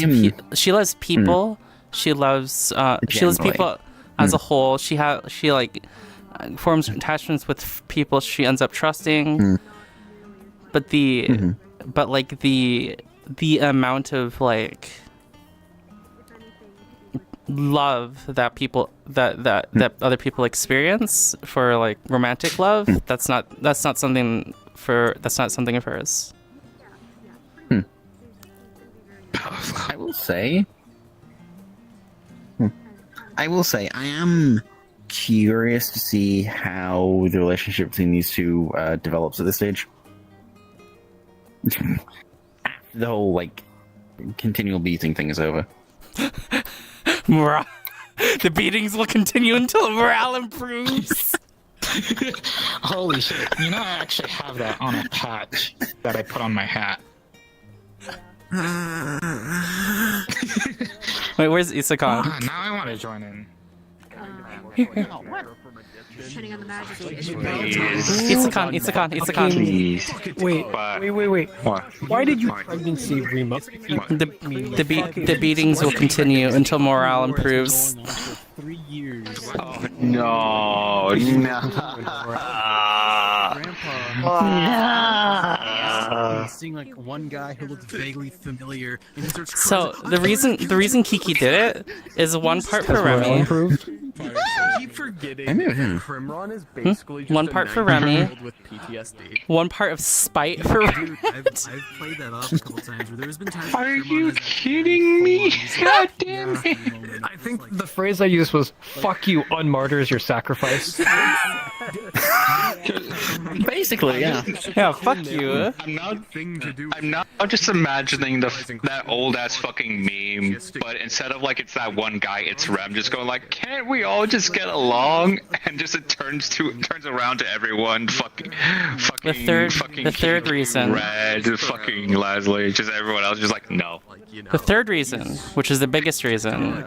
She loves people as a whole. She forms attachments with people she ends up trusting. But the amount of like love that other people experience for like romantic love, that's not something of hers. I will say I am curious to see how the relationship between these two develops at this stage. After the whole like continual beating thing is over. The beatings will continue until morale improves. Holy shit. You know, I actually have that on a patch that I put on my hat. Wait, where's Isakan? Now I want to join in. Isakan. Wait. What? Why did you pregnancy Rima? The beatings will continue until morale improves. 3 years. No. Seeing like one guy who looked vaguely familiar. And he starts So the reason Kiki did it is one part for Remy. I keep forgetting. Primron is basically just One part for Remy. with PTSD. One part of spite for Dude, I've played that off a couple times. Where there's been times. Are you kidding me? God damn it! I think the phrase I used was "fuck you, unmartyrs your sacrifice." Basically, yeah. Yeah, fuck you. I'm not just imagining that old ass fucking meme, but instead of like it's that one guy, it's Rem just going like, can't we all just get along? And just it turns around to everyone, fucking the third reason. Red, fucking Leslie, just everyone else just like no. The third reason, which is the biggest reason,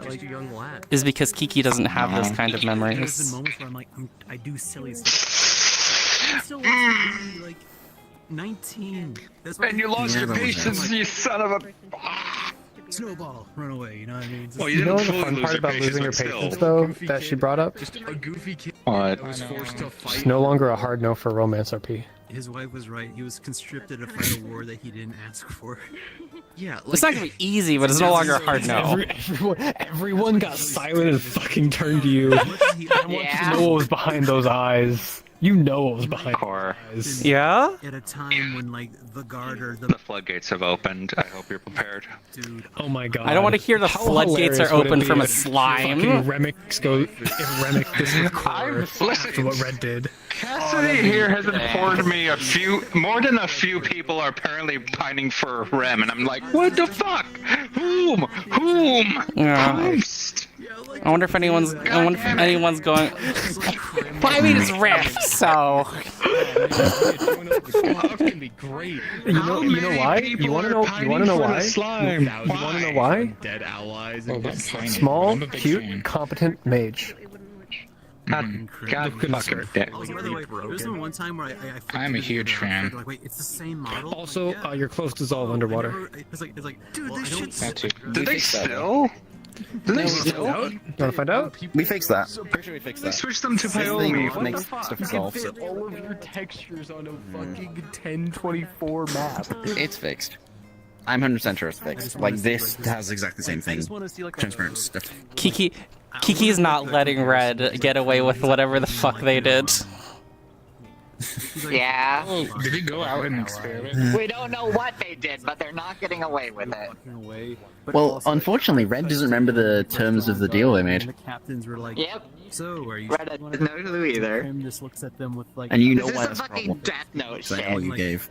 is because Kiki doesn't have those kind of There's been memories. moments where I'm like, I do silly stuff. I still want to be like 19. That's And you lost your patience, you son of a. Snowball, run away. You know what I mean? Well, You know the fun part about losing your patience, though, that she brought up? Just a goofy kid. What? Was forced to fight. It's no longer a hard no for romance RP. His wife was right. He was conscripted to fight a war that he didn't ask for. Yeah, It's not gonna be easy, but it's no longer a hard no. Everyone got silent and fucking turned to you. I want you to know what was behind those eyes. You know what was behind Core. eyes. Yeah? At a time when like the guard or The floodgates have opened. I hope you're prepared. oh my god. I don't want to hear the How floodgates hilarious are would it open be from a if slime. fucking Remix goes if Remix gets with Core after what Red did. Cassidy here has informed me more than a few people are apparently pining for Rem, and I'm like, what the fuck? Whom? Yeah. I wonder if anyone's going. Well, I mean, it's Riff, so. Can be great. You know why? You want to know why? You want to know why? Dead allies. Small, cute, competent mage. God fucking damn. By the way, there's the one time where I'm a huge fan. Like, wait, it's the same model. Also, your clothes dissolve underwater. It's like, dude, this shit's. That too. Did they still? Did they still? You want to find out? We fixed that. Pretty sure we fixed They that. switched them to This Paoli. thing makes stuff dissolve. You can fit all of your textures on a fucking 1024 map. It's fixed. I'm 100% sure it's fixed. Like, this has exactly the same thing. Transparent stuff. Kiki's not letting Red get away with whatever the fuck they did. Yeah. Oh, did he go out and experiment? We don't know what they did, but they're not getting away with it. Well, unfortunately, Red doesn't remember the terms of the deal they made. The captains were like, Yep. so are you? Red doesn't know who either. Tim just looks at them with like. And you know This why is that's some a fucking problem. Death Note So I know what you shit. gave.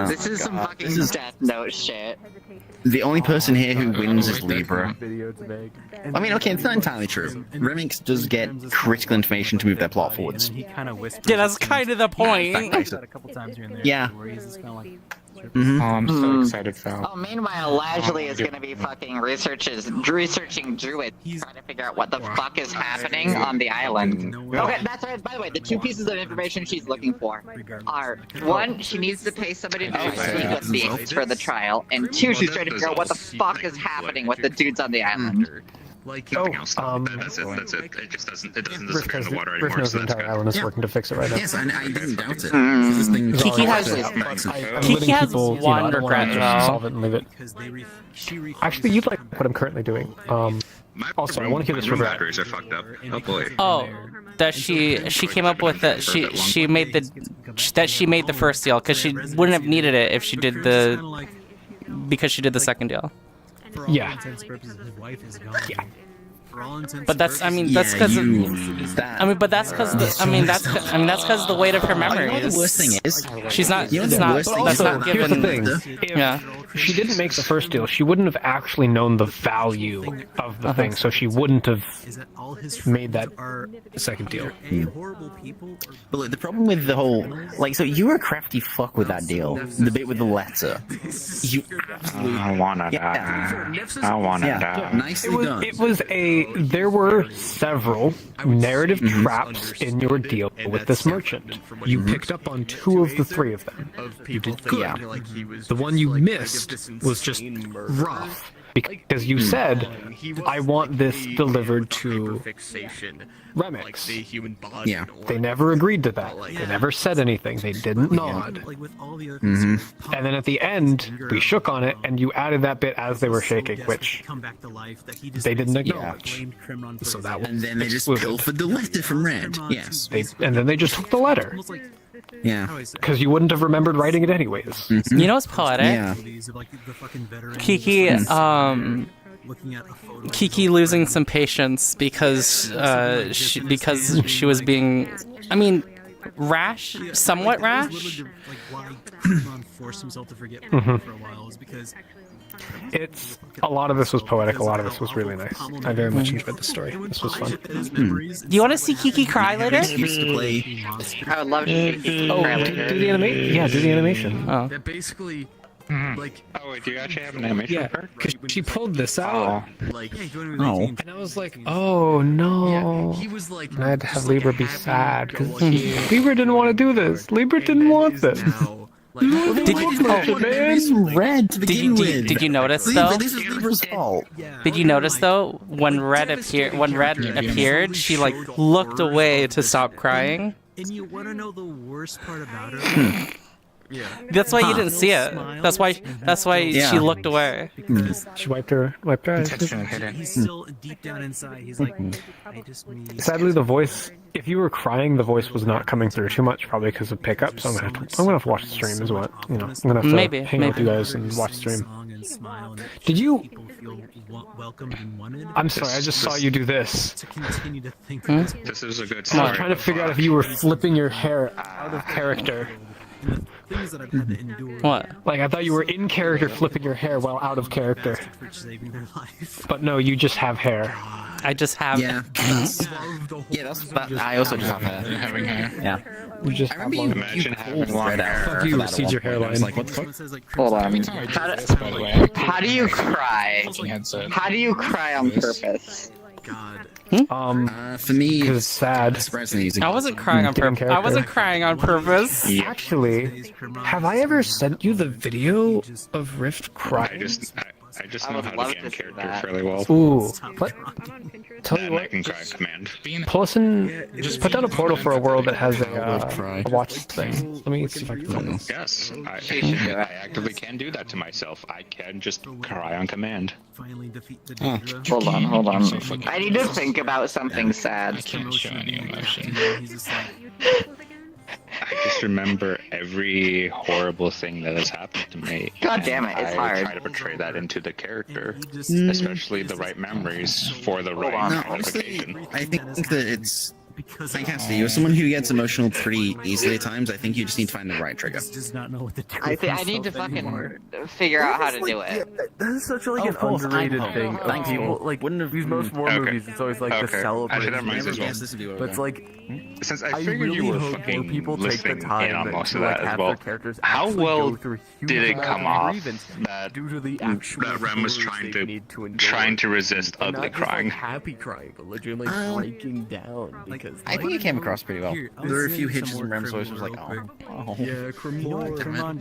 This is some fucking This is- Death Note shit. The only person here who wins is Libra. I mean, okay, it's not entirely true. Remix does get critical information to move their plot forwards. He kind of whispers. Yeah, that's kind of the point. a couple times here and there. Yeah. Where he's just kind of like. Mhm. Oh, I'm so excited, Val. Oh, meanwhile, Lashley is gonna be fucking researching Druid, trying to figure out what the fuck is happening on the island. Okay, that's right. By the way, the two pieces of information she's looking for are: one, she needs to pay somebody to speak with Beaks for the trial, and two, she's trying to figure out what the fuck is happening with the dudes on the island. Like, That's it. It just doesn't. It doesn't Rift disappear in has, the water Rift anymore. knows So the that's entire good. island is working to fix it right now. Yes, I didn't doubt it. Mm. This thing Kiki has- Kiki has one regret, though. Solve it and leave it. Actually, you'd like what I'm currently doing. Also, I want to hear this My room regret. batteries are fucked up. Oh boy. Oh, that she came up with that she made the first deal because she wouldn't have needed it if she did because she did the second deal. Yeah. Yeah. But that's because that's because the weight of her memories. The worst thing is, she's not. You know It's the not. worst thing That's is, not Here's the given. thing. Yeah. If she didn't make the first deal, she wouldn't have actually known the value of the thing, so she wouldn't have made that second deal. But look, the problem with the whole, like, so you were a crafty fuck with that deal. The bit with the letter. You I wanna die. I wanna die. Nicely done. It was there were several narrative traps in your deal with this merchant. You picked up on 2 of the 3 of them. You did good. Yeah. The one you missed was just rough. Because you said, I want this delivered to Remix. Yeah. They never agreed to that. They never said anything. They didn't nod. And then at the end, we shook on it, and you added that bit as they were shaking, which they didn't acknowledge. So that was And then they just exclusive. pilfered the letter from Red. Yes. And then they just took the letter. Yeah. Because you wouldn't have remembered writing it anyways. You know what's poetic? Yeah. Kiki losing some patience because she was being, I mean, rash, somewhat rash. Forced himself to forget Mhm. for a while is because It's a lot of this was poetic. A lot of this was really nice. I very much enjoyed the story. This was fun. Do you want to see Kiki cry later? I would love to see Kiki cry later. Do the animation. Yeah, do the animation. Oh. That basically, like, Oh wait, do you actually have an animation? Yeah, because she pulled this out. like, Oh. And I was like, oh no. he was like, And I had to have Libra be sad because Libra didn't want to do this. Libra didn't want this. Did you, Red to begin with. did you notice though? This is Libra's fault. Did you notice though when Red appeared, she like looked away to stop crying. And you want to know the worst part about her? That's why you didn't see it. That's why she looked away. She wiped her eyes. He's still deep down inside. He's like, I just need. Sadly, the voice. If you were crying, the voice was not coming through too much, probably because of pickup. So I'm gonna have to watch the stream as well. I'm gonna have to hang out with you guys and watch the stream. Did you? I'm sorry, I just saw you do this. To continue to think This is a good I story. was trying to figure out if you were flipping your hair out of character. things that I've had to endure. What? Like I thought you were in character flipping your hair while out of character. For saving their life. But no, you just have hair. I just have. Yeah. But I also just have hair. Having hair. Yeah. You just I remember Imagine having long hair. Fuck you, recede your hairline. Like, what the fuck? Hold on. How do you cry? How do you cry on purpose? For me, because it's sad. Surprisingly easy. I wasn't crying on purpose. I wasn't crying on purpose. Actually, have I ever sent you the video of Rift crying? I just know how to get in character fairly well. Ooh, what? Tell you And I what. can cry command. Pull us in. Just put down a portal for a world that has a watch thing. Let me see if I can find this. Yes, I actively can do that to myself. I can just cry on command. Hold on. I need to think about something sad. I can't show any emotion. I just remember every horrible thing that has happened to me. God damn it, it's I hard. try to portray that into the character, especially the right memories for the right occasion. I think that it's. I can't see you. As someone who gets emotional pretty easily at times, I think you just need to find the right trigger. Does not know what to do. I need to fucking figure out how to do it. That's such like an underrated thing. Like people, like these most war movies, it's always like the celebration. But it's like, since I figured you were fucking people take the listening time in on most of to, that like, as have well. their characters How actually well go through a huge did it amount come of off grievance that due to the actual that Rem was horrors trying they need to endure. trying to resist And ugly not just, like, crying? happy crying, but legitimately breaking down because I think it came across pretty well. There were a few hitches and Rem's voice was like, oh. Yeah, Cremon.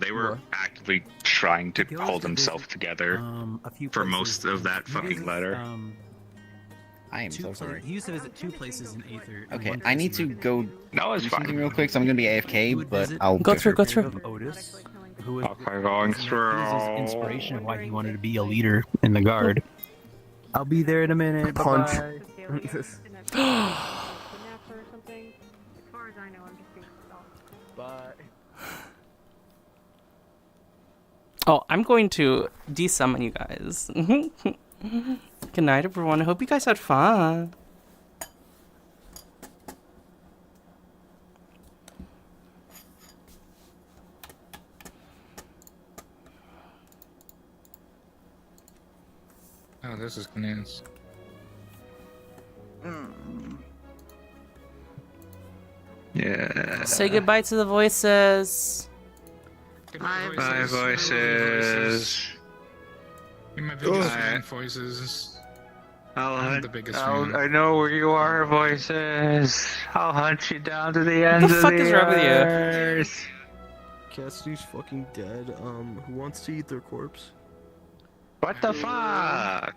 They were actively trying to hold themselves together for most of that fucking letter. I am so sorry. He used to visit 2 places in Aether. Okay, I need to go do something real quick, so I'm gonna be AFK, but I'll Go through. Otis, who was Okay, going through. his inspiration of why he wanted to be a leader in the guard. I'll be there in a minute. Punch. Oh, I'm going to desummon you guys. Good night, everyone. I hope you guys had fun. Oh, this is news. Yeah. Say goodbye to the voices. Bye, voices. You're my biggest fan, voices. I'll the biggest fan. I know where you are, voices. I'll hunt you down to the end What the of fuck the is wrong with you? earth. Cassidy's fucking dead. Who wants to eat their corpse? What the fuck?